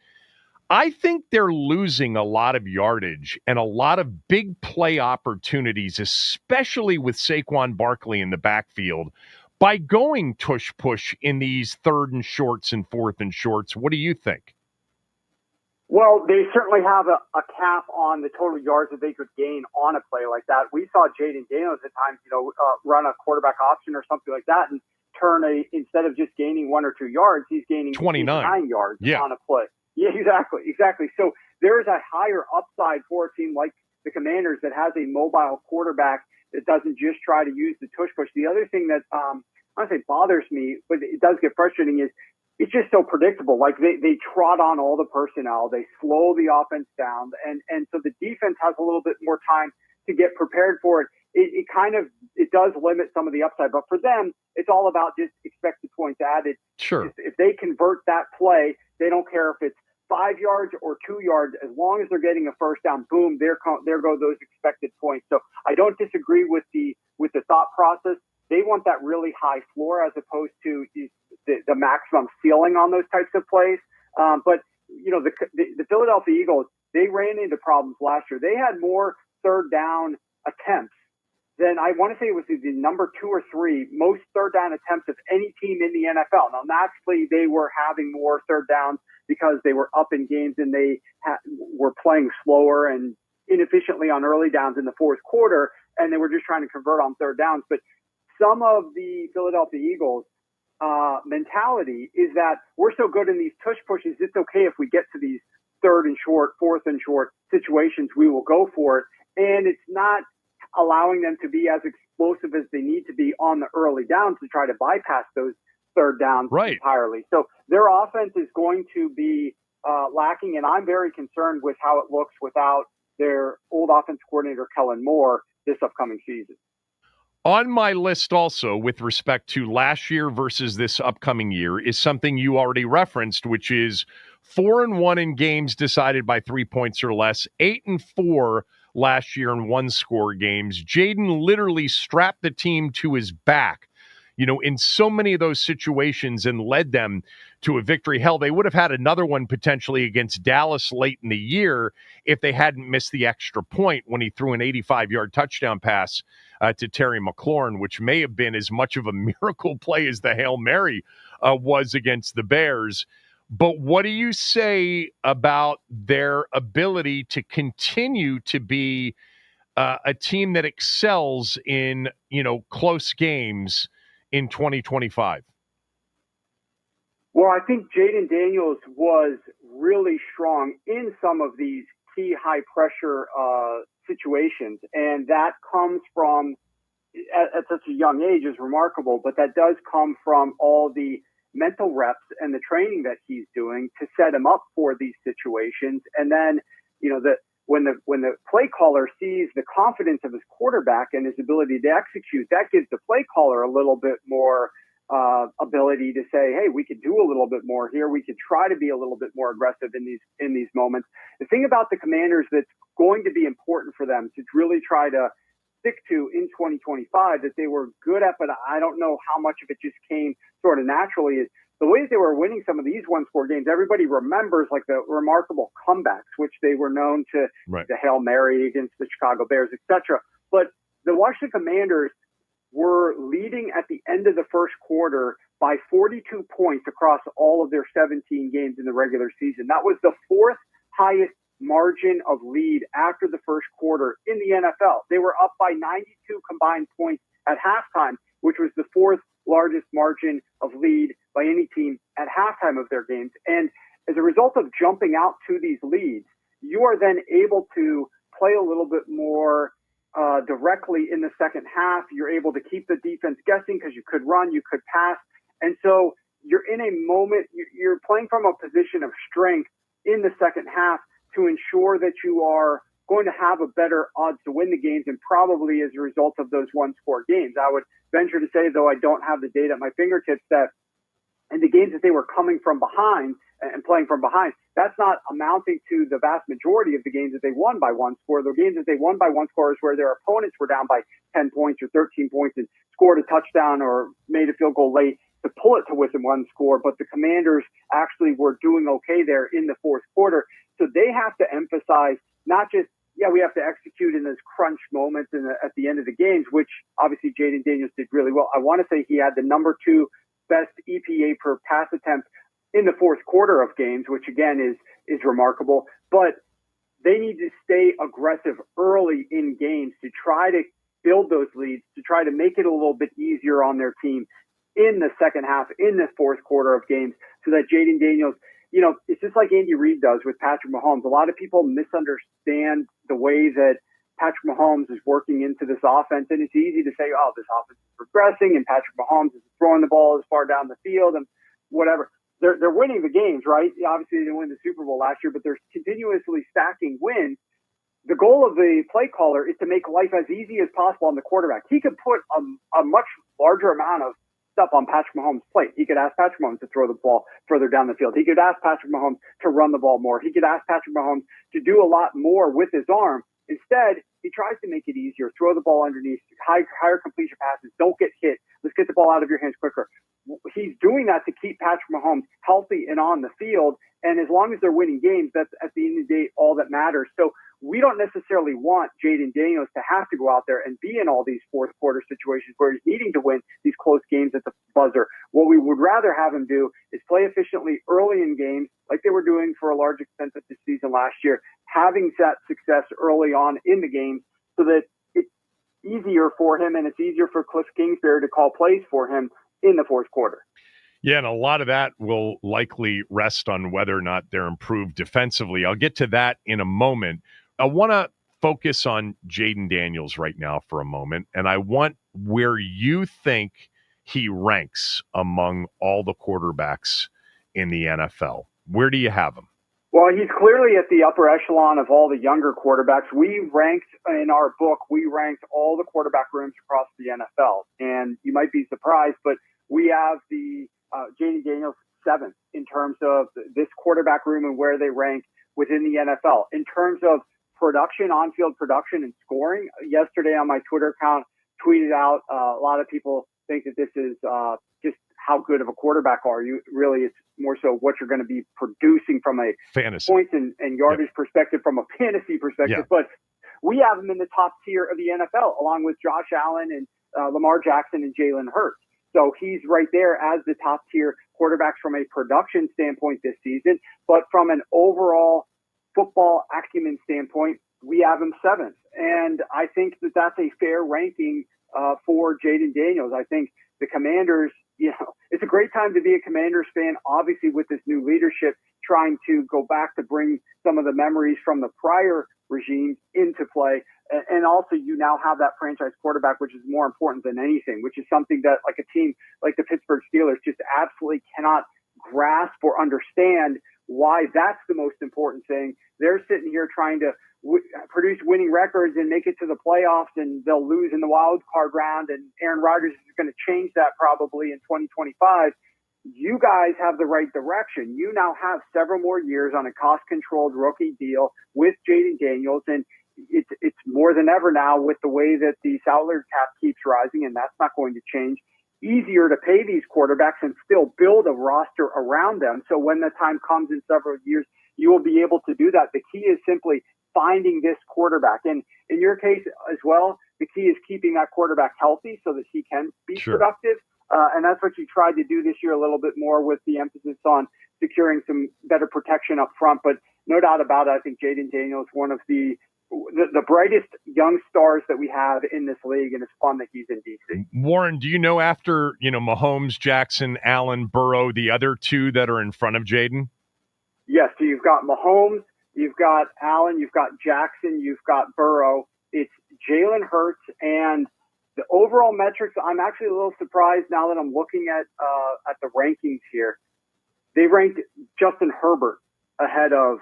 I think they're losing a lot of yardage and a lot of big play opportunities, especially with Saquon Barkley in the backfield, by going tush push in these third and shorts and fourth and shorts. What do you think? Well, they certainly have a cap on the total yards that they could gain on a play like that. We saw Jaden Daniels at times, run a quarterback option or something like that and turn instead of just gaining 1 or 2 yards, he's gaining 29 yards on a play. Yeah, exactly. So there is a higher upside for a team like the Commanders that has a mobile quarterback that doesn't just try to use the tush push. The other thing that I want to say bothers me, but it does get frustrating, is it's just so predictable. Like they trot on all the personnel, they slow the offense down, and so the defense has a little bit more time to get prepared for it. It does limit some of the upside, but for them, it's all about just expected points added. Sure. If they convert that play, they don't care if it's 5 yards or 2 yards, as long as they're getting a first down, boom, there go those expected points. So I don't disagree with the thought process. They want that really high floor as opposed to the maximum ceiling on those types of plays. But the Philadelphia Eagles, they ran into problems last year. They had more third down attempts than, I want to say it was the number 2 or 3 most third down attempts of any team in the NFL. Now, naturally, they were having more third downs because they were up in games and they were playing slower and inefficiently on early downs in the fourth quarter, and they were just trying to convert on third downs. But some of the Philadelphia Eagles mentality is that we're so good in these tush pushes, it's okay if we get to these third and short, fourth and short situations, we will go for it. And it's not allowing them to be as explosive as they need to be on the early downs to try to bypass those third downs entirely. So their offense is going to be lacking, and I'm very concerned with how it looks without their old offense coordinator, Kellen Moore, this upcoming season. On my list also, with respect to last year versus this upcoming year, is something you already referenced, which is 4-1 in games decided by 3 points or less, 8-4 last year in one-score games. Jaden literally strapped the team to his back, in so many of those situations and led them to a victory. Hell, they would have had another one potentially against Dallas late in the year if they hadn't missed the extra point when he threw an 85-yard touchdown pass to Terry McLaurin, which may have been as much of a miracle play as the Hail Mary was against the Bears. But what do you say about their ability to continue to be a team that excels in, close games in 2025? Well, I think Jaden Daniels was really strong in some of these key high pressure situations. And that comes from, at such a young age, is remarkable, but that does come from all the mental reps and the training that he's doing to set him up for these situations. And then, when the play caller sees the confidence of his quarterback and his ability to execute, that gives the play caller a little bit more ability to say, hey, we could do a little bit more here. We could try to be a little bit more aggressive in these moments. The thing about the Commanders that's going to be important for them to really try to stick to in 2025 that they were good at, but I don't know how much of it just came sort of naturally, is the ways they were winning some of these one-score games. Everybody remembers like the remarkable comebacks, which they were known to, the Hail Mary against the Chicago Bears, etc. But the Washington Commanders were leading at the end of the first quarter by 42 points across all of their 17 games in the regular season. That was the fourth highest margin of lead after the first quarter in the NFL. They were up by 92 combined points at halftime, which was the fourth largest margin of lead by any team at halftime of their games. And as a result of jumping out to these leads, you are then able to play a little bit more directly in the second half. You're able to keep the defense guessing because you could run, you could pass. And so you're in a moment, you're playing from a position of strength in the second half to ensure that you are going to have a better odds to win the games, and probably as a result of those one-score games. I would venture to say, though I don't have the data at my fingertips, that in the games that they were coming from behind and playing from behind, that's not amounting to the vast majority of the games that they won by one score. The games that they won by one score is where their opponents were down by 10 points or 13 points and scored a touchdown or made a field goal late to pull it to within one score. But the Commanders actually were doing okay there in the fourth quarter. So they have to emphasize not just, we have to execute in those crunch moments at the end of the games, which obviously Jaden Daniels did really well. I want to say he had the number 2 best EPA per pass attempt in the fourth quarter of games, which again is remarkable. But they need to stay aggressive early in games to try to build those leads, to try to make it a little bit easier on their team in the second half, in the fourth quarter of games, so that Jaden Daniels, it's just like Andy Reid does with Patrick Mahomes. A lot of people misunderstand the way that Patrick Mahomes is working into this offense, and it's easy to say, oh, this offense is regressing, and Patrick Mahomes is throwing the ball as far down the field and whatever. They're winning the games, right? Obviously, they didn't win the Super Bowl last year, but they're continuously stacking wins. The goal of the play caller is to make life as easy as possible on the quarterback. He could put a much larger amount of stuff on Patrick Mahomes' plate. He could ask Patrick Mahomes to throw the ball further down the field. He could ask Patrick Mahomes to run the ball more. He could ask Patrick Mahomes to do a lot more with his arm. Instead, he tries to make it easier, throw the ball underneath, higher completion passes, don't get hit, let's get the ball out of your hands quicker. He's doing that to keep Patrick Mahomes healthy and on the field, and as long as they're winning games, that's at the end of the day all that matters. So we don't necessarily want Jaden Daniels to have to go out there and be in all these fourth quarter situations where he's needing to win these close games at the buzzer. What we would rather have him do is play efficiently early in games, like they were doing for a large extent of this season last year, having that success early on in the game so that it's easier for him and it's easier for Cliff Kingsbury to call plays for him in the fourth quarter. Yeah, and a lot of that will likely rest on whether or not they're improved defensively. I'll get to that in a moment. I want to focus on Jaden Daniels right now for a moment, and I want where you think he ranks among all the quarterbacks in the NFL? Where do you have him? Well, he's clearly at the upper echelon of all the younger quarterbacks. We ranked in our book, all the quarterback rooms across the NFL. And you might be surprised, but we have the Jaden Daniels 7th in terms of this quarterback room and where they rank within the NFL. In terms of production, on-field production and scoring, yesterday on my Twitter account, tweeted out, a lot of people think that this is just how good of a quarterback are you. Really, it's more so what you're going to be producing from a fantasy points and yardage perspective, from a fantasy perspective. But we have him in the top tier of the NFL, along with Josh Allen and Lamar Jackson and Jalen Hurts. So he's right there as the top tier quarterbacks from a production standpoint this season. But from an overall football acumen standpoint, we have him 7th. And I think that that's a fair ranking for Jaden Daniels. I think the Commanders, it's a great time to be a Commanders fan, obviously with this new leadership trying to go back to bring some of the memories from the prior regime into play. And also you now have that franchise quarterback, which is more important than anything, which is something that like a team like the Pittsburgh Steelers just absolutely cannot grasp or understand why that's the most important thing. They're sitting here trying to produce winning records and make it to the playoffs, and they'll lose in the wild card round, and Aaron Rodgers is going to change that probably in 2025. You guys have the right direction. You now have several more years on a cost-controlled rookie deal with Jaden Daniels, and it's more than ever now with the way that the salary cap keeps rising, and that's not going to change. Easier to pay these quarterbacks and still build a roster around them. So when the time comes in several years, you will be able to do that. The key is simply finding this quarterback. And in your case as well, the key is keeping that quarterback healthy so that he can be productive. And that's what you tried to do this year a little bit more with the emphasis on securing some better protection up front. But no doubt about it, I think Jaden Daniels, one of the brightest young stars that we have in this league, and it's fun that he's in DC. Warren, do you know after, Mahomes, Jackson, Allen, Burrow, the other two that are in front of Jaden? Yes, so you've got Mahomes, you've got Allen, you've got Jackson, you've got Burrow. It's Jalen Hurts, and the overall metrics, I'm actually a little surprised now that I'm looking at the rankings here. They ranked Justin Herbert ahead of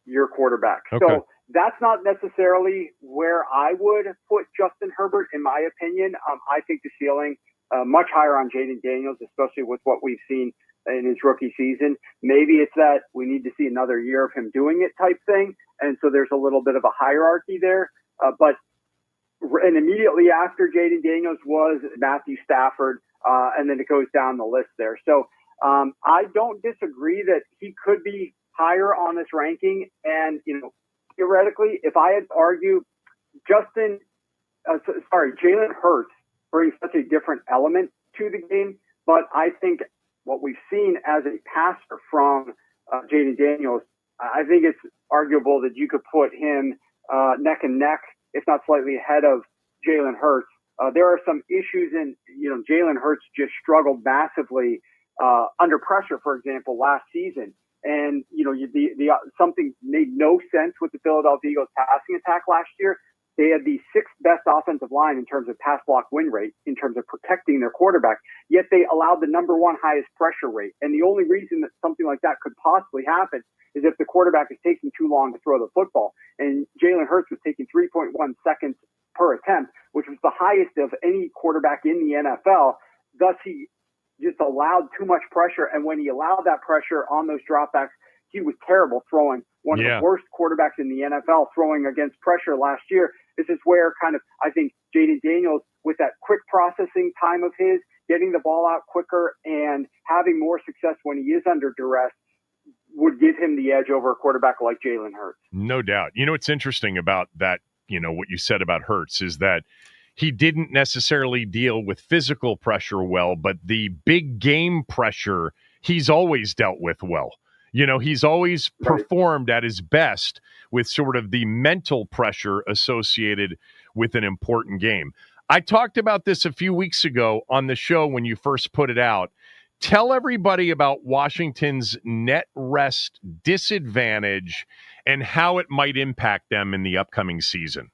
your quarterback. Okay. So that's not necessarily where I would put Justin Herbert, in my opinion. I think the ceiling much higher on Jaden Daniels, especially with what we've seen in his rookie season. Maybe it's that we need to see another year of him doing it type thing, and so there's a little bit of a hierarchy there. And immediately after Jaden Daniels was Matthew Stafford, and then it goes down the list there. So I don't disagree that he could be higher on this ranking, and theoretically, if I had to argue, Jalen Hurts brings such a different element to the game. But I think what we've seen as a passer from Jaden Daniels, I think it's arguable that you could put him neck and neck, if not slightly ahead of Jalen Hurts. There are some issues in, Jalen Hurts just struggled massively under pressure, for example, last season. And, something made no sense with the Philadelphia Eagles passing attack last year. They had the 6th best offensive line in terms of pass block win rate, in terms of protecting their quarterback, yet they allowed the number 1 highest pressure rate. And the only reason that something like that could possibly happen is if the quarterback is taking too long to throw the football. And Jalen Hurts was taking 3.1 seconds per attempt, which was the highest of any quarterback in the NFL. Thus, he just allowed too much pressure. And when he allowed that pressure on those dropbacks, he was terrible throwing. One of the worst quarterbacks in the NFL throwing against pressure last year. This is where I think Jaden Daniels, with that quick processing time of his, getting the ball out quicker and having more success when he is under duress, would give him the edge over a quarterback like Jalen Hurts. No doubt. What's interesting about that, what you said about Hurts is that he didn't necessarily deal with physical pressure well, but the big game pressure he's always dealt with well. He's always performed at his best with sort of the mental pressure associated with an important game. I talked about this a few weeks ago on the show when you first put it out. Tell everybody about Washington's net rest disadvantage and how it might impact them in the upcoming season.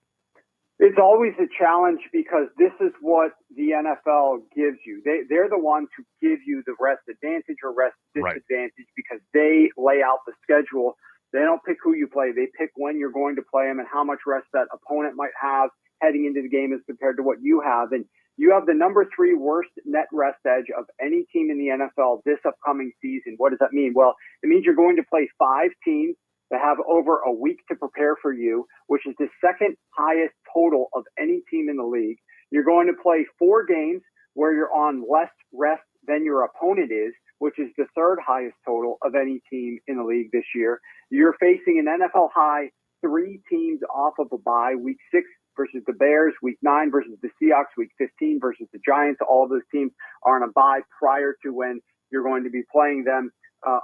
It's always a challenge because this is what the NFL gives you. They're the ones who give you the rest advantage or rest disadvantage because they lay out the schedule. They don't pick who you play. They pick when you're going to play them and how much rest that opponent might have heading into the game as compared to what you have. And you have the number 3 worst net rest edge of any team in the NFL this upcoming season. What does that mean? Well, it means you're going to play 5 teams that have over a week to prepare for you, which is the second highest total of any team in the league. You're going to play 4 games where you're on less rest than your opponent is, which is the third highest total of any team in the league this year. You're facing an NFL high 3 teams off of a bye, week 6 versus the Bears, week 9 versus the Seahawks, week 15 versus the Giants. All of those teams are on a bye prior to when you're going to be playing them.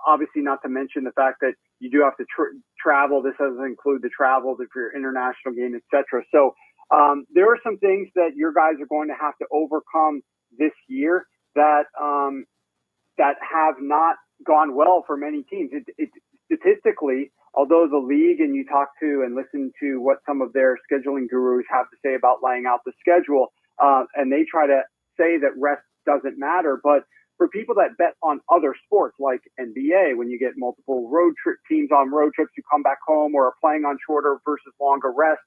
Obviously, not to mention the fact that you do have to travel. This doesn't include the travel for your international game, etc. So there are some things that your guys are going to have to overcome this year that that have not gone well for many teams. Statistically, although the league and you talk to and listen to what some of their scheduling gurus have to say about laying out the schedule, and they try to say that rest doesn't matter, but for people that bet on other sports like NBA, when you get multiple road trip teams on road trips who come back home or are playing on shorter versus longer rest,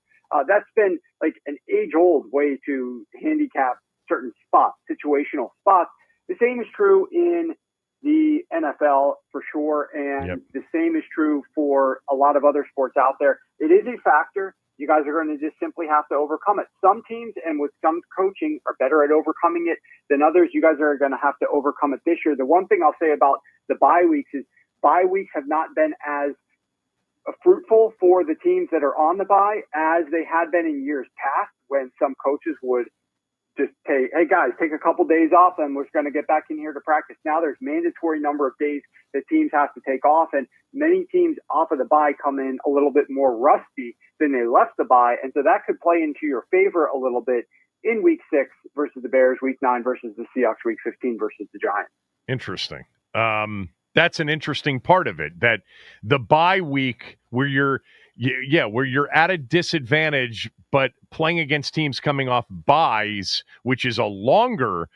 that's been like an age-old way to handicap certain spots, situational spots. The same is true in the NFL for sure, and the same is true for a lot of other sports out there. It is a factor. You guys are going to just simply have to overcome it. Some teams and with some coaching are better at overcoming it than others. You guys are going to have to overcome it this year. The one thing I'll say about the bye weeks is bye weeks have not been as fruitful for the teams that are on the bye as they had been in years past when some coaches would just say, hey guys, take a couple days off and we're going to get back in here to practice. Now there's mandatory number of days that teams have to take off, and many teams off of the bye come in a little bit more rusty than they left the bye. And so that could play into your favor a little bit in week 6 versus the Bears, week 9 versus the Seahawks, week 15 versus the Giants. Interesting. That's an interesting part of it, that the bye week where you're at a disadvantage, but playing against teams coming off byes, which is a longer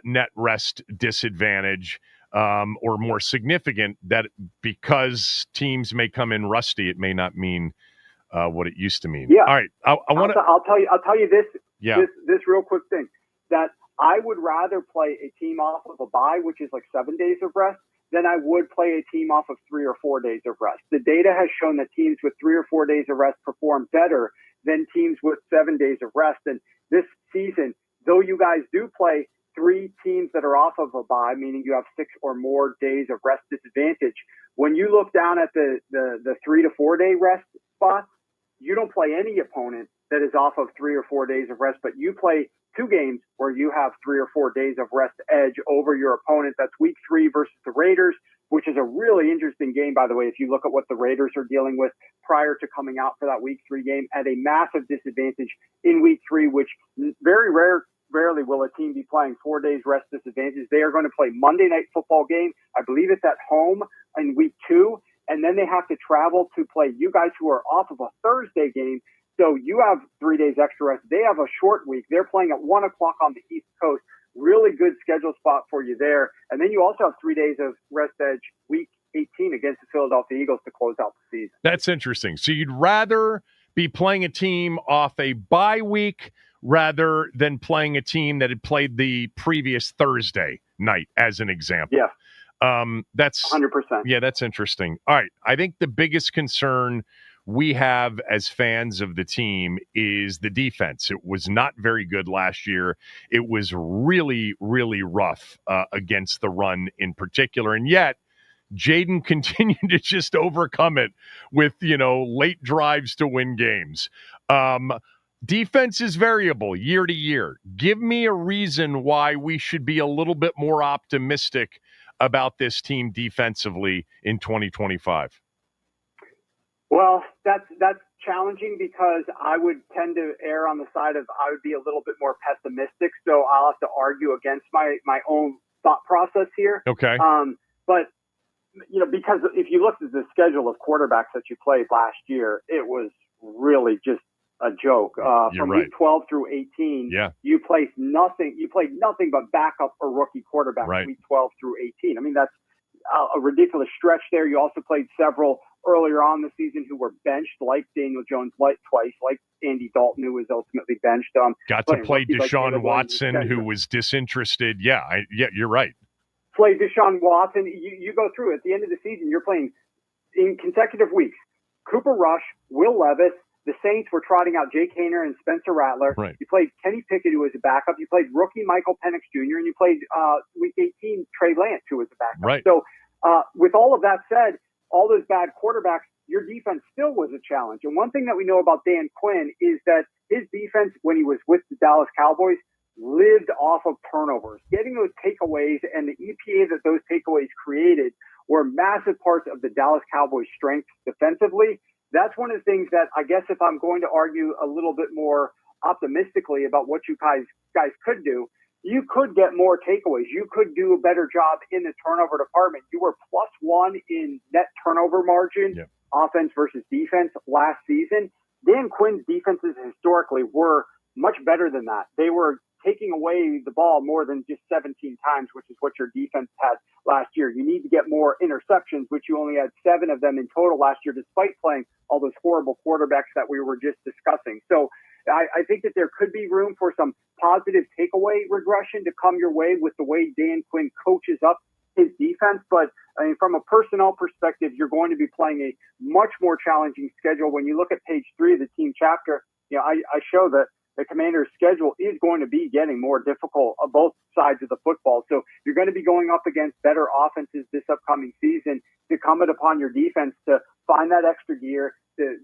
net rest disadvantage, or more significant, that because teams may come in rusty, it may not mean what it used to mean. Yeah. All right. I'll tell you this. Yeah. This real quick thing, that I would rather play a team off of a bye, which is like 7 days of rest, than I would play a team off of 3 or 4 days of rest. The data has shown that teams with 3 or 4 days of rest perform better than teams with 7 days of rest. And this season, though you guys do play 3 teams that are off of a bye, meaning you have 6 or more days of rest disadvantage, when you look down at the 3 to 4 day rest spots, you don't play any opponent that is off of 3 or 4 days of rest, but you play 2 games where you have 3 or 4 days of rest edge over your opponent. That's week 3 versus the Raiders, which is a really interesting game, by the way. If you look at what the Raiders are dealing with prior to coming out for that week 3 game at a massive disadvantage in week 3, which rarely will a team be playing 4 days rest disadvantage. They are going to play Monday Night Football game. I believe it's at home in week 2. And then they have to travel to play you guys who are off of a Thursday game. So you have 3 days extra rest. They have a short week. They're playing at 1 o'clock on the East Coast. Really good schedule spot for you there. And then you also have 3 days of rest edge week 18 against the Philadelphia Eagles to close out the season. That's interesting. So you'd rather be playing a team off a bye week rather than playing a team that had played the previous Thursday night, as an example. Yeah. That's 100%. Yeah, that's interesting. All right. I think the biggest concern we have as fans of the team is the defense. It was not very good last year. It was really, really rough against the run in particular. And yet, Jaden continued to just overcome it with, late drives to win games. Defense is variable year to year. Give me a reason why we should be a little bit more optimistic about this team defensively in 2025. Well, that's challenging because I would tend to err on the side of I would be a little bit more pessimistic. So I'll have to argue against my own thought process here. Okay. But because if you look at the schedule of quarterbacks that you played last year, it was really just a joke. From right. week 12 through 18, you played nothing. You played nothing but backup or rookie quarterbacks week 12 through 18. I mean, that's a ridiculous stretch there. You also played several earlier on the season who were benched, like Daniel Jones twice, like Andy Dalton, who was ultimately benched. Got to play Deshaun Watson, who was disinterested. Yeah, you're right. Play Deshaun Watson. You go through at the end of the season, you're playing in consecutive weeks. Cooper Rush, Will Levis. The Saints were trotting out Jake Haener and Spencer Rattler. Right. You played Kenny Pickett, who was a backup. You played rookie Michael Penix Jr., and you played Week 18 Trey Lance, who was a backup. Right. So with all of that said, all those bad quarterbacks, your defense still was a challenge. And one thing that we know about Dan Quinn is that his defense, when he was with the Dallas Cowboys, lived off of turnovers. Getting those takeaways and the EPA that those takeaways created were massive parts of the Dallas Cowboys' strength defensively. That's one of the things that I guess if I'm going to argue a little bit more optimistically about what you guys could do, you could get more takeaways. You could do a better job in the turnover department. You were +1 in net turnover margin, offense versus defense last season. Dan Quinn's defenses historically were much better than that. They were taking away the ball more than just 17 times, which is what your defense had last year. You need to get more interceptions, which you only had 7 of them in total last year, despite playing all those horrible quarterbacks that we were just discussing. So I think that there could be room for some positive takeaway regression to come your way with the way Dan Quinn coaches up his defense. But I mean, from a personnel perspective, you're going to be playing a much more challenging schedule. When you look at page 3 of the team chapter, I show that the Commanders' schedule is going to be getting more difficult on both sides of the football. So you're going to be going up against better offenses this upcoming season. To come it upon your defense to find that extra gear, to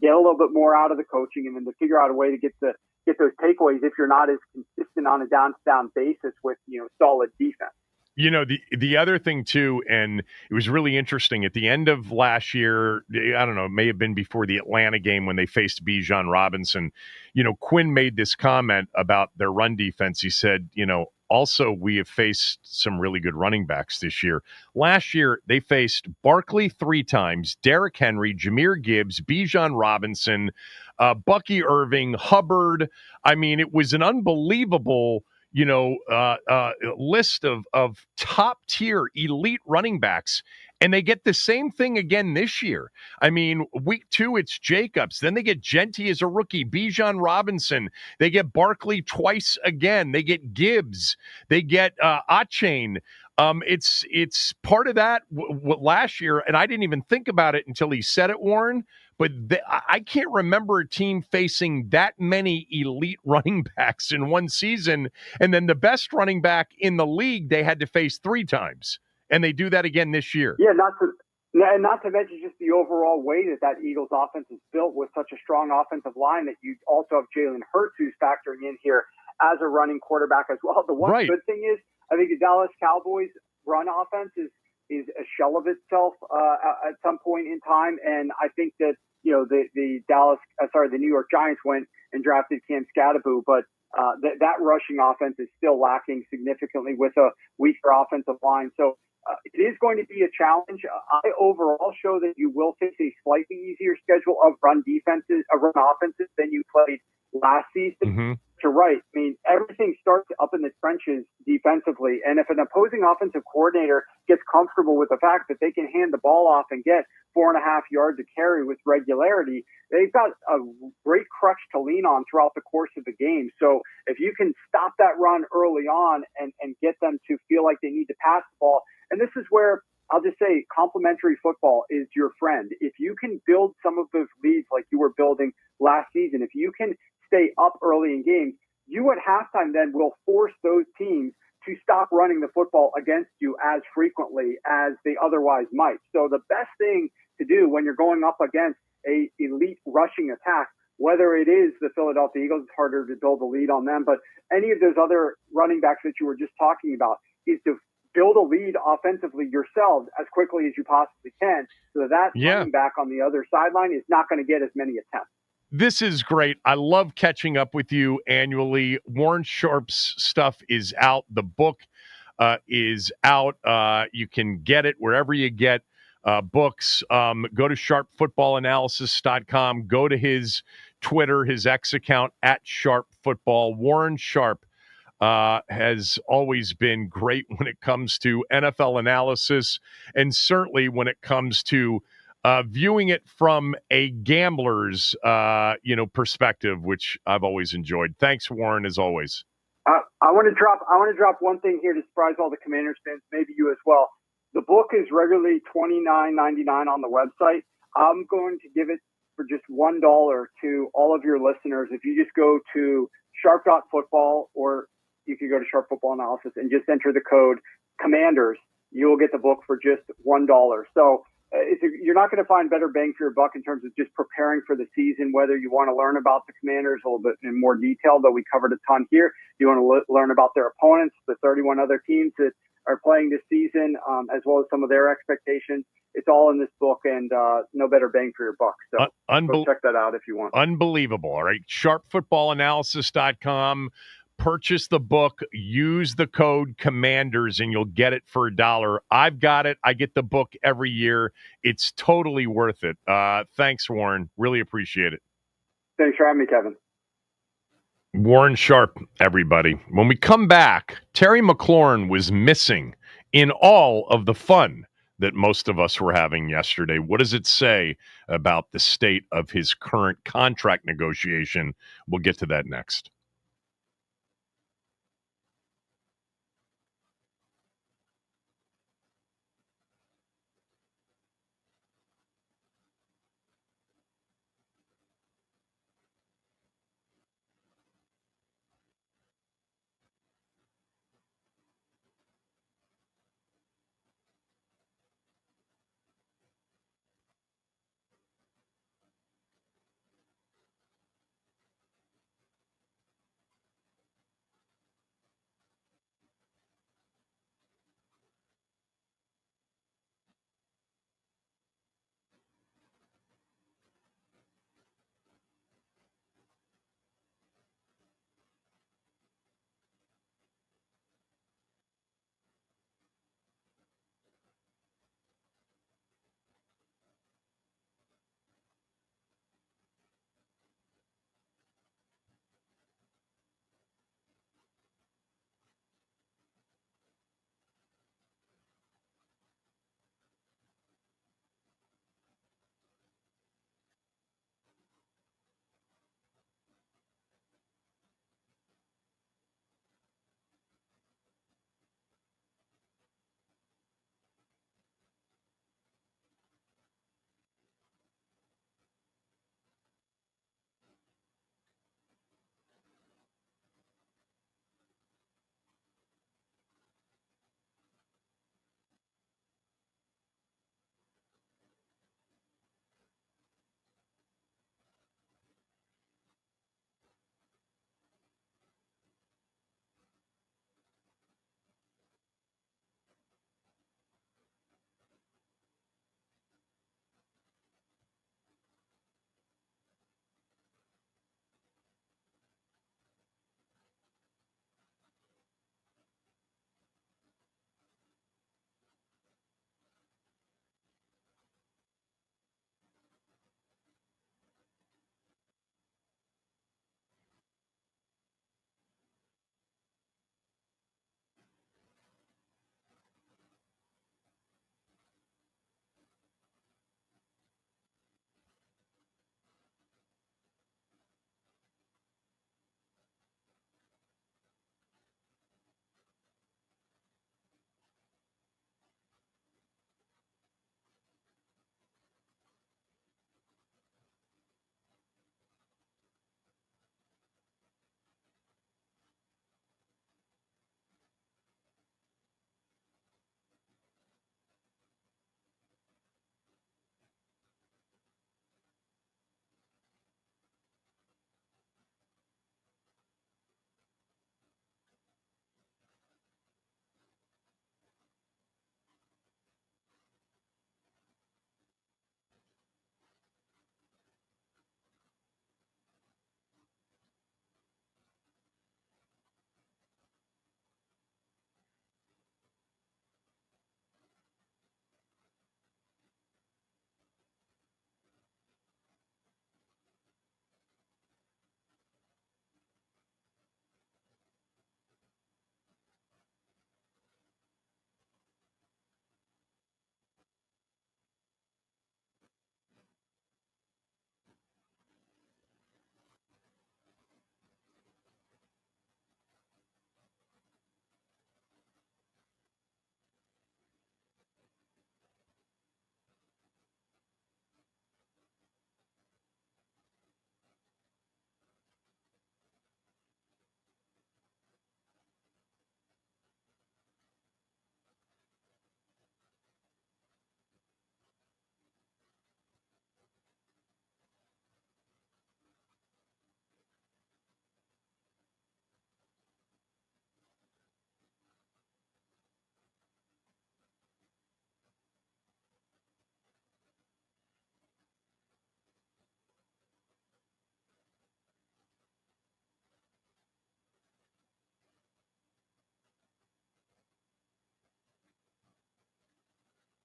get a little bit more out of the coaching, and then to figure out a way to get those takeaways if you're not as consistent on a down-to-down basis with solid defense. The other thing, too, and it was really interesting, at the end of last year, I don't know, it may have been before the Atlanta game when they faced Bijan Robinson, Quinn made this comment about their run defense. He said, also, we have faced some really good running backs this year. Last year, they faced Barkley 3 times, Derrick Henry, Jahmyr Gibbs, Bijan Robinson, Bucky Irving, Hubbard. I mean, it was an unbelievable list of top-tier elite running backs, and they get the same thing again this year. I mean, week 2, it's Jacobs. Then they get Genti as a rookie, Bijan Robinson. They get Barkley twice again. They get Gibbs. They get Achane. It's part of that last year, and I didn't even think about it until he said it, Warren, but I can't remember a team facing that many elite running backs in one season, and then the best running back in the league they had to face 3 times, and they do that again this year. Yeah, not to mention just the overall way that Eagles offense is built with such a strong offensive line that you also have Jalen Hurts who's factoring in here as a running quarterback as well. The one good thing is I think the Dallas Cowboys run offense is a shell of itself at some point in time, and I think that the New York Giants went and drafted Cam Skattebo, but that rushing offense is still lacking significantly with a weaker offensive line. So it is going to be a challenge. I overall show that you will face a slightly easier schedule of run offenses than you played last season. Mm-hmm. You're right. I mean, everything starts up in the trenches defensively. And if an opposing offensive coordinator gets comfortable with the fact that they can hand the ball off and get 4.5 yards a carry with regularity, they've got a great crutch to lean on throughout the course of the game. So if you can stop that run early on and get them to feel like they need to pass the ball, and this is where I'll just say complementary football is your friend. If you can build some of those leads like you were building last season, if you can stay up early in games, you at halftime then will force those teams to stop running the football against you as frequently as they otherwise might. So the best thing to do when you're going up against a elite rushing attack, whether it is the Philadelphia Eagles, it's harder to build a lead on them, but any of those other running backs that you were just talking about, is to build a lead offensively yourselves as quickly as you possibly can, so that running back on the other sideline is not going to get as many attempts. This is great. I love catching up with you annually. Warren Sharp's stuff is out. The book is out. You can get it wherever you get books. Go to sharpfootballanalysis.com. Go to his Twitter, his X account, at Sharp Football. Warren Sharp has always been great when it comes to NFL analysis, and certainly when it comes to viewing it from a gambler's perspective, which I've always enjoyed. Thanks, Warren, as always. I want to drop one thing here to surprise all the Commanders fans, maybe you as well. The book is regularly $29.99 on the website. I'm going to give it for just $1 to all of your listeners. If you just go to sharp.football, or you can go to Sharp Football Analysis and just enter the code Commanders, you will get the book for just $1. So you're not going to find better bang for your buck in terms of just preparing for the season, whether you want to learn about the Commanders a little bit in more detail, though we covered a ton here. You want to learn about their opponents, the 31 other teams that are playing this season, as well as some of their expectations. It's all in this book, and no better bang for your buck. So go check that out if you want. Unbelievable. All right. Sharpfootballanalysis.com. Purchase the book, use the code Commanders, and you'll get it for $1. I've got it. I get the book every year. It's totally worth it. Thanks, Warren. Really appreciate it. Thanks for having me, Kevin. Warren Sharp, everybody. When we come back, Terry McLaurin was missing in all of the fun that most of us were having yesterday. What does it say about the state of his current contract negotiation? We'll get to that next.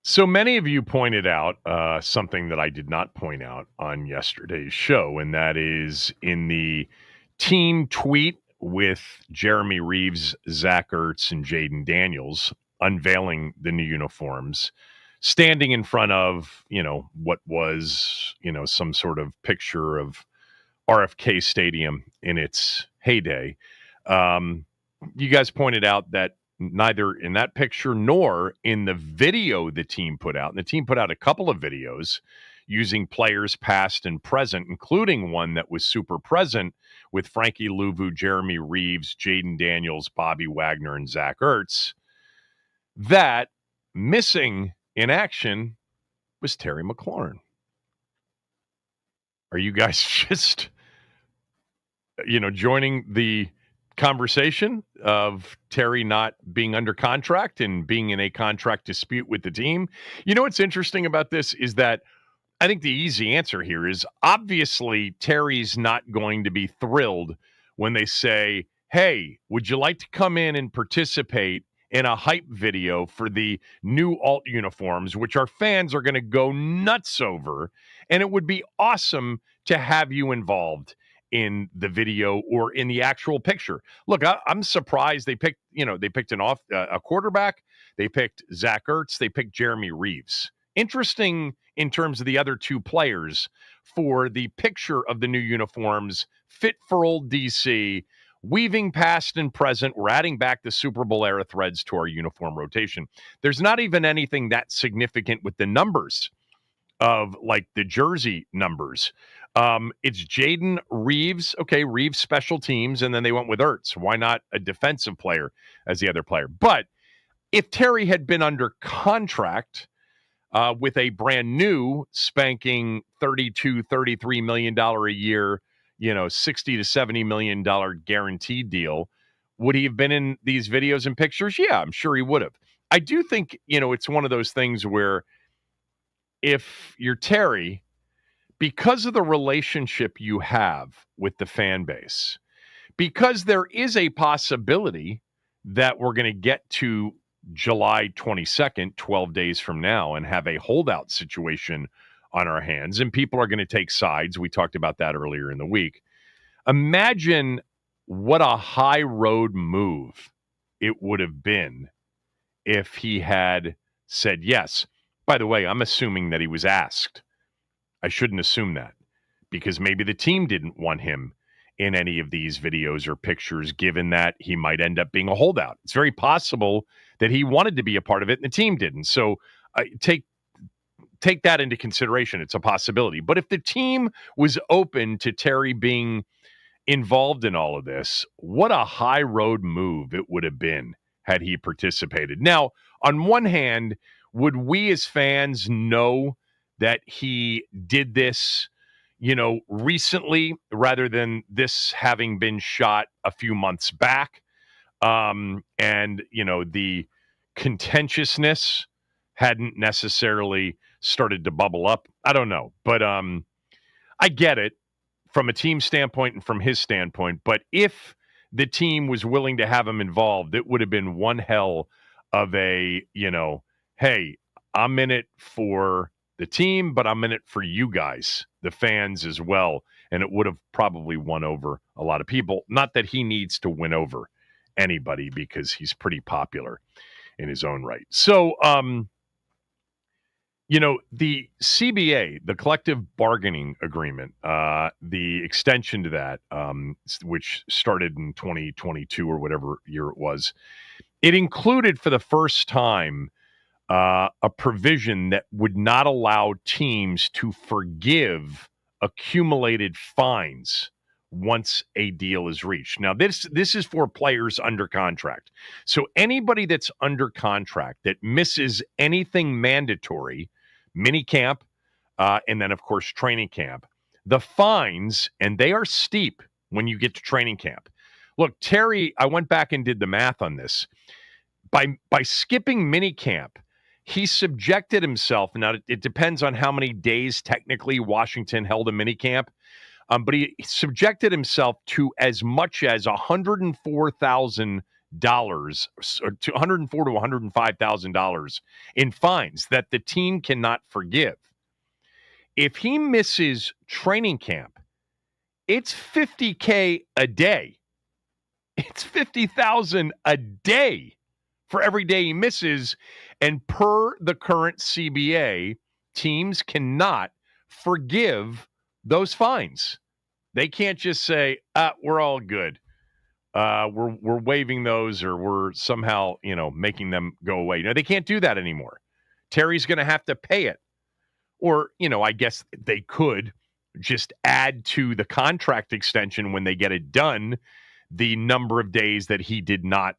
So many of you pointed out something that I did not point out on yesterday's show, and that is in the team tweet with Jeremy Reeves, Zach Ertz, and Jaden Daniels unveiling the new uniforms, standing in front of, what was, some sort of picture of RFK Stadium in its heyday. You guys pointed out that neither in that picture nor in the video the team put out, and the team put out a couple of videos using players past and present, including one that was super present with Frankie Louvu, Jeremy Reeves, Jaden Daniels, Bobby Wagner, and Zach Ertz, that missing in action was Terry McLaurin. Are you guys just, joining the conversation of Terry not being under contract and being in a contract dispute with the team? What's interesting about this is that I think the easy answer here is obviously Terry's not going to be thrilled when they say, hey, would you like to come in and participate in a hype video for the new alt uniforms, which our fans are going to go nuts over, and it would be awesome to have you involved in the video or in the actual picture. Look, I'm surprised they picked, a quarterback. They picked Zach Ertz. They picked Jeremy Reeves. Interesting in terms of the other two players for the picture of the new uniforms, fit for old DC, weaving past and present. We're adding back the Super Bowl era threads to our uniform rotation. There's not even anything that significant with the numbers of like the jersey numbers. It's Jaden Reeves. Okay, Reeves special teams, and then they went with Ertz. Why not a defensive player as the other player? But if Terry had been under contract with a brand new spanking $33 million a year, $60 to $70 million guaranteed deal, would he have been in these videos and pictures? Yeah, I'm sure he would have. I do think, it's one of those things where if you're Terry, because of the relationship you have with the fan base, because there is a possibility that we're going to get to July 22nd, 12 days from now, and have a holdout situation on our hands, and people are going to take sides. We talked about that earlier in the week. Imagine what a high road move it would have been if he had said yes. By the way, I'm assuming that he was asked. I shouldn't assume that because maybe the team didn't want him in any of these videos or pictures, given that he might end up being a holdout. It's very possible that he wanted to be a part of it and the team didn't. So take that into consideration. It's a possibility. But if the team was open to Terry being involved in all of this, what a high road move it would have been had he participated. Now, on one hand, would we as fans know that he did this, recently rather than this having been shot a few months back? And, the contentiousness hadn't necessarily started to bubble up. I don't know. But I get it from a team standpoint and from his standpoint. But if the team was willing to have him involved, it would have been one hell of a, hey, I'm in it for the team, but I'm in it for you guys, the fans as well. And it would have probably won over a lot of people. Not that he needs to win over anybody because he's pretty popular in his own right. So, the CBA, the collective bargaining agreement, the extension to that, which started in 2022 or whatever year it was, it included for the first time a provision that would not allow teams to forgive accumulated fines once a deal is reached. Now, this is for players under contract. So anybody that's under contract that misses anything mandatory, mini camp, and then, of course, training camp, the fines, and they are steep when you get to training camp. Look, Terry, I went back and did the math on this. By skipping mini camp, he subjected himself. Now, it depends on how many days technically Washington held a mini camp, but he subjected himself to as much as $104,000 to $105,000 in fines that the team cannot forgive. If he misses training camp, it's $50K a day. It's $50,000 a day for every day he misses. And per the current CBA, teams cannot forgive those fines. They can't just say, we're all good. We're waiving those, or we're somehow, making them go away. No, they can't do that anymore. Terry's going to have to pay it. Or, I guess they could just add to the contract extension when they get it done the number of days that he did not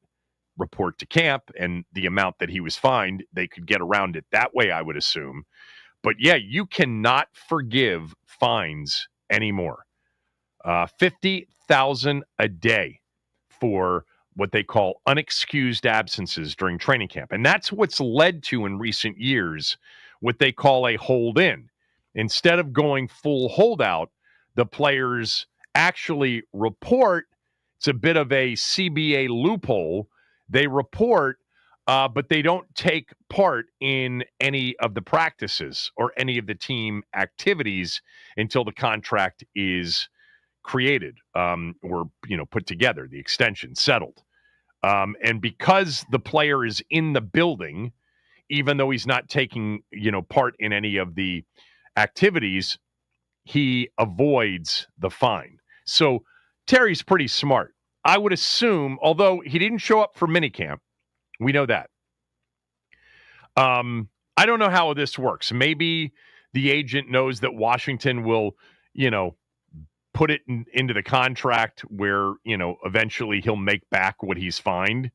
report to camp and the amount that he was fined. They could get around it that way, I would assume. But yeah, you cannot forgive fines anymore. $50,000 a day for what they call unexcused absences during training camp. And that's what's led to in recent years what they call a hold-in. Instead of going full holdout, the players actually report. It's a bit of a CBA loophole. They report, but they don't take part in any of the practices or any of the team activities until the contract is created or put together, the extension settled. And because the player is in the building, even though he's not taking part in any of the activities, he avoids the fine. So Terry's pretty smart. I would assume, although he didn't show up for minicamp, we know that. I don't know how this works. Maybe the agent knows that Washington will, put it into the contract where, eventually he'll make back what he's fined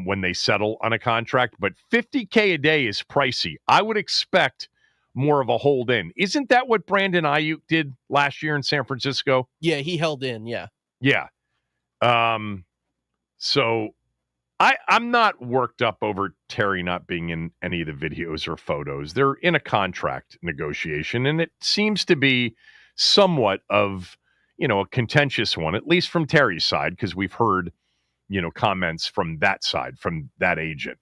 when they settle on a contract. But $50K a day is pricey. I would expect more of a hold in. Isn't that what Brandon Ayuk did last year in San Francisco? Yeah, he held in. Yeah. Yeah. So I'm not worked up over Terry not being in any of the videos or photos. They're in a contract negotiation, and it seems to be somewhat of, a contentious one, at least from Terry's side, because we've heard, comments from that side, from that agent.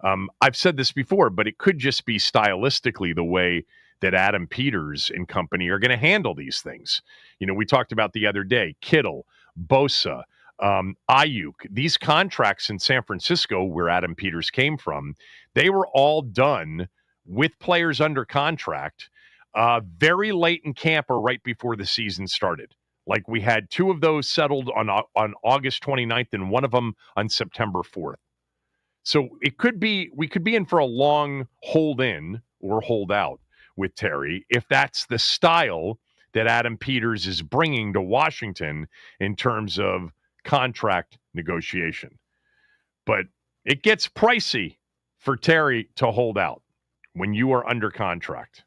I've said this before, but it could just be stylistically the way that Adam Peters and company are going to handle these things. We talked about the other day, Kittle, Bosa, Ayuk, these contracts in San Francisco where Adam Peters came from, they were all done with players under contract very late in camp or right before the season started. Like we had two of those settled on August 29th and one of them on September 4th. So we could be in for a long hold in or hold out with Terry if that's the style that Adam Peters is bringing to Washington in terms of contract negotiation. But it gets pricey for Terry to hold out when you are under contract.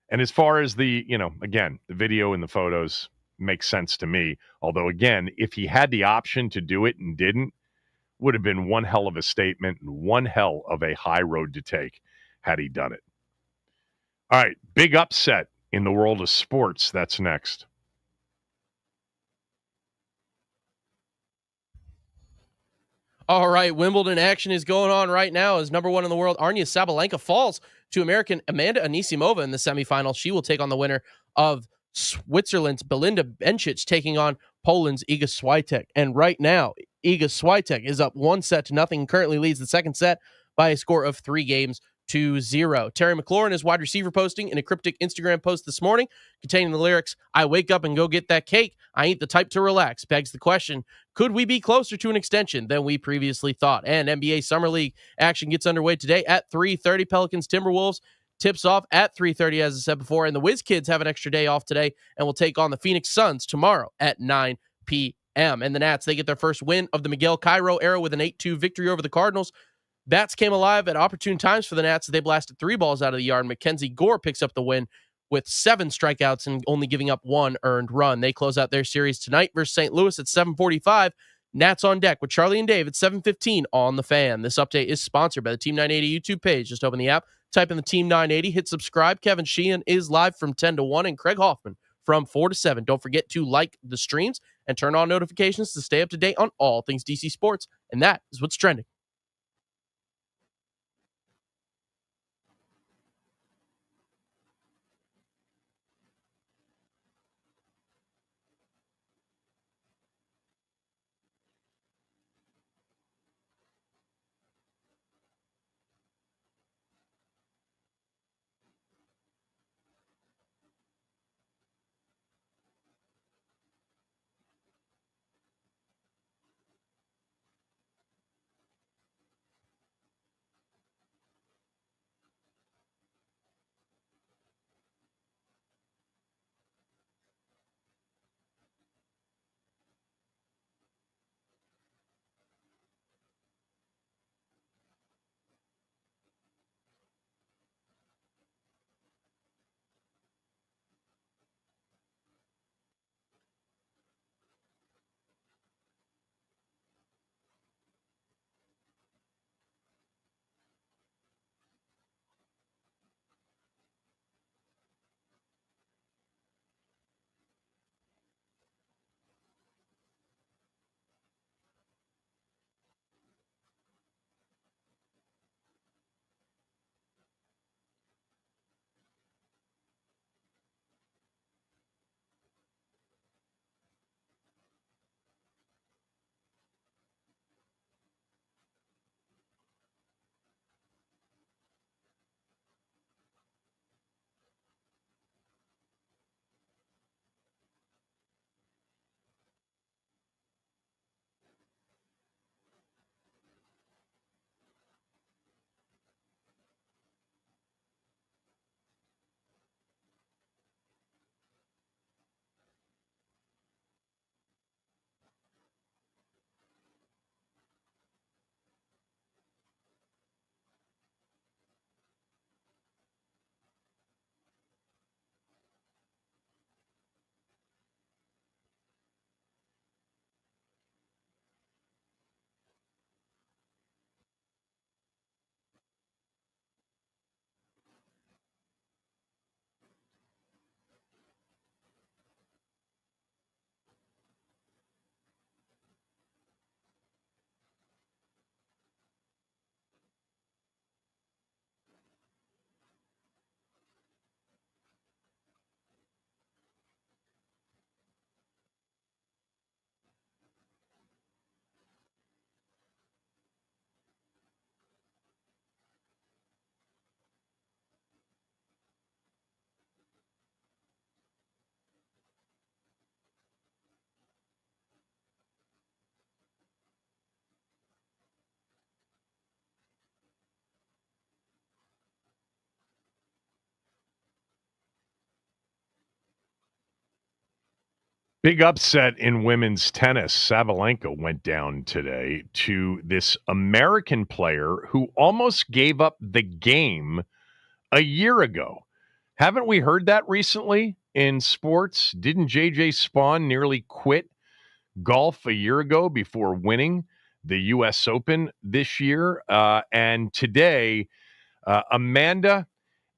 And as far as the, again, the video and the photos makes sense to me. Although, again, if he had the option to do it and didn't, would have been one hell of a statement and one hell of a high road to take had he done it. All right, big upset in the world of sports. That's next. All right, Wimbledon action is going on right now as number one in the world, Arina Sabalenka, falls to American Amanda Anisimova in the semifinal. She will take on the winner of Switzerland's Belinda Bencic, taking on Poland's Iga Swiatek. And right now, Iga Swiatek is up 1-0 and currently leads the second set by a score of 3-0. Terry McLaurin is wide receiver posting in a cryptic Instagram post this morning containing the lyrics, "I wake up and go get that cake. I ain't the type to relax." Begs the question, could we be closer to an extension than we previously thought? And NBA Summer League action gets underway today at 3:30. Pelicans Timberwolves tips off at 3:30, as I said before. And the Wiz Kids have an extra day off today and will take on the Phoenix Suns tomorrow at 9 p.m. And the Nats, they get their first win of the Miguel Cairo era with an 8-2 victory over the Cardinals. Bats came alive at opportune times for the Nats. They blasted 3 balls out of the yard. Mackenzie Gore picks up the win with 7 strikeouts and only giving up 1 earned run. They close out their series tonight versus St. Louis at 7:45. Nats on deck with Charlie and Dave at 7:15 on The Fan. This update is sponsored by the Team 980 YouTube page. Just open the app, type in the Team 980, hit subscribe. Kevin Sheehan is live from 10 to 1, and Craig Hoffman from 4 to 7. Don't forget to like the streams and turn on notifications to stay up to date on all things DC sports. And that is what's trending. Big upset in women's tennis. Sabalenka went down today to this American player who almost gave up the game a year ago. Haven't we heard that recently in sports? Didn't JJ Spawn nearly quit golf a year ago before winning the U.S. Open this year? And today, Amanda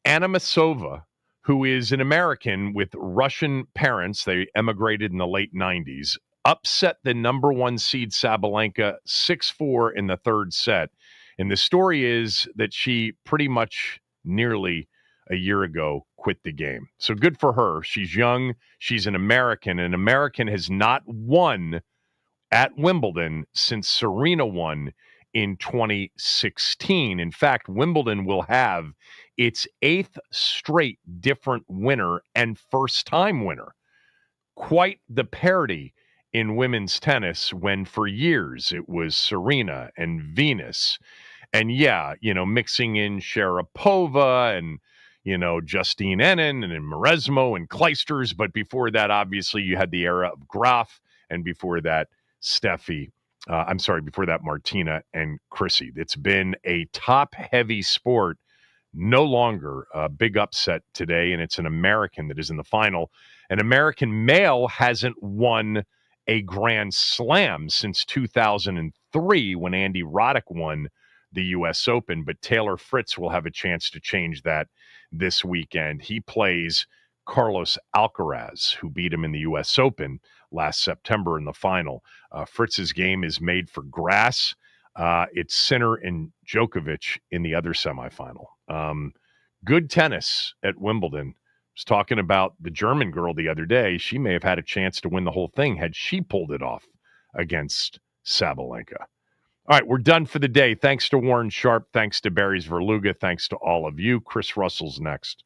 Anamasova, who is an American with Russian parents, they emigrated in the late 90s, upset the number one seed Sabalenka 6-4 in the third set. And the story is that she pretty much nearly a year ago quit the game. So good for her. She's young. She's an American. An American has not won at Wimbledon since Serena won in 2016. In fact, Wimbledon will have its 8th straight different winner and first-time winner. Quite the parity in women's tennis when for years it was Serena and Venus. And mixing in Sharapova and, Justine Henin and Maresmo and Kleisters. But before that, obviously, you had the era of Graf, and before that, before that, Martina and Chrissy. It's been a top-heavy sport. No longer a big upset today, and it's an American that is in the final. An American male hasn't won a Grand Slam since 2003 when Andy Roddick won the U.S. Open, but Taylor Fritz will have a chance to change that this weekend. He plays Carlos Alcaraz, who beat him in the U.S. Open last September in the final. Fritz's game is made for grass. It's Sinner and Djokovic in the other semifinal. Good tennis at Wimbledon. I was talking about the German girl the other day. She may have had a chance to win the whole thing had she pulled it off against Sabalenka. All right, we're done for the day. Thanks to Warren Sharp. Thanks to Barry's Verluga. Thanks to all of you. Chris Russell's next.